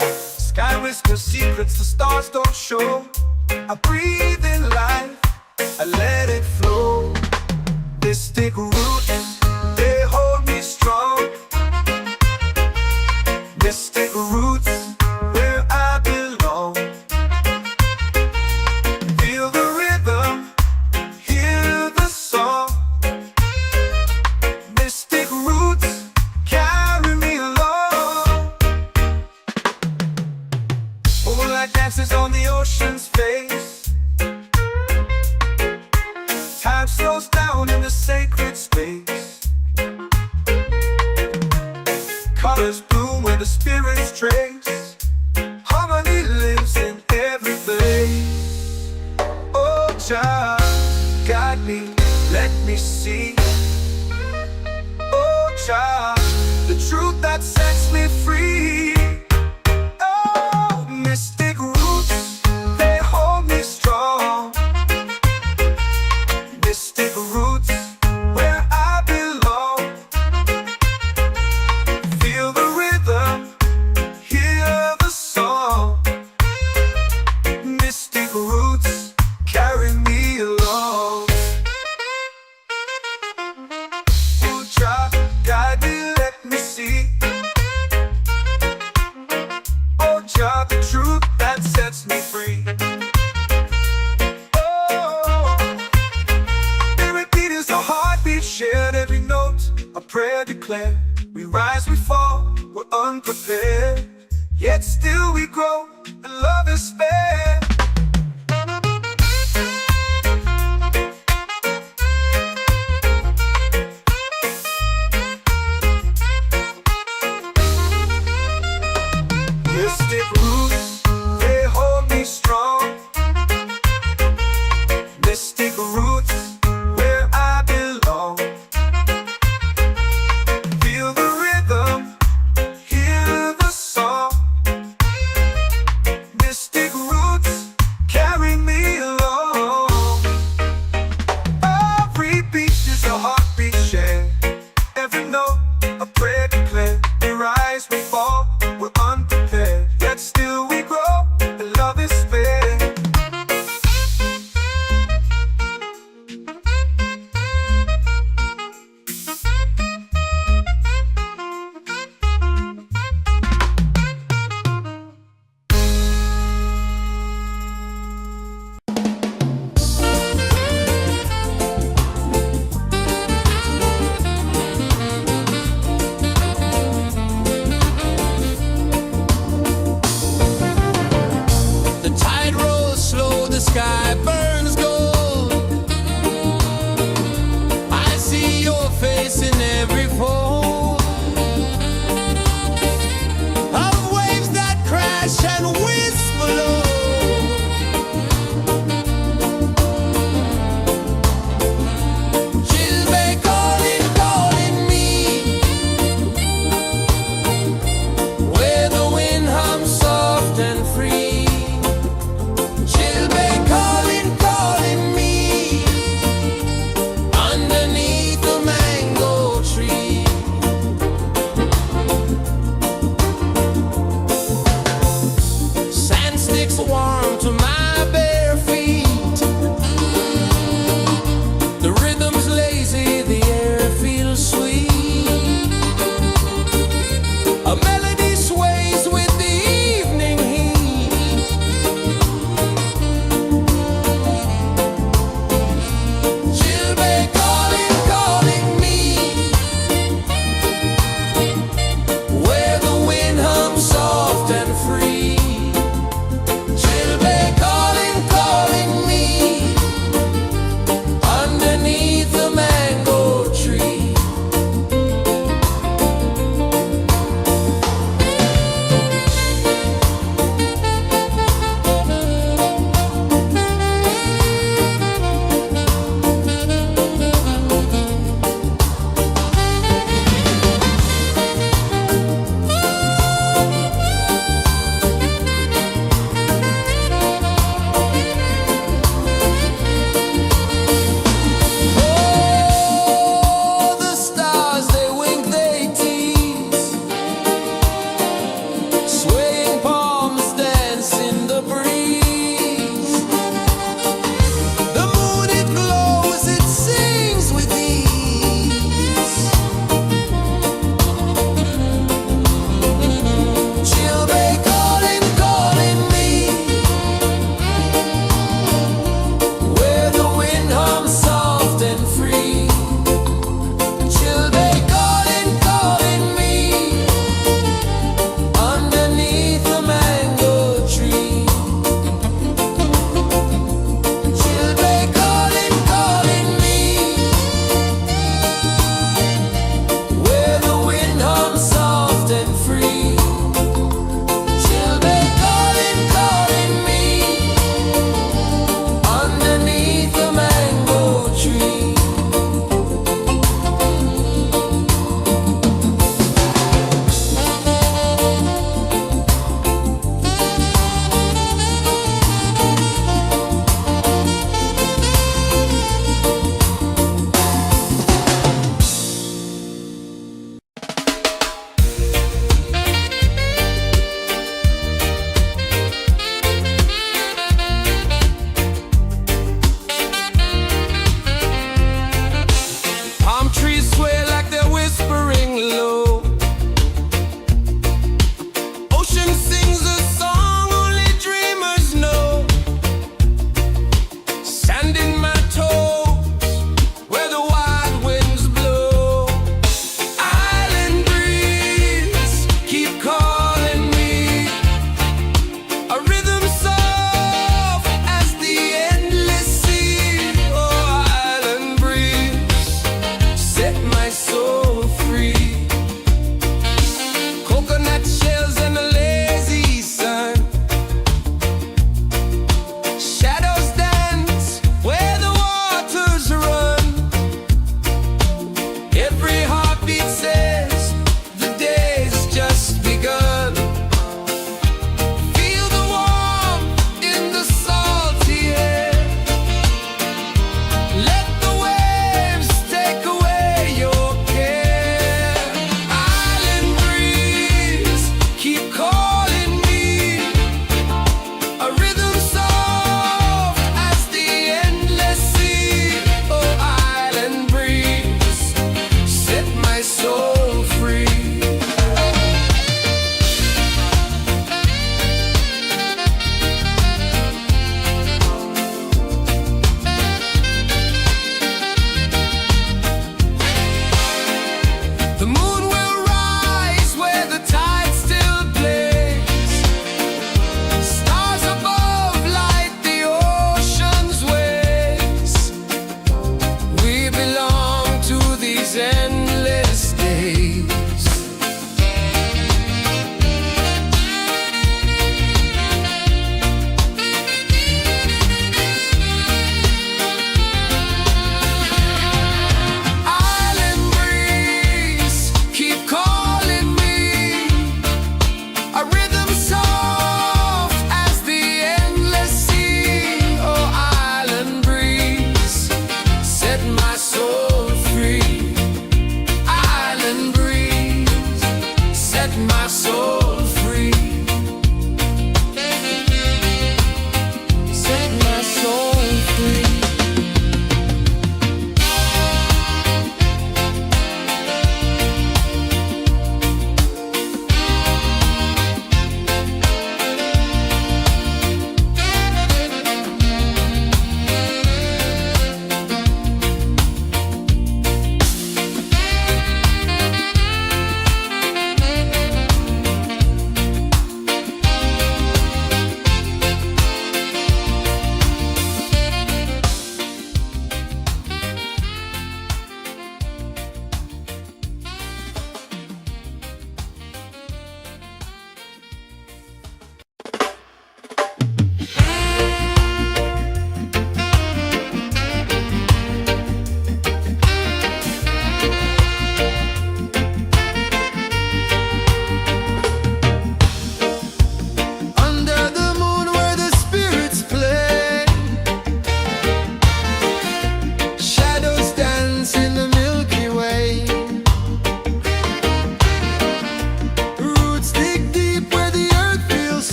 Sky whispers secrets the stars don't show. I breathe in life, I let it flow. This take roots, they hold me strong. This take roots where I belong. Feel the rhythm, hear the song. Mystic roots carry me along. Moonlight dances on the ocean's face. Time slows down in the sacred space. Colors bloom where the spirits trace. Harmony lives in every place. Oh, Jah, guide me, let me see. Oh, Jah, the truth that sets me free. Oh, mystic roots, they hold me strong. Mystic roots, where I belong. Feel the rhythm, hear the song. Mystic roots carry me along. Oh, Jah, guide me, let me see. Oh, Jah, the truth that sets me free. Oh, spirit beat is a heartbeat shared, every note a prayer declared. We rise, we fall, we're unprepared, yet still we grow, and love is spared. Mystic roots, they hold me strong. Mystic roots, where I belong. Feel the rhythm, hear the song. Mystic roots carry me along. Every beat is a heartbeat shared, every note a prayer declared. We rise, we fall, we're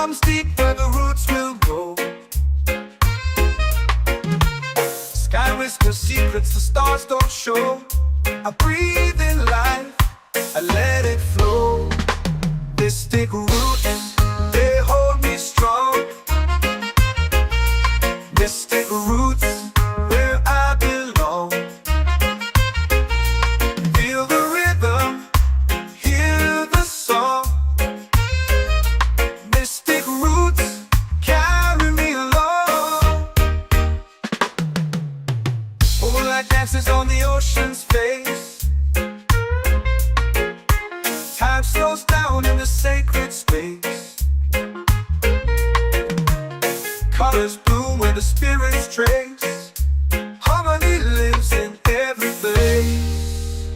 comes deep where the roots will grow. Sky whispers secrets the stars don't show. I breathe in life, I let it flow. Mystic roots, they hold me strong. Mystic roots, where I belong. Feel the rhythm, hear the song. Mystic roots, carry me along. Moonlight dances on the ocean's face. Time slows down in the sacred space. Colors bloom where the spirits trace. Harmony lives in every place.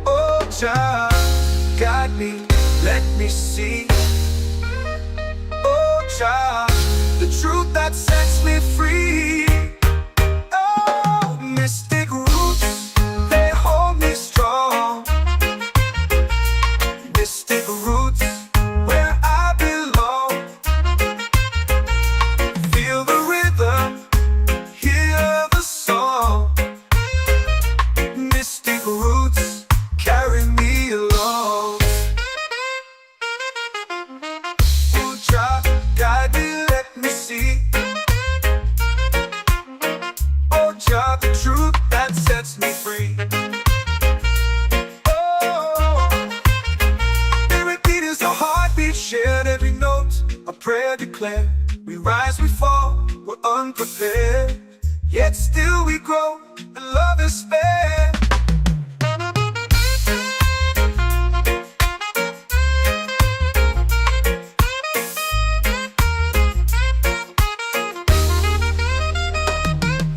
Oh, Jah, guide me, let me see. Oh, Jah, the truth that sets me free. Oh, mystic roots, they hold me strong. Mystic roots, where I belong. Feel the rhythm, hear the song. Mystic roots, carry me along. Oh, Jah, guide me, let me see. Oh, Jah, the truth that sets me free. Shared every note, a prayer declared. We rise, we fall, we're unprepared. Yet still we grow, and love is spared.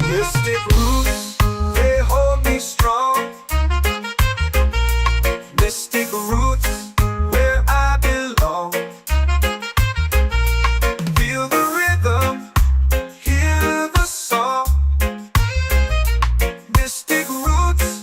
Mystic roots, they hold me strong. Mystic roots, where I belong. Feel the rhythm, hear the song. Mystic roots,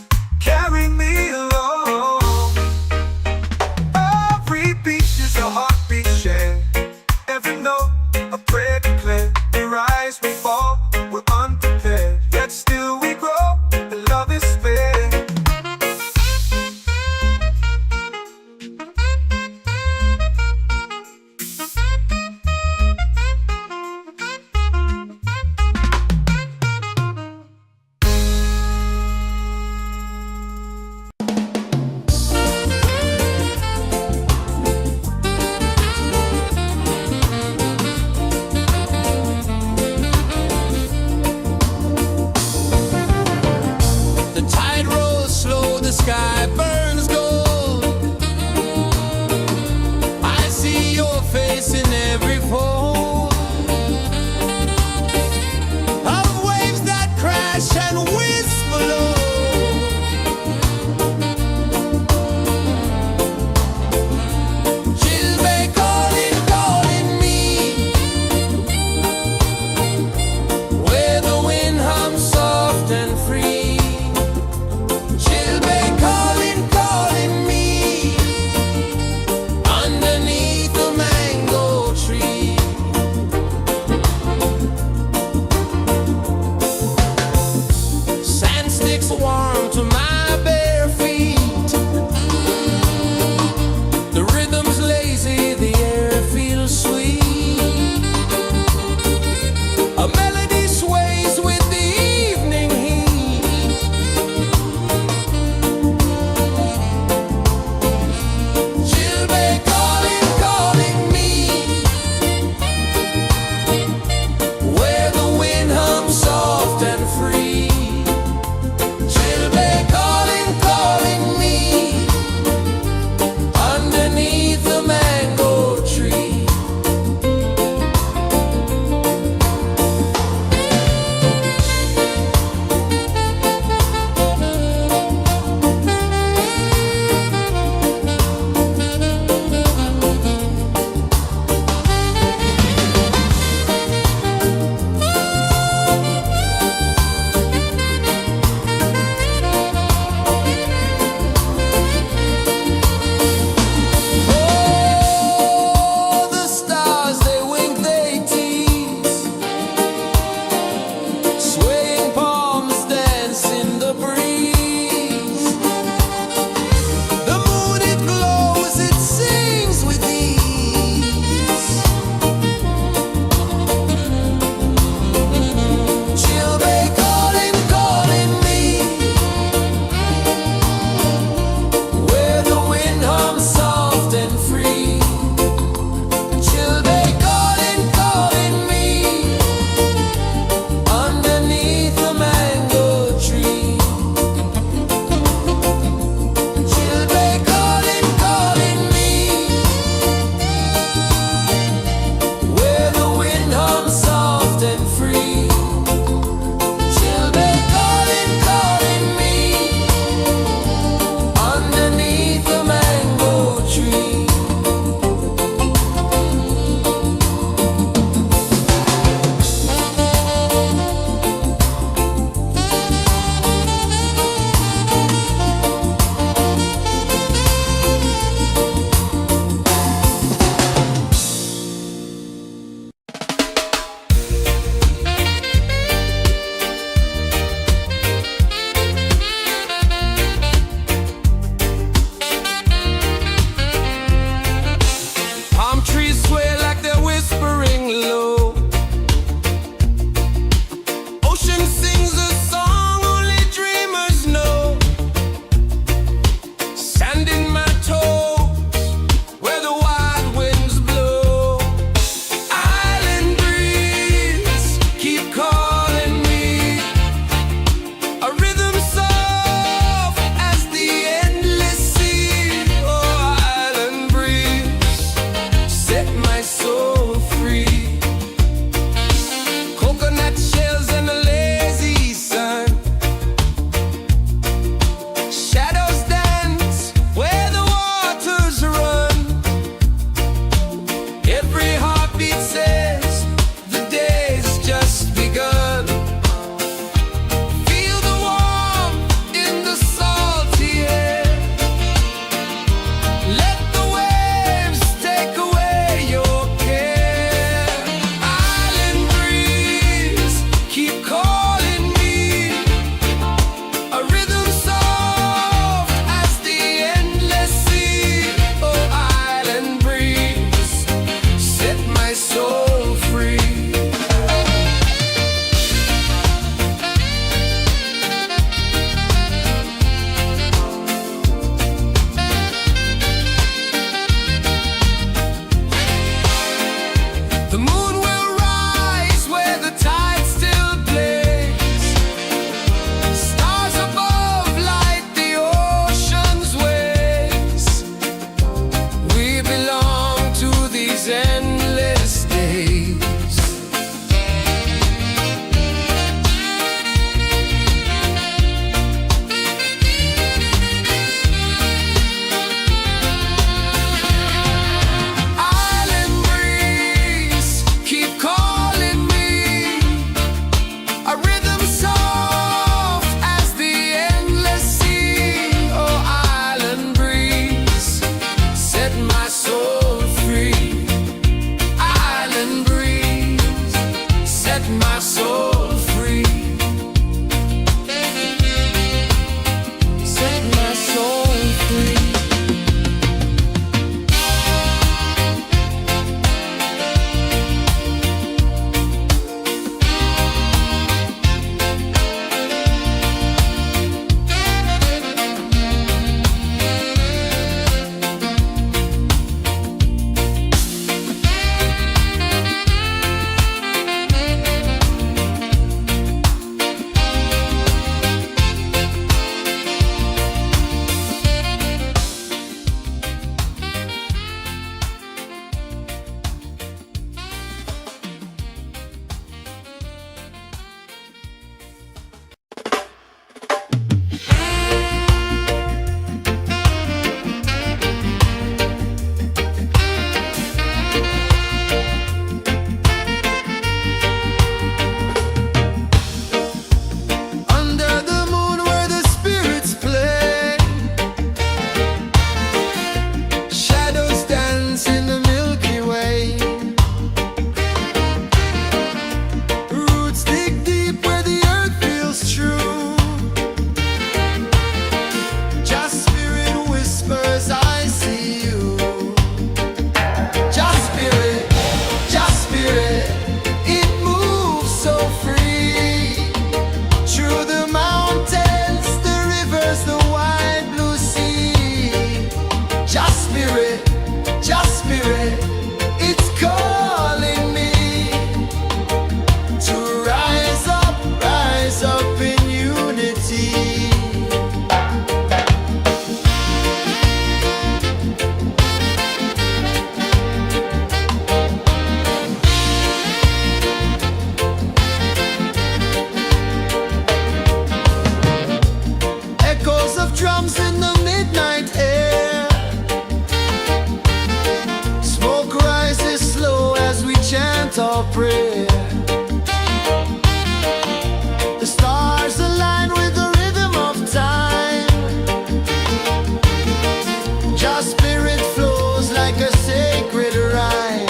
sacred rhyme.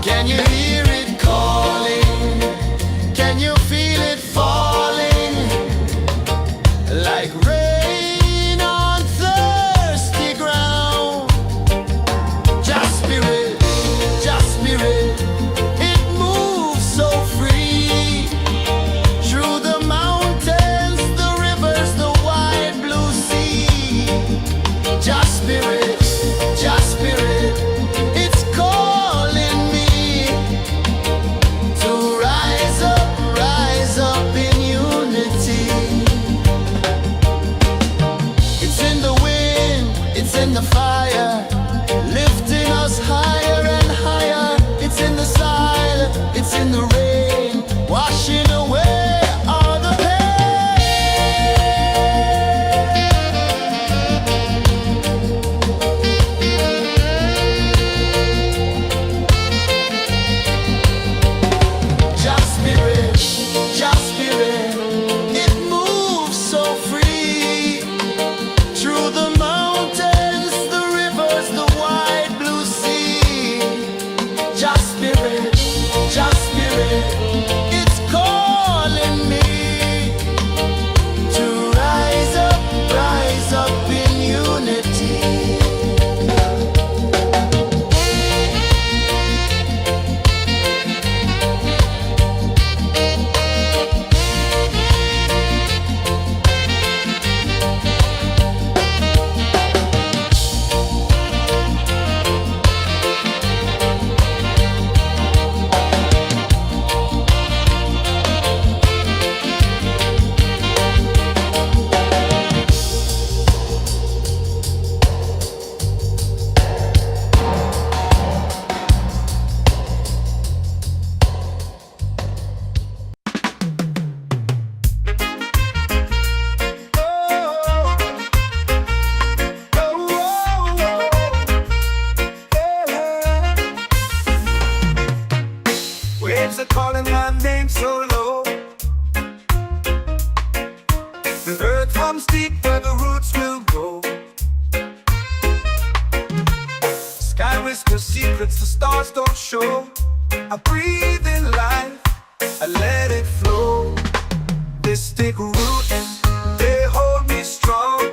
Can you hear it calling? Can you feel it falling? Like rain on thirsty ground. Just spirit, it moves so free. Through the mountains, the rivers, the wide blue sea. Just spirit, it's calling me to rise up in unity. It's in the wind, it's in the fire, lifting us higher and higher. It's in the silence, it's in the rain, washing away all the Just spirit, it moves so free. Through the mountains, the rivers, the wide blue sea. Just spirit, it's calling me to rise up in unity. Waves are calling my name so low. The earth hums deep where the roots will go. Sky whispers secrets the stars don't show. I breathe in life, I let it flow. Mystic roots, they hold me strong.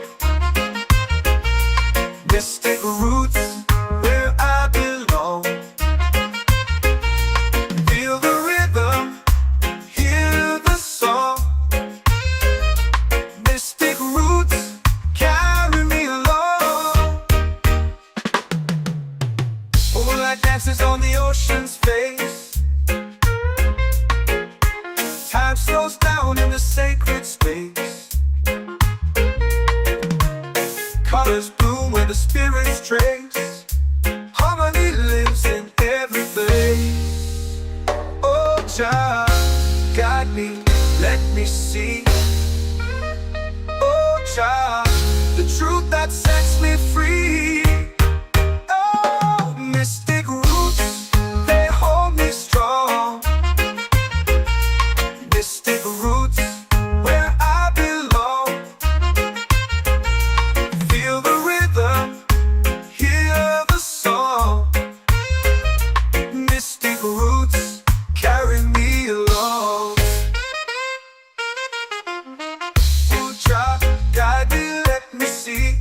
Mystic roots, where I belong. Feel the rhythm, hear the song. Mystic roots, carry me along. Moonlight dances on the ocean's face. Time slows down in the sacred space. Colors bloom where the spirits trace. Harmony lives in every place. Oh, Jah, guide me, let me see. Oh, Jah, the truth that sets me free. Oh, mystic roots, they hold me strong. Mystic roots, where I belong. Feel the rhythm, hear the song. Mystic roots, carry me along. Oh, Jah, guide me, let me see.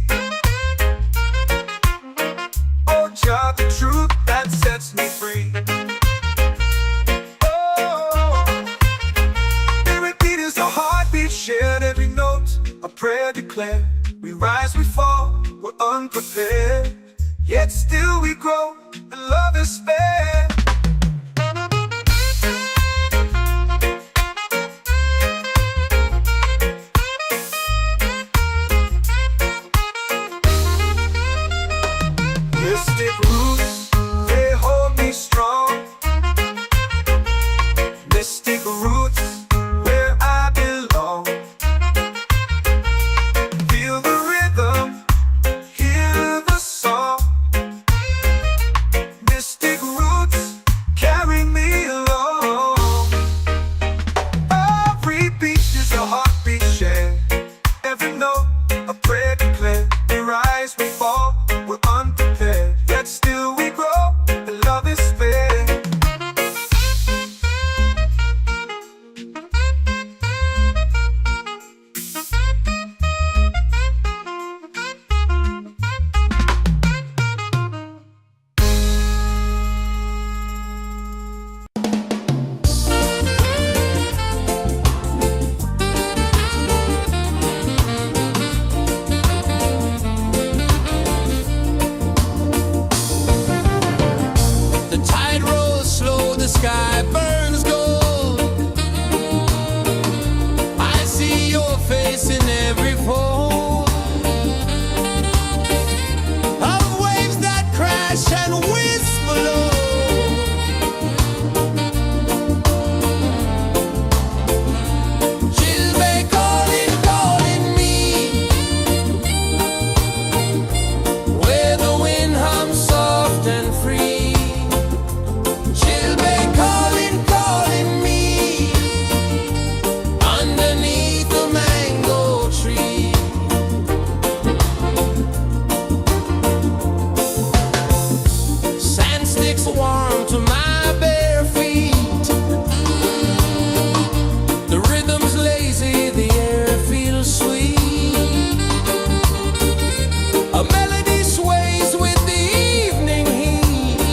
Oh, Jah, the truth that sets me free. Shared every note, a prayer declared. We rise, we fall, we're unprepared. Yet still we grow, and love is fair. Mystic roots, they hold me strong. Mystic roots, where I belong. Feel the rhythm, hear the song. Mystic roots, carry me along. Every beat is a heartbeat shared. Every note, a prayer declared. We rise, we fall, we're unprepared. Yet still sky burns gold. I see your face in every fold of waves that crash and whisper low. She'll be calling, calling me where the wind hums soft and free. She'll be calling, calling me underneath the mango tree. Sand sticks warm to my bare feet. The rhythm's lazy, the air feels sweet. A melody sways with the evening heat.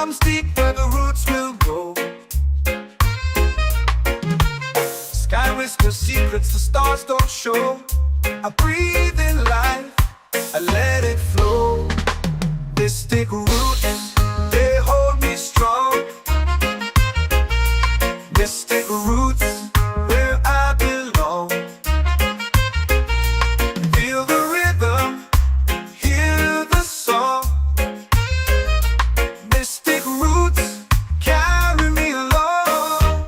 comes deep where the roots will grow. Sky whispers secrets the stars don't show. I breathe in life, I let it flow. This take roots, they hold me strong. This take roots where I belong. Feel the rhythm, hear the song. Mystic roots carry me along.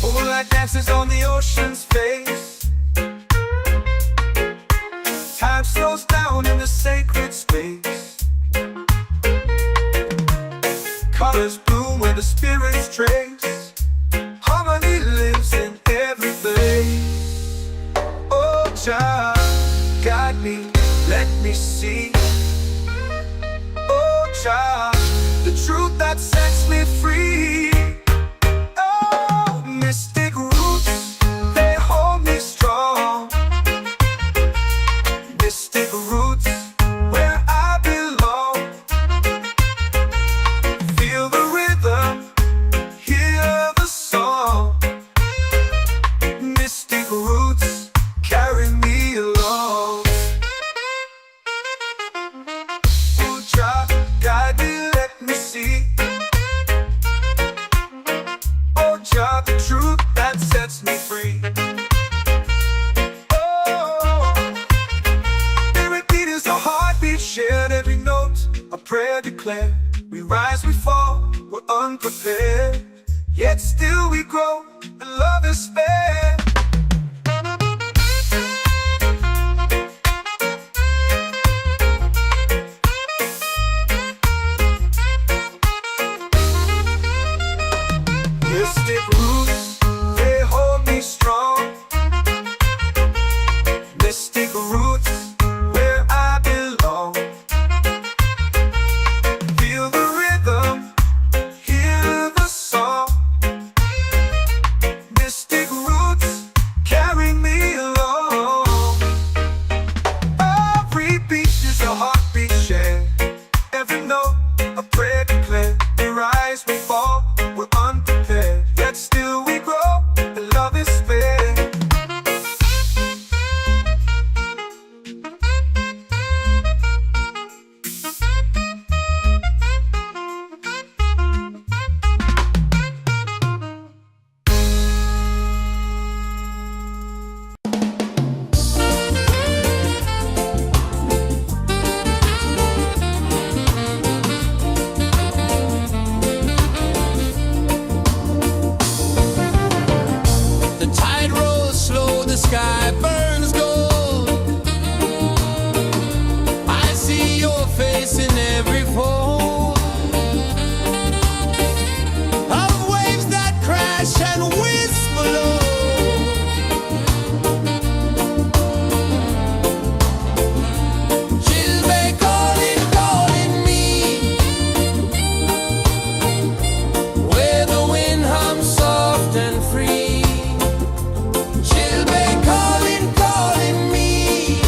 Moonlight dances on the ocean's face. Time slows down in the sacred space. Colors bloom where the spirits trace. Harmony lives in every place. Oh, child, guide me, let me see. Oh, child, the truth that sets me free. Oh, mystic roots, they hold me strong. Mystic roots where I belong. Feel the rhythm, hear the song. Mystic roots carry me along. Oh, child, guide me, let me see. Oh, child, the truth that sets me free. Oh, spirit beat is a heartbeat shared, every note a prayer declared. We rise, we fall, we're unprepared, yet still we grow, and love is fair. Mystic roots, they hold me strong. Mystic roots where I belong. Feel the rhythm, hear the song. Mystic roots carry me along. Every beat is a heartbeat shared, every note a prayer declared. We rise, we fall, we're unprepared, yet still we grow, and love is fair. The tide rolls slow, the sky burns gold. I see your face in every fold of waves that crash and whisper low. She'll be calling, calling me where the wind hums soft and free. She'll be calling, calling me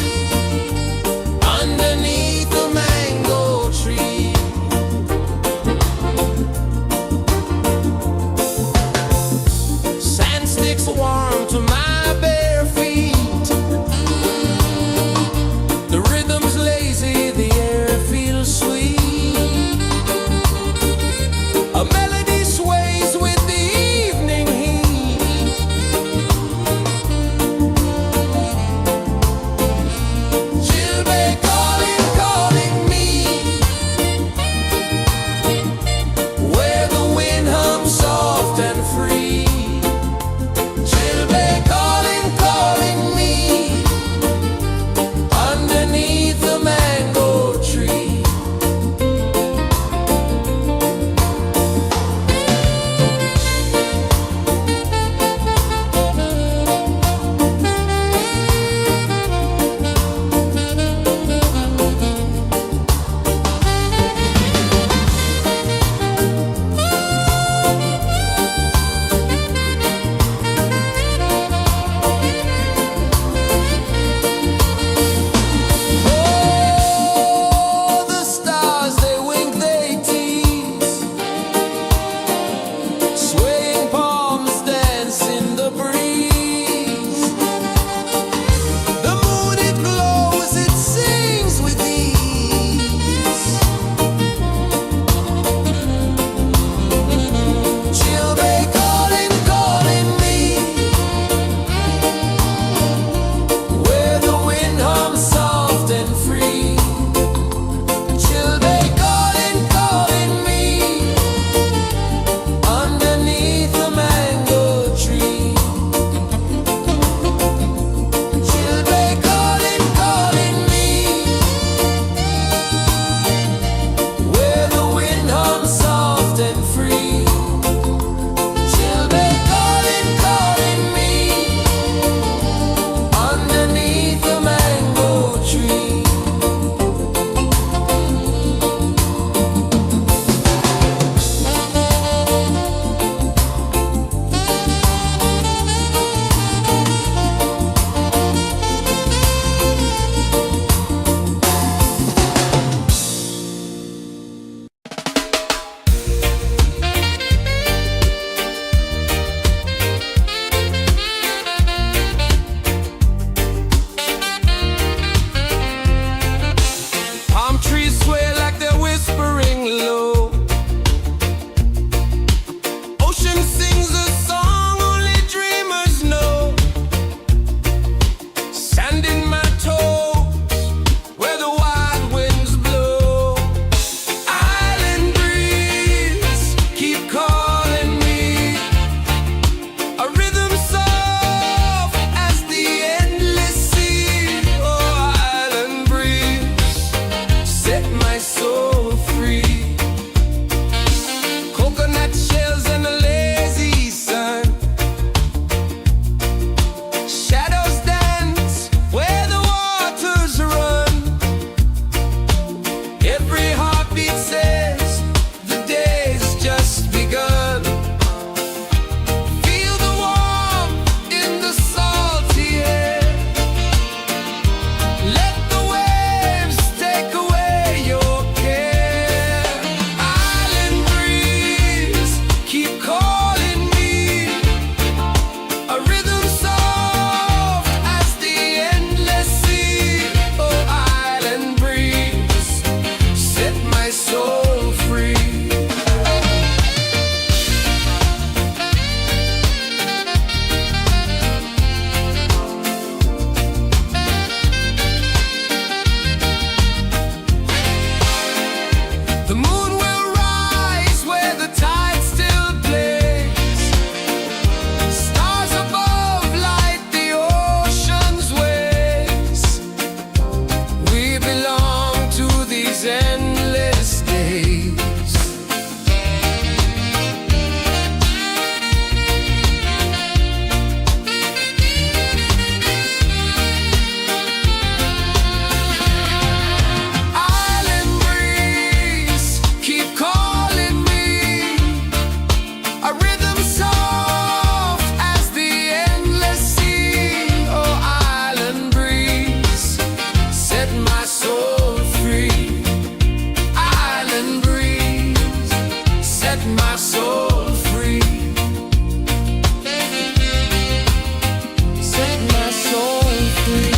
underneath the mango The moon will rise where the tide still plays. Stars above light the ocean's waves. We belong to these endless days. My soul free. Set my soul free.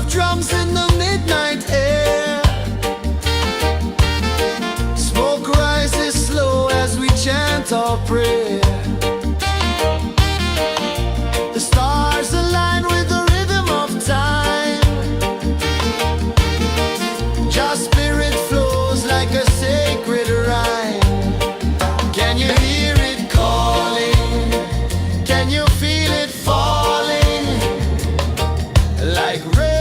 Drums in the midnight air. Smoke rises slow as we chant our prayer. The stars align with the rhythm of time. Your spirit flows like a sacred rhyme. Can you hear it calling? Can you feel it falling? Like rain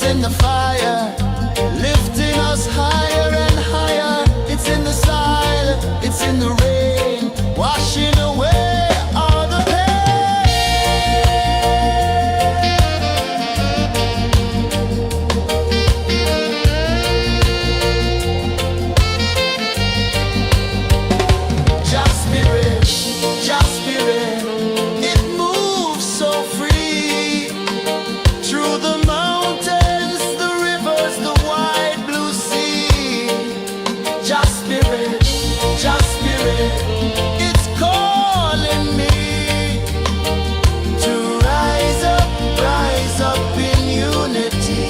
in the fire, lifting us higher and higher. It's in the silence, it's in the rain, washing away all the Just spirit, it moves so free through the mountains, the rivers, the wide blue sea. Just spirit, it's calling me to rise up in unity.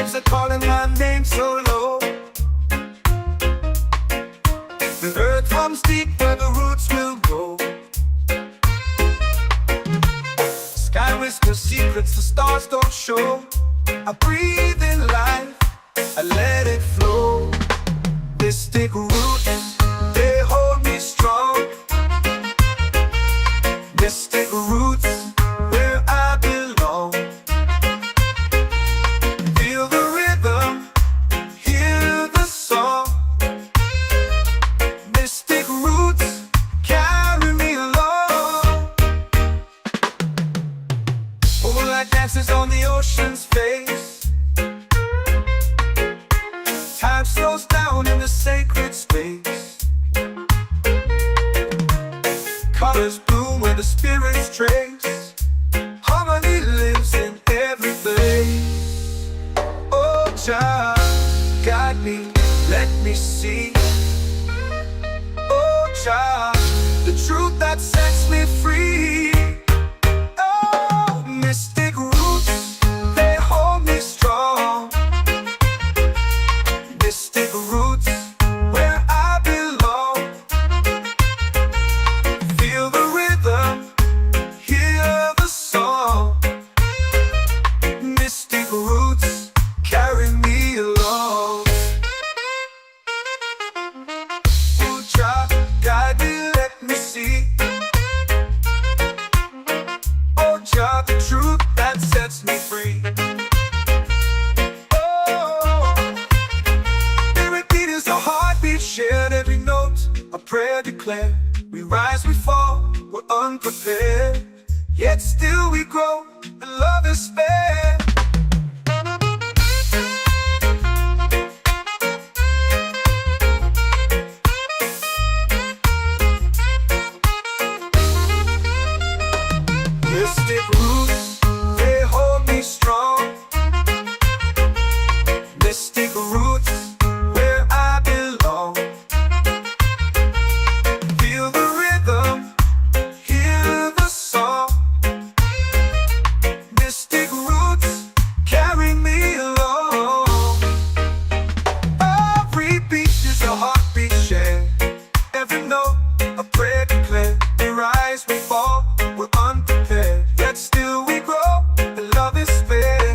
waves are calling my name so low. The earth hums deep where the roots will go. Sky whispers secrets the stars don't show. I breathe in life, I let it flow. Mystic roots, they hold me strong. Mystic roots, where I belong. Feel the rhythm, hear the song. Mystic roots, carry me along. Moonlight dances on the ocean's face. Time slows down in the sacred space. Colors bloom where the spirits trace. Harmony lives in every place. Oh, Jah, guide me, let me see. Oh, Jah, the truth that sets me free. Oh, mystic roots, they hold me strong. Mystic roots, where I belong. Feel the rhythm, hear the song. Mystic roots, carry me along. Oh, Jah, guide me, let me see. Oh, Jah, the truth that sets me free. Oh, every beat is a heartbeat shared, every note a prayer declared. We rise, we fall, we're unprepared, yet still we grow, and love is spared. Mystic roots, they hold me strong. Mystic roots, where I belong. Feel the rhythm, hear the song. Mystic roots, carry me along. Every beat is a heartbeat shared, every note a prayer declared. We rise, we fall, we're unprepared, yet still we grow, and love is spared.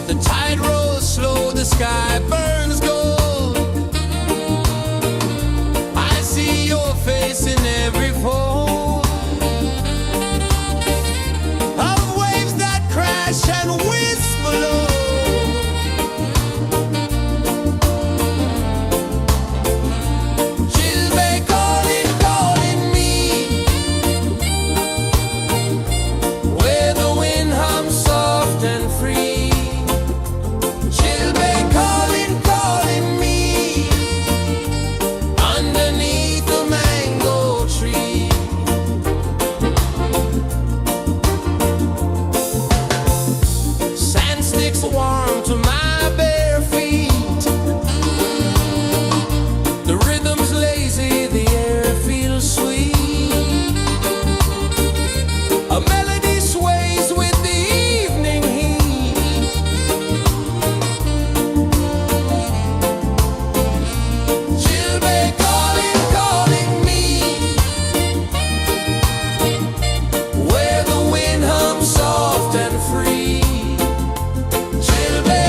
The tide rolls slow, the sky burns gold. I see your face in every fold of waves that crash and whisper low. She'll be calling, calling me, where the wind hums soft and free. She'll be calling, calling me, underneath the mango tree. Sand sticks warm to my bare feet. The rhythm's lazy, the air feels sweet. A melody sways with the evening heat. She'll be calling, calling me, where the wind hums soft and free. She'll be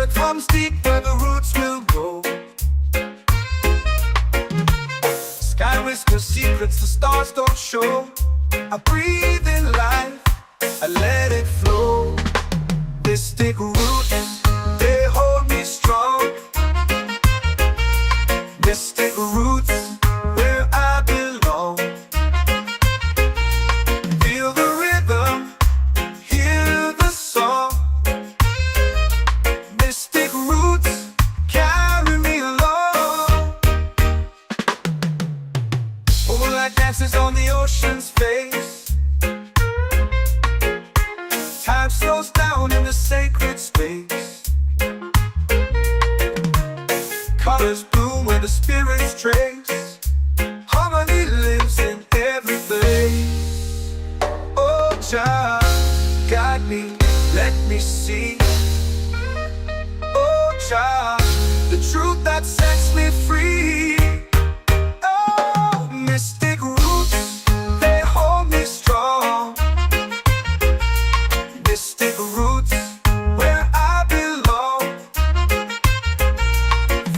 earth hums deep where the roots will grow. Sky whispers secrets the stars don't show. I breathe in life, I let it flow. Mystic roots, they hold me strong. Mystic roots, where I belong. Feel the rhythm, hear the song. Mystic roots, carry me along. Moonlight dances on the ocean's face. Time slows down in the sacred space. Colors bloom where the spirits trace. Harmony lives in every place. Oh, child, guide me, let me see. Oh, child, the truth that sets me free. Oh, mystic roots, they hold me strong. Mystic roots, where I belong.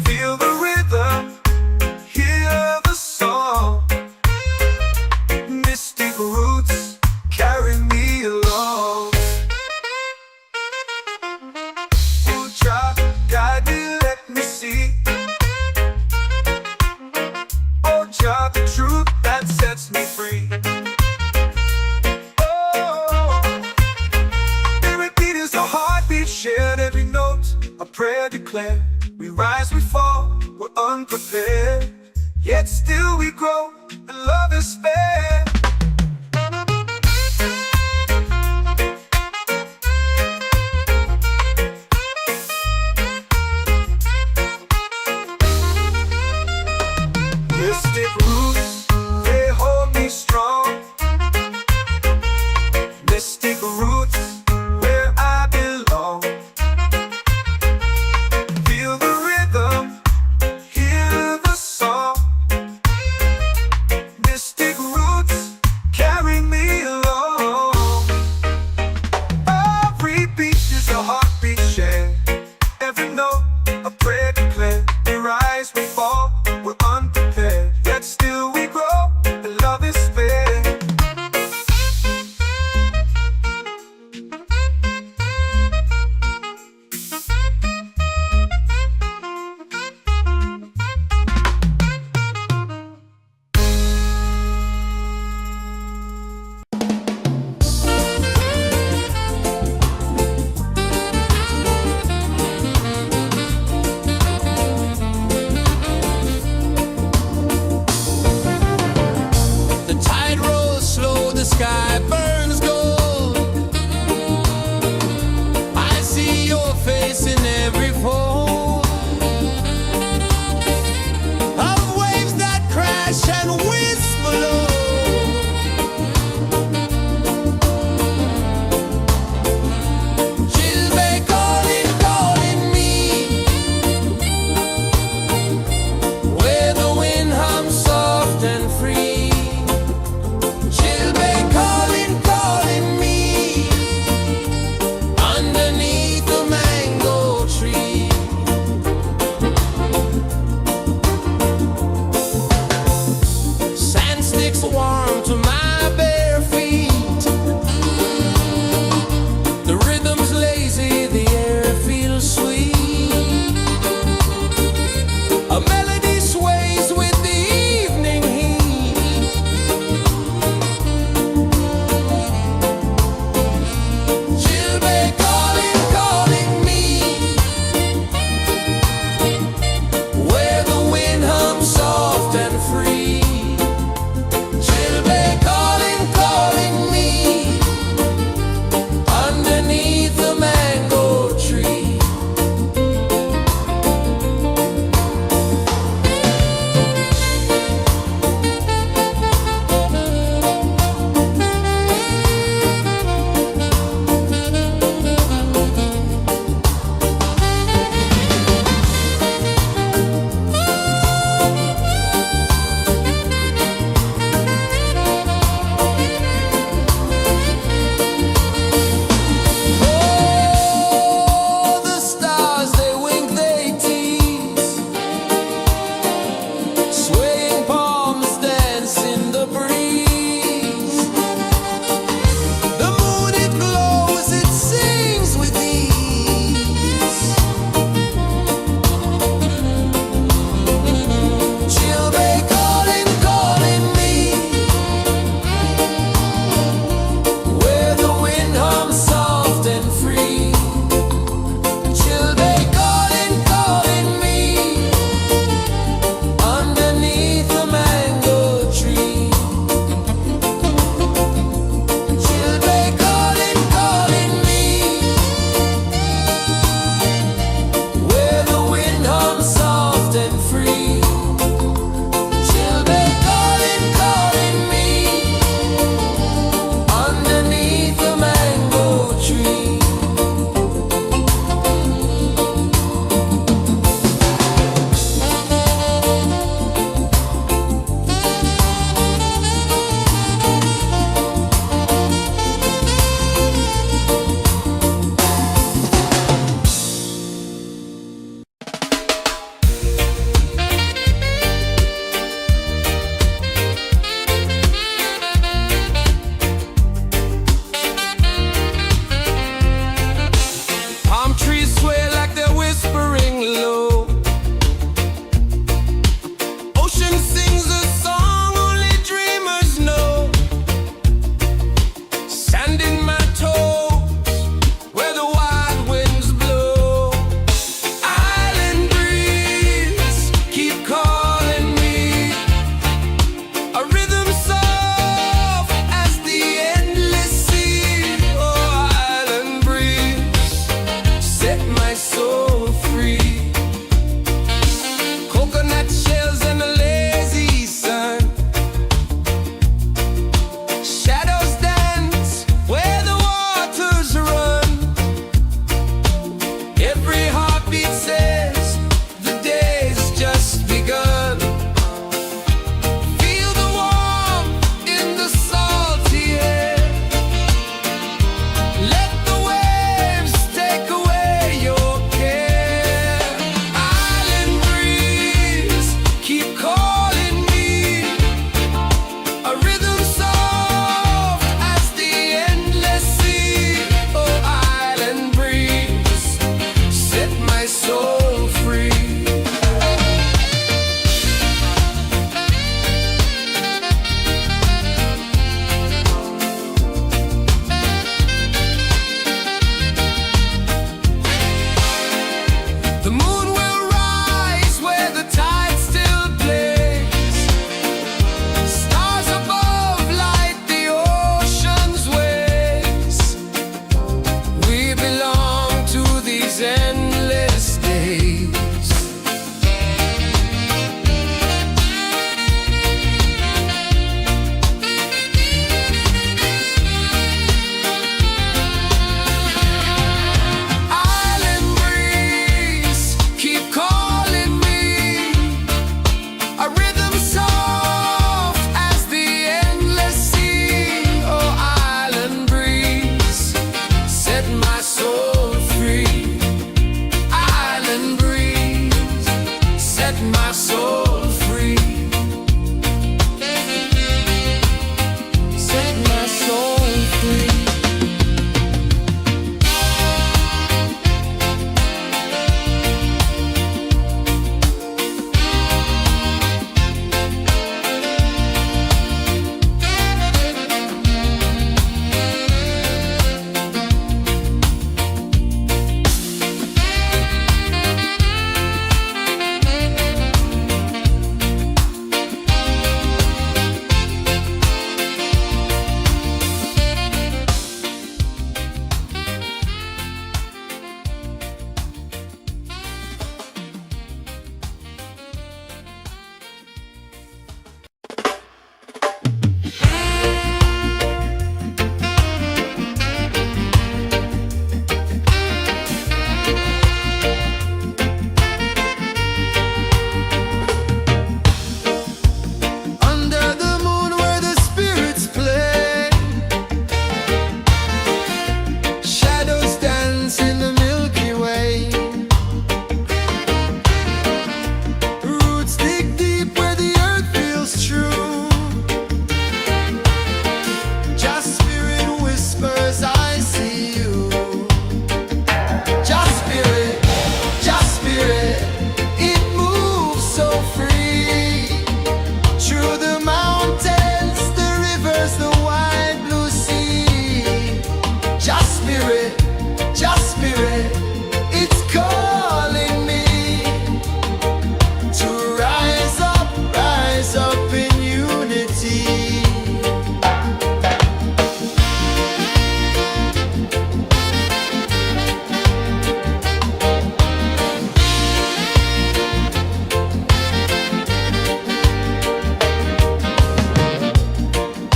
Feel the rhythm, hear the song. Mystic roots, carry me along. Oh, child, guide me, let me see. Oh, child, the truth that sets me free. Shared every note, a prayer declared. We rise, we fall, we're unprepared. Yet still we grow, and love is spared. Mystic roots, they hold me strong. Mystic roots, where I belong. Feel the rhythm, hear the song. Mystic roots, carry me along. Every beat is a heartbeat shared. Every note, a prayer declared. We rise, we fall, we're unprepared. Yet still we The moon will rise where the tide still plays. Stars above light the ocean's waves. We belong to these endless days. Island breeze, keep calling me. A rhythm soft as the endless sea. Oh, island breeze, set my soul free. Island breeze, set my soul free. Set my soul free. Under the moon where the spirits play, shadows dance in the Milky Way. Roots dig deep where the earth feels true. Just spirit whispers, I see you. Just spirit, it moves so free. Through the mountains, the rivers, the wide blue sea. Just spirit, it's calling me to rise up in unity.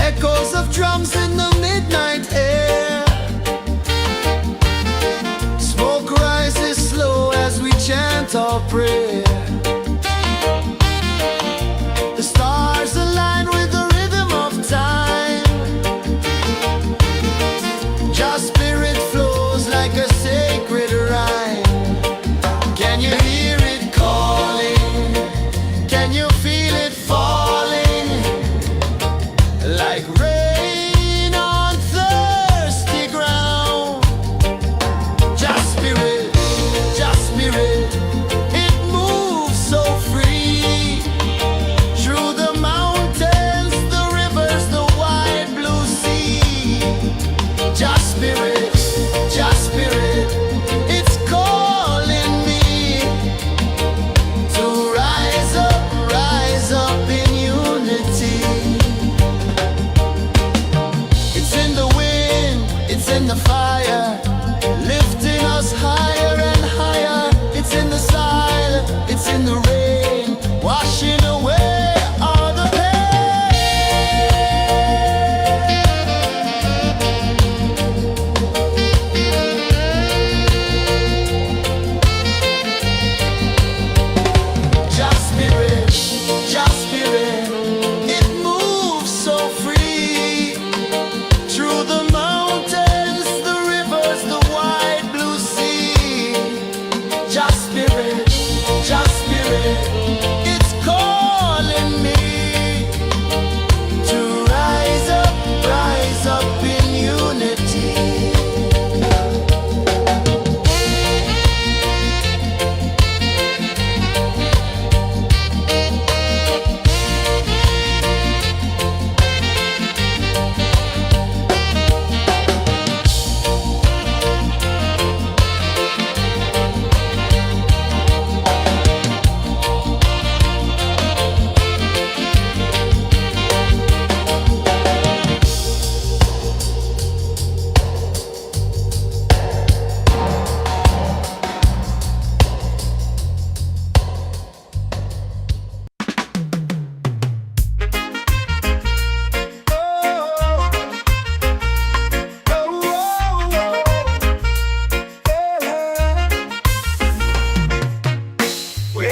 Echoes of drums in the midnight air. Smoke rises slow as we chant our prayer. The stars align with the rhythm of time. Just spirit flows like a sacred rhyme. Can you hear it calling? Can you feel it falling? Like rain on thirsty ground. Just spirit, it moves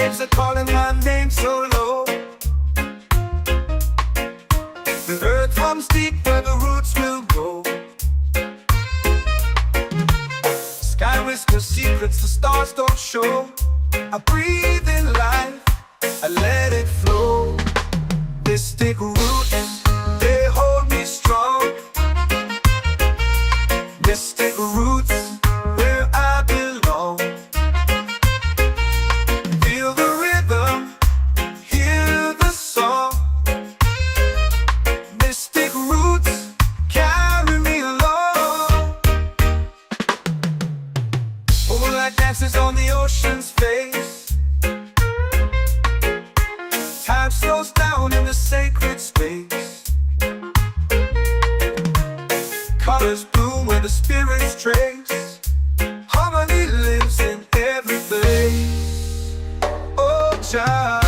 waves are calling my name so low. The earth runs deep where the roots will go. Sky whispers secrets the stars don't show. I breathe in life, I let it flow. Mystic roots, they hold me strong. Mystic roots, where I belong. Feel the rhythm, hear the song. Mystic roots, carry me along. Moonlight dances on the ocean's face. Time slows down in the sacred space. Colors bloom where the spirits trace. Harmony lives in every place. Oh, child,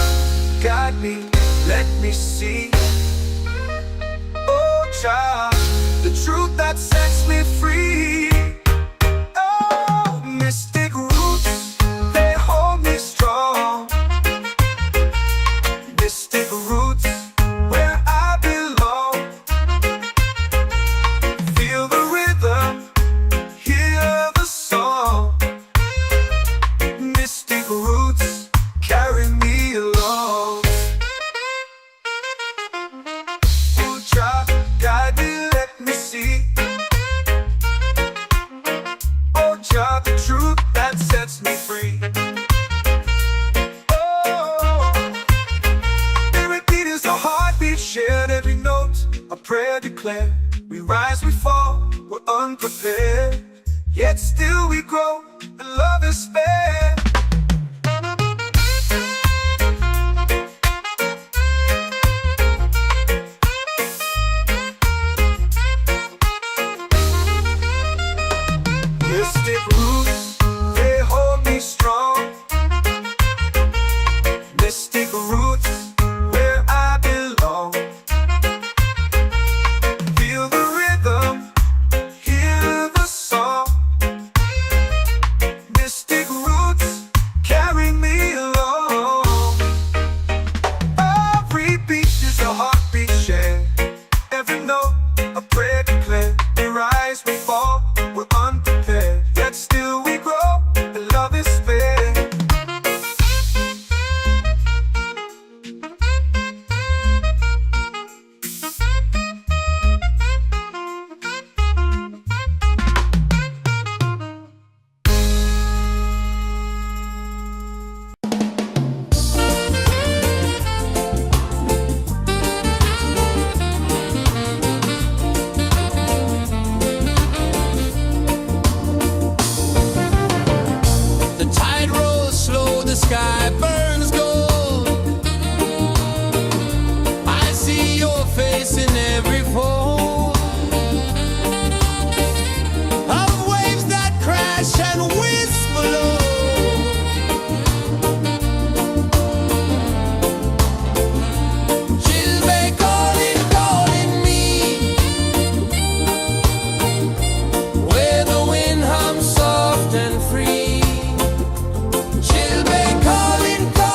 guide me, let me see. Oh, child, the truth that sets me free. Oh, mystic roots, they hold me strong. Mystic roots, where I belong. Feel the rhythm, hear the song. Mystic roots, carry me along. Oh, child, guide me, let me see. Oh, child, the truth that sets me free. Oh, every beat is a heartbeat shared, every note a prayer declared. We rise, we fall, we're unprepared, yet still we grow, and love is spared. Mystic roots, they hold me strong. Mystic roots, where I belong. Feel the rhythm, hear the song. Mystic roots, carry me along. Every beat is a heartbeat shared, every note a prayer declared. We rise, we fall, we're unprepared, yet still we grow, and love is spared. The tide rolls slow, the sky burns gold. I see your face in every fold of waves that crash and whisper low. She'll be calling, calling me, where the wind hums soft and free. She'll be calling, calling.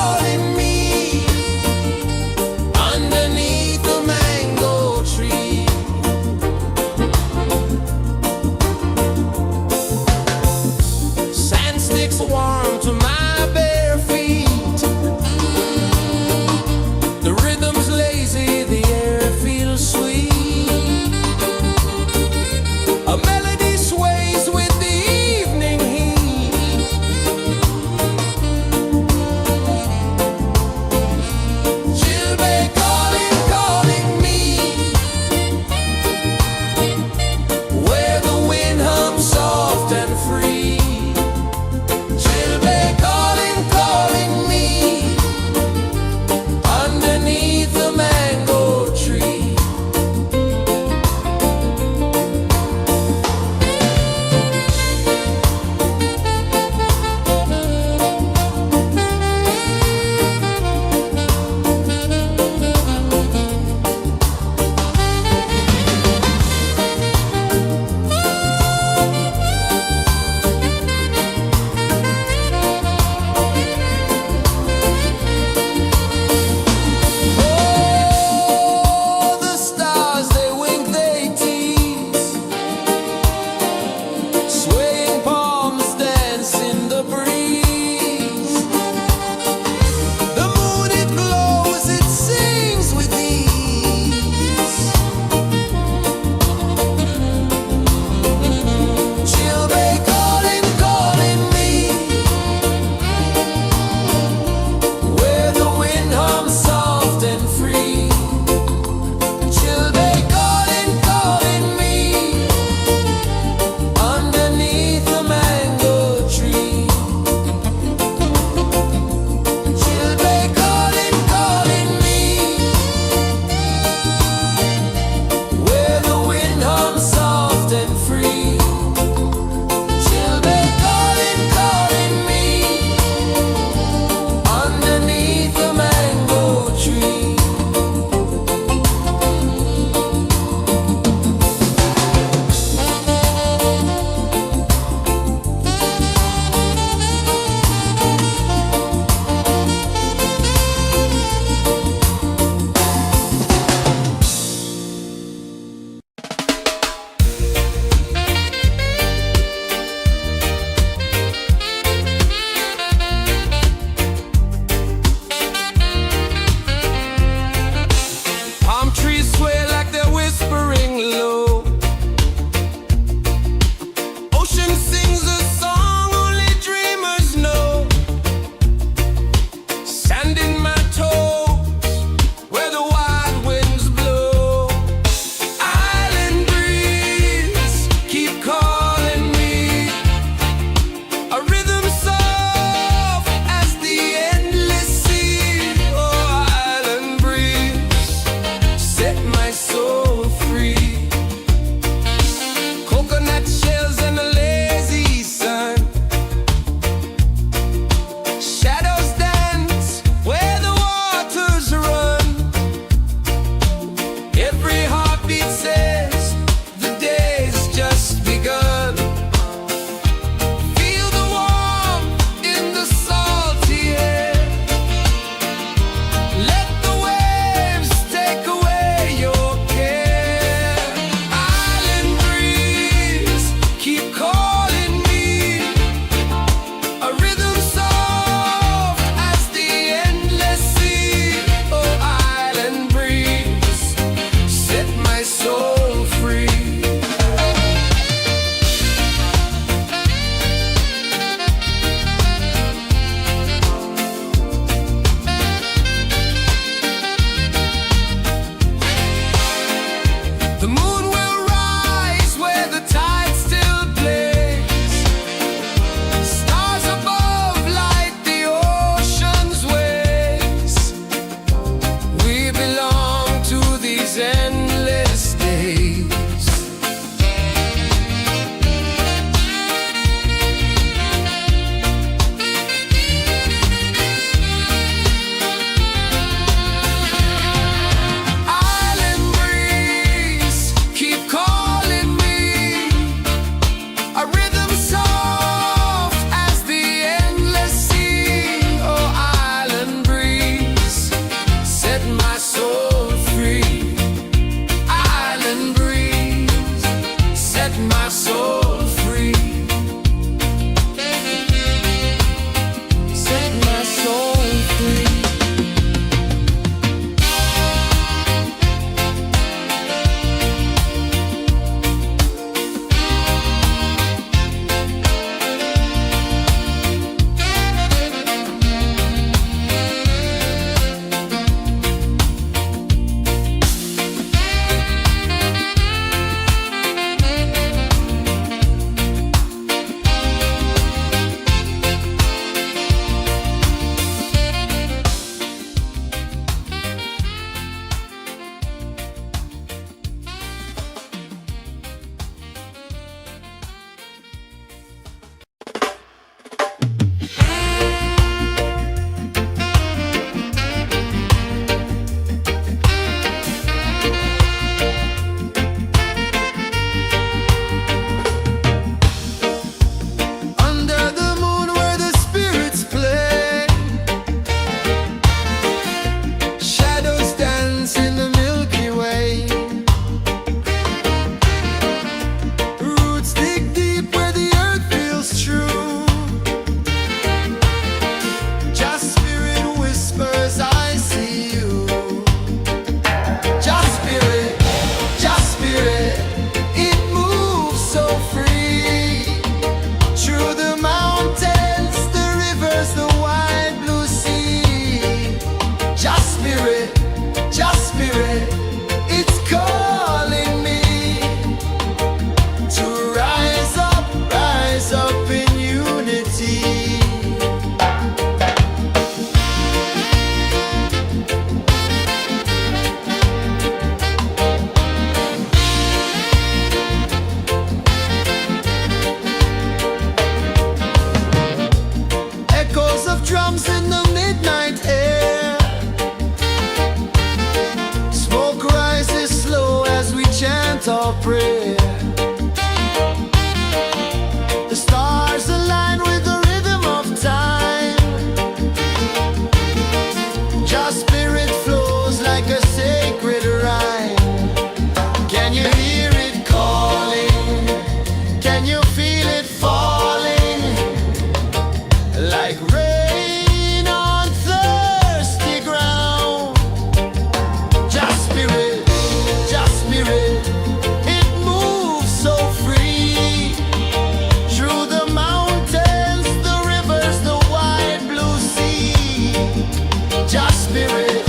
Just spirit,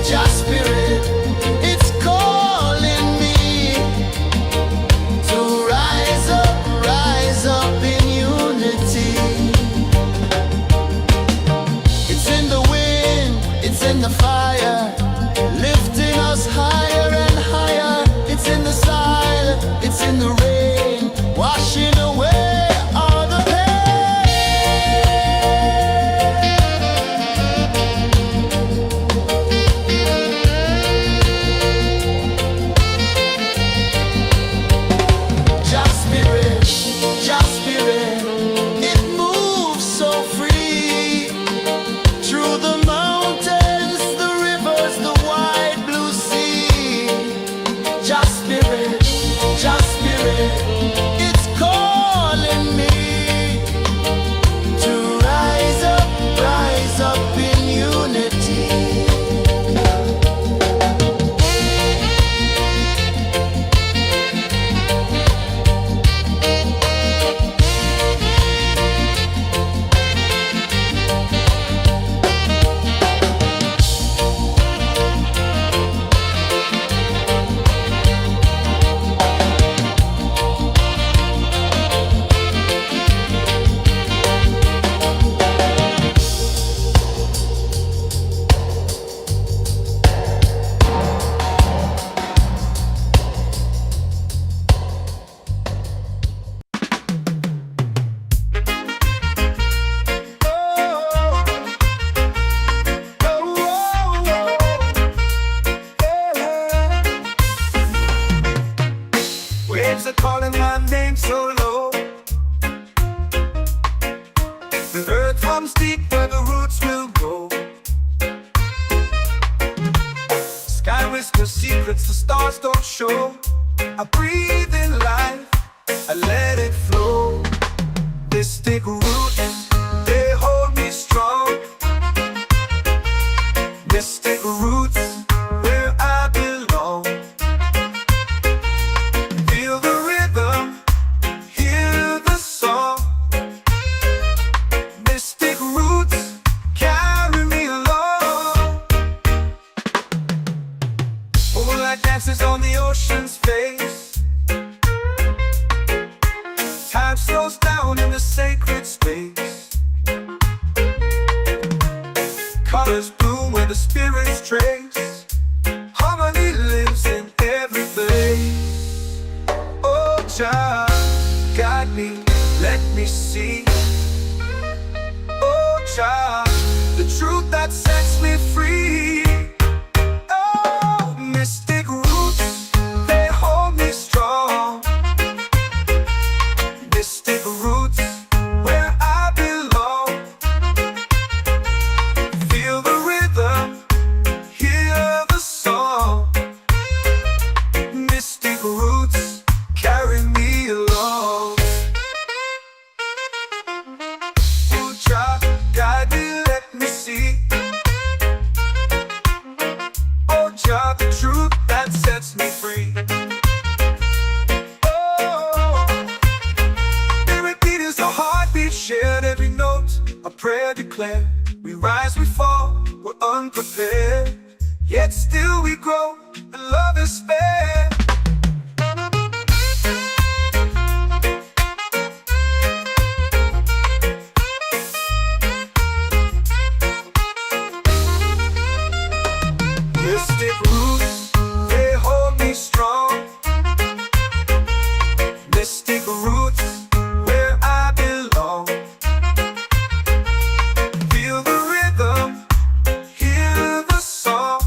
just spirit, it's calling me to rise up in unity. It's in the wind, it's in the fire, lifting us higher and higher. It's in the silence, it's in the rain, washing away all the pain. Just spirit, it moves so free through the mountains, the rivers, the wide blue sea. Just spirit, it's calling me to rise up in unity. Waves are calling my name so low. The earth comes deep where the roots will go. Sky whispers secrets the stars don't show. I breathe in life, I let it flow. Mystic roots, they hold me strong. Mystic roots, where I belong. Feel the rhythm, hear the song. Mystic roots, carry me along. Moonlight dances on the ocean's face. Time slows down in the sacred space. Colors bloom where the spirits trace. Harmony lives in every place. Oh, Jah, guide me, let me see. Oh, Jah, the truth that sets me free. Oh, mystic roots, they hold me strong. Mystic roots, where I belong. Feel the rhythm, hear the song. Mystic roots, carry me along. Oh, Jah, guide me, let me see. Oh, Jah, the truth that sets me free. Oh, spirit beat is a heartbeat shared, every note a prayer declared. We rise, we fall, we're unprepared, yet still we grow, and love is spared. Mystic roots, they hold me strong. Mystic roots, where I belong. Feel the rhythm, hear the song.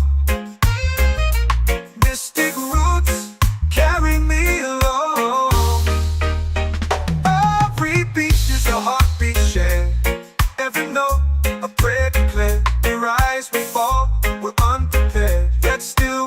Mystic roots, carry me along. Every beat is a heartbeat shared, every note a prayer declared. We rise, we fall, we're unprepared, yet still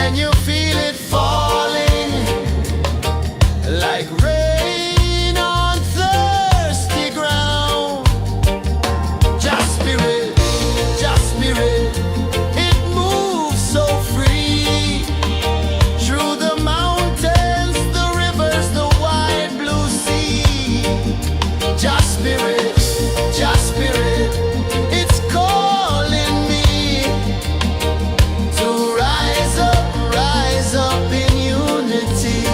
Can you feel it falling like rain on thirsty ground? Just spirit, it moves so free through the mountains, the rivers, the wide blue sea. Just spirit, it's calling me to rise up in unity.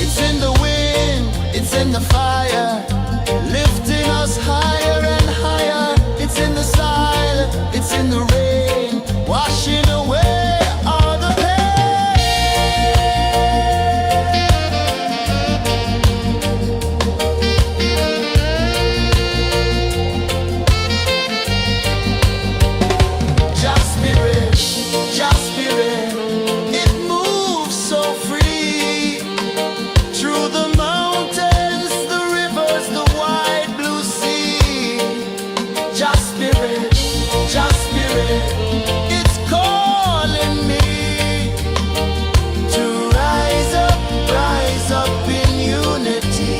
It's in the wind, it's in the fire, lifting us higher and higher. It's in the silence, it's in the rain, washing away all the Just spirit, it moves so free through the mountains, the rivers, the wide blue sea. Just spirit, it's calling me to rise up in unity.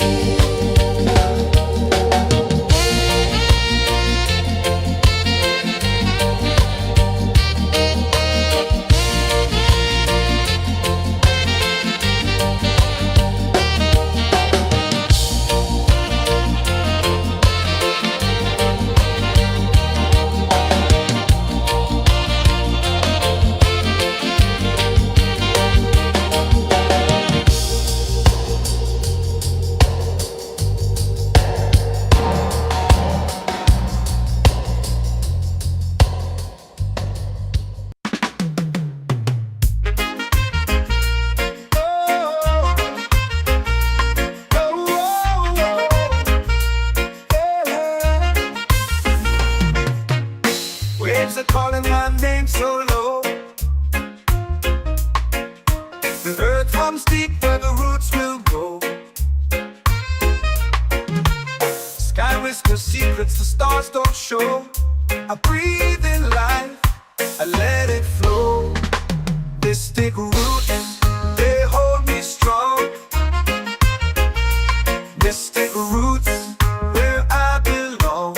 Waves are calling my name so low. The earth comes deep where the roots will go. Sky whispers secrets the stars don't show. I breathe in life, I let it flow. Mystic roots, they hold me strong. Mystic roots, where I belong.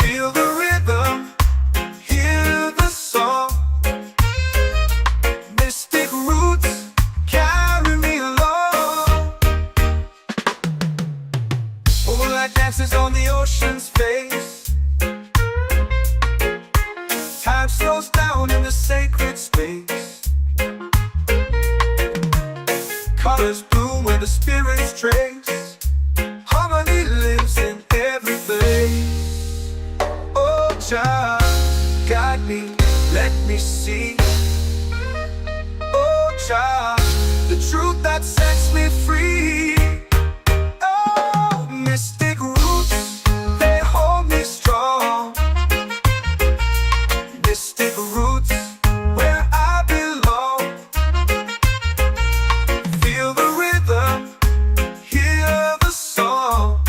Feel the rhythm, hear the song. Mystic roots, carry me along. Moonlight dances on the ocean's face. Time slows down in the sacred space. Colors bloom where the spirits trace. Harmony lives in every place. Oh, child, guide me, let me see. Oh, child, the truth that sets me free. Oh, mystic roots, they hold me strong. Mystic roots, where I belong. Feel the rhythm, hear the song.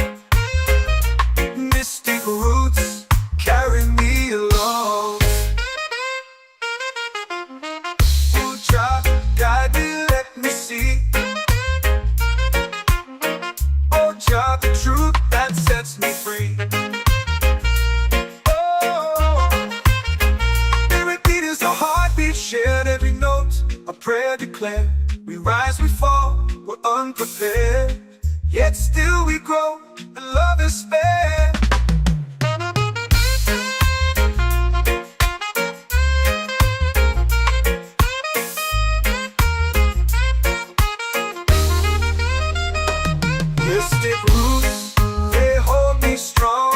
Mystic roots, carry me along. Oh, child, guide me, let me see. Oh, child, the truth that sets me free. Oh, every beat is a heartbeat shared, every note a prayer declared. We rise, we fall, we're unprepared, yet still we grow, and love is spared. Mystic roots, they hold me strong.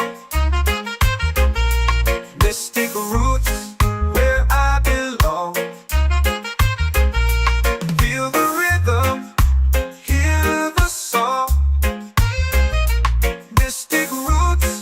Mystic roots, where I belong. Feel the rhythm, hear the song. Mystic roots,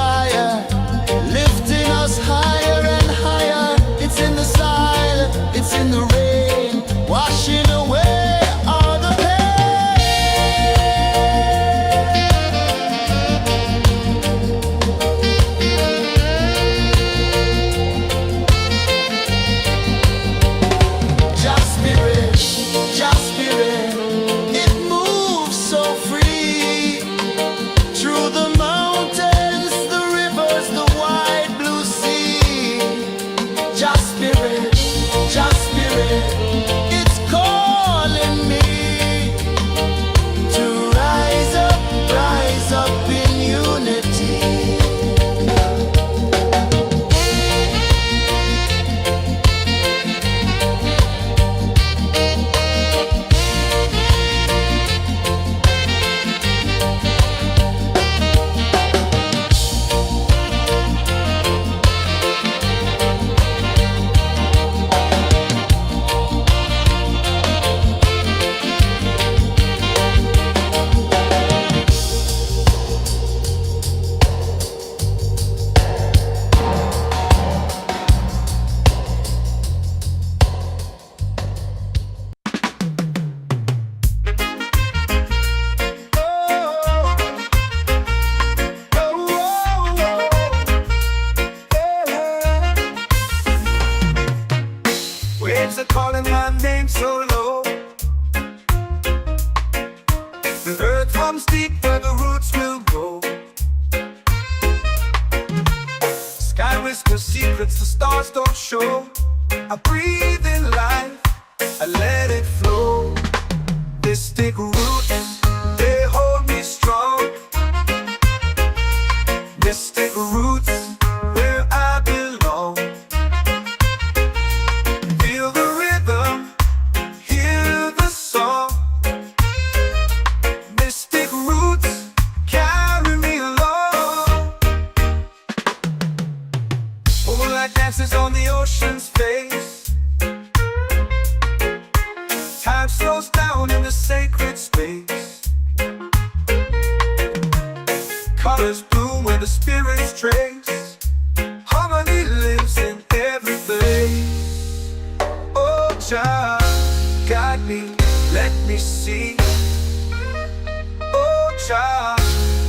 fire, lifting us higher and higher. It's in the silence, it's in the rain, washing away all the Just spirit, just spirit, it moves so free through the mountains, the rivers, the wide blue sea. Just spirit, it's calling me to rise up in unity. Waves are calling my name so low. The earth runs deep where the roots will go. Sky whispers secrets the stars don't show. I breathe in life, I let it flow. Mystic roots, they hold me strong. Mystic roots, where I belong. Feel the rhythm, hear the song. Mystic roots, carry me along. Moonlight dances on the ocean's face. Time slows down in the sacred space. Colors bloom where the spirits trace. Harmony lives in every place. Oh, child, guide me, let me see. Oh, child,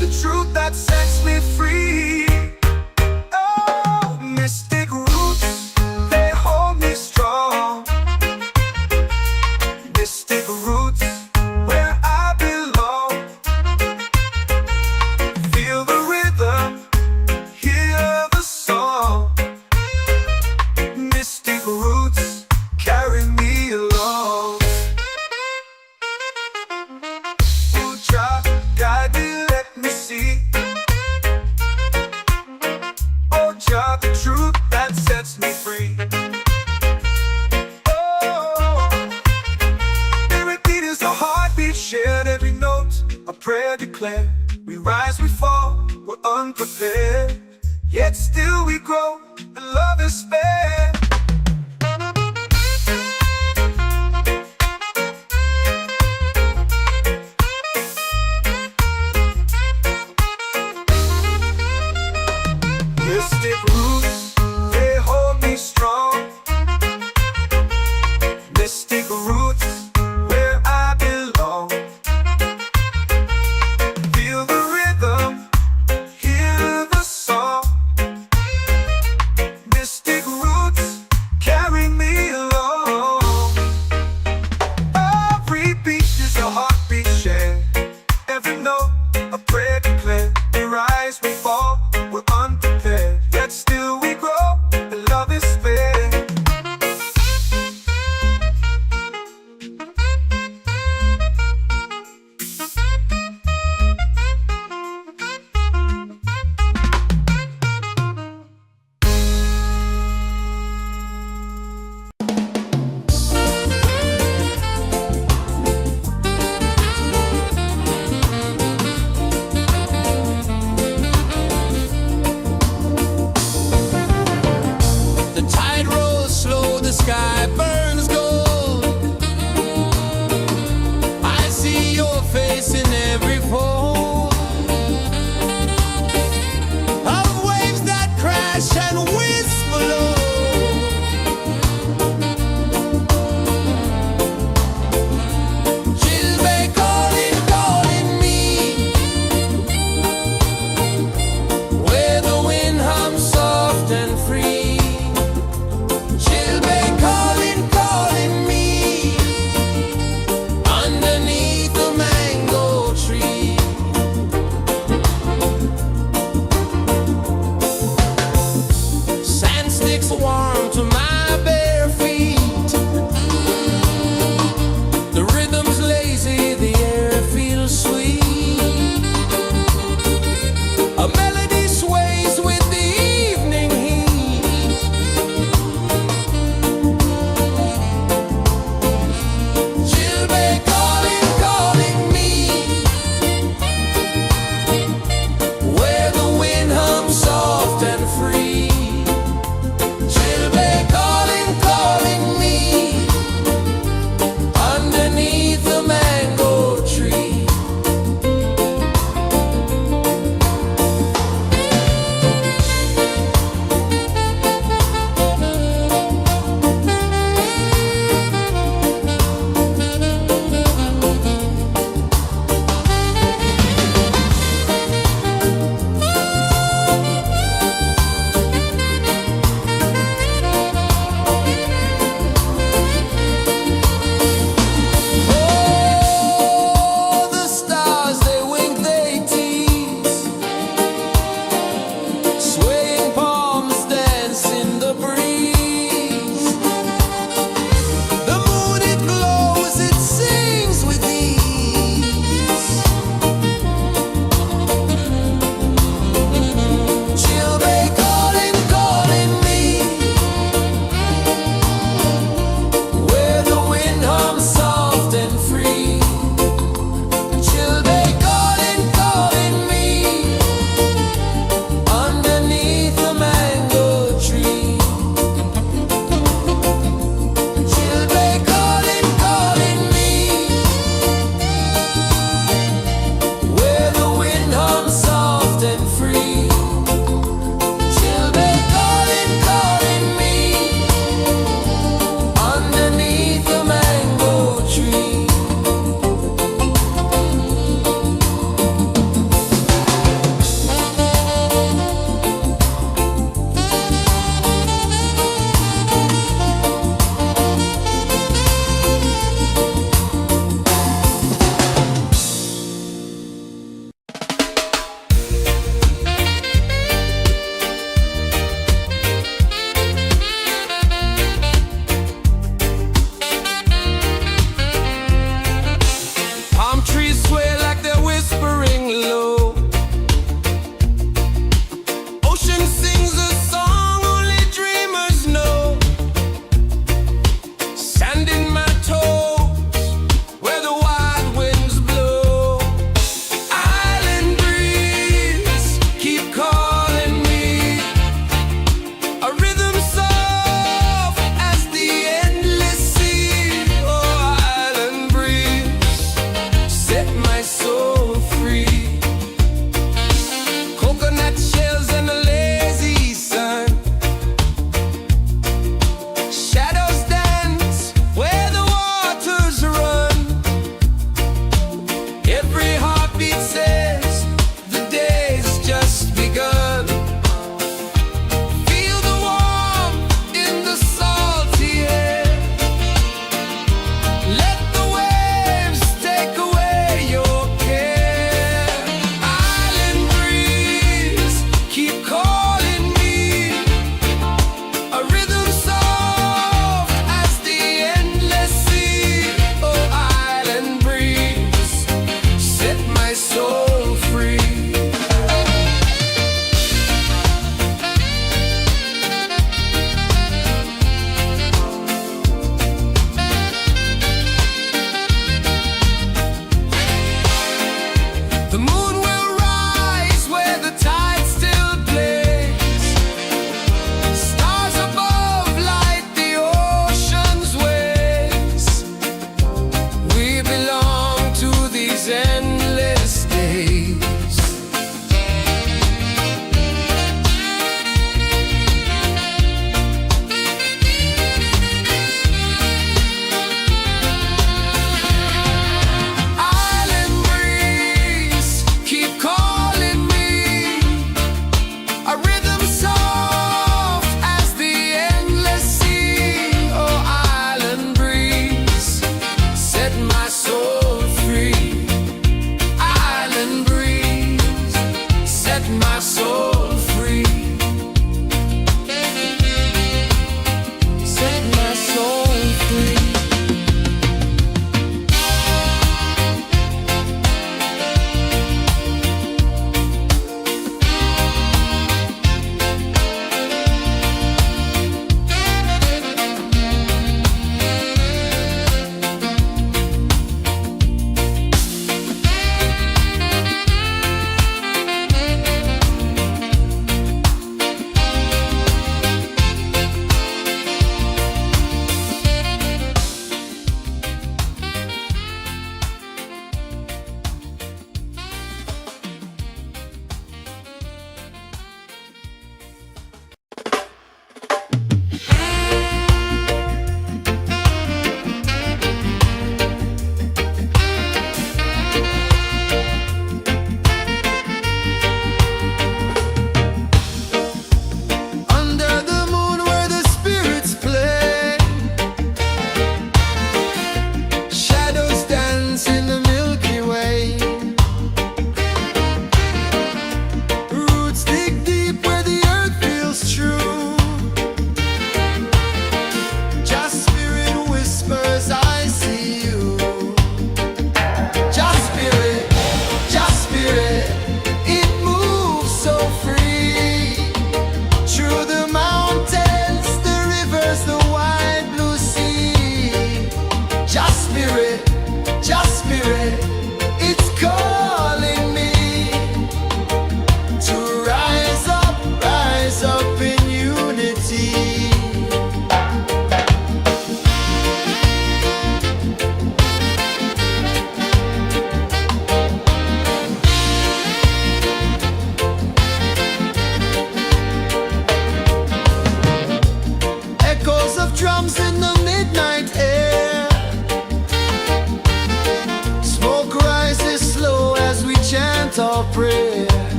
the truth that sets me free. Oh, mystic roots, they hold me strong. Mystic roots, where I belong. Feel the rhythm, hear the song. Mystic roots, carry me along. Oh, child, guide me, let me see. Oh, child, the truth that sets me free. Oh, every beat is a heartbeat shared, every note a prayer declared. We rise, we fall, we're unprepared, yet still we grow, and love is spared. Mystic roots, they hold me strong. Mystic roots, where I belong. Feel the rhythm, hear the song. Mystic roots, carry me along. Every beat is a heartbeat shared, every note a prayer declared. We rise, we fall, we're unprepared, yet still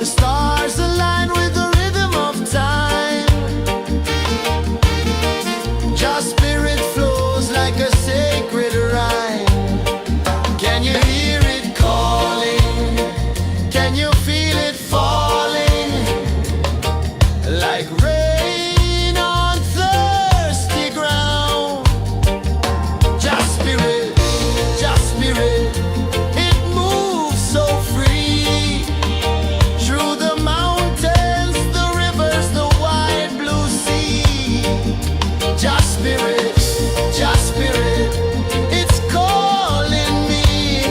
The stars align with the rhythm of time. Just spirit flows like a sacred rhyme. Can you hear it calling? Can you feel it falling? Like rain on thirsty ground. Just spirit, it moves so free. Through the mountains, the rivers, the wide blue sea. Just spirit, it's calling me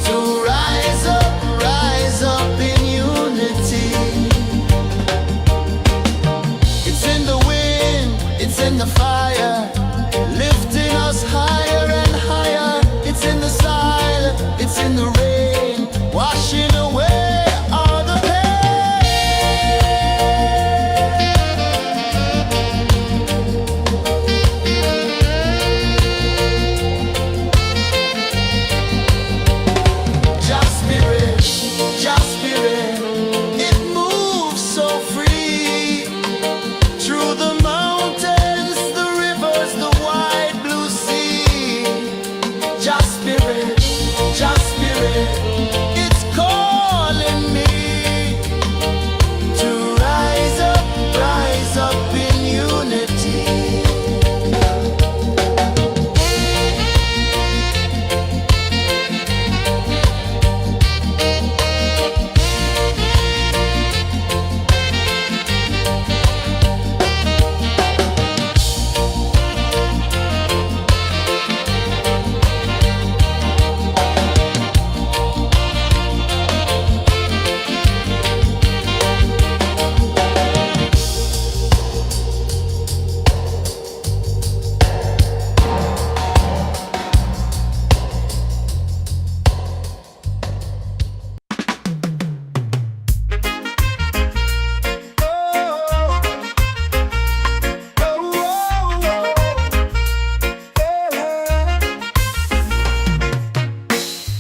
to rise up in unity. It's in the wind, it's in the fire, lifting us higher and higher. It's in the silence, it's in the rain, washing away all the Just spirit, it moves so free. Through the mountains, the rivers, the wide blue sea. Just spirit, it's calling me to rise up in unity.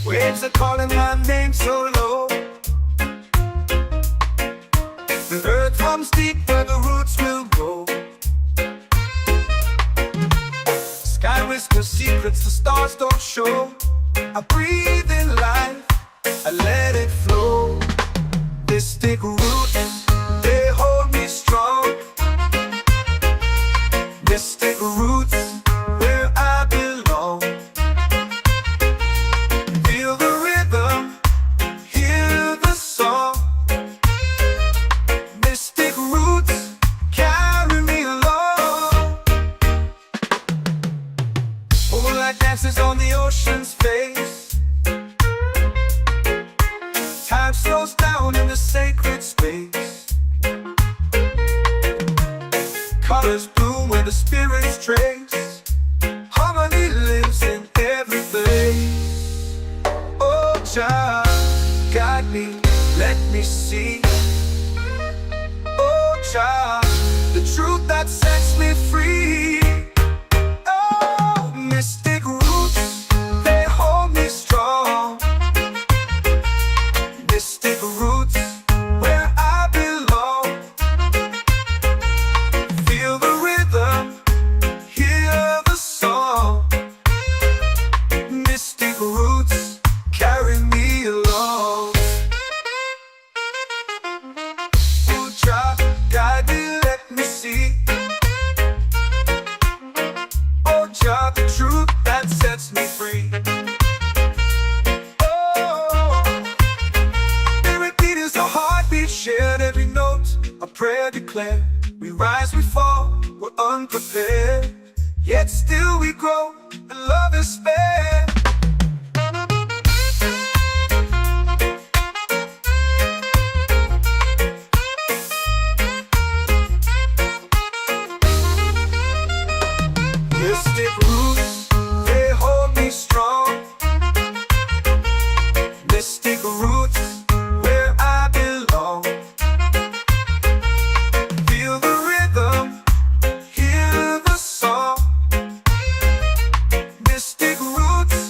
Waves are calling my name so low. The earth runs deep where the roots will go. Sky whispers secrets the stars don't show. I breathe in life, I let it flow. Mystic roots, they hold me strong. Mystic roots, where I belong. Feel the rhythm, hear the song. Mystic roots, carry me along. Moonlight dances on the ocean's face. Time slows down in the sacred space. Colors bloom where the spirits trace. Harmony lives in every face. Oh, Jah, guide me, let me see. Oh, Jah, the truth that sets me free. Oh, mystic roots, they hold me strong. Mystic roots, where I belong. Feel the rhythm, hear the song. Mystic roots, carry me along. Oh, Jah, guide me, let me see. Oh, Jah, the truth that sets me free. Oh, spirit beat is a heartbeat shared, every note a prayer declared. We rise, we fall, we're unprepared, yet still we grow, and love is spared. Mystic roots, they hold me strong. Mystic roots, where I belong. Feel the rhythm, hear the song. Mystic roots,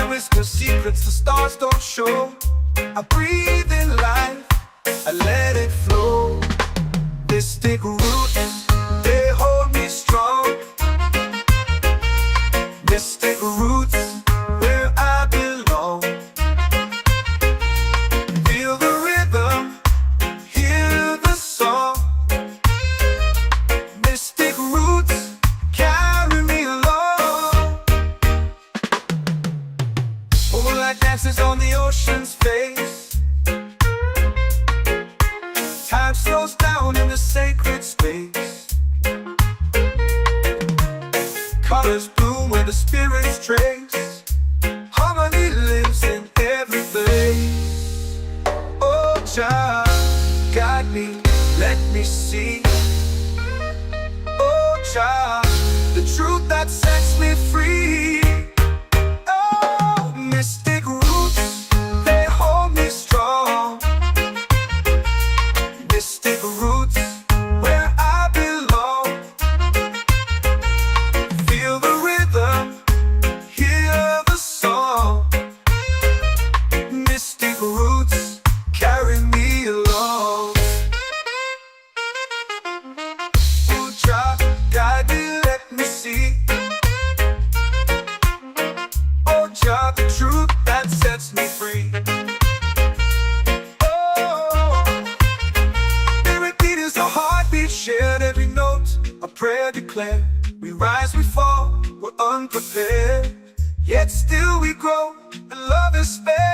whisper secrets the stars don't show. I breathe in life, I let it flow. Mystic roots, they hold me strong. Mystic roots, where I belong. Feel the rhythm, hear the song. Mystic roots, carry me along. Moonlight dances on the ocean's face. Time slows down in the sacred space. Colors bloom where the spirits trace. Harmony lives in every place. Oh, child, guide me, let me see. Oh, child, the truth that sets me free. Oh, mystic roots, they hold me strong. Mystic roots, where I belong. Feel the rhythm, hear the song. Mystic roots, carry me along. Oh, child, guide me, let me see. Oh, child, the truth that sets me free. Shared every note, a prayer declared. We rise, we fall, we're unprepared. Yet still we grow, and love is spared.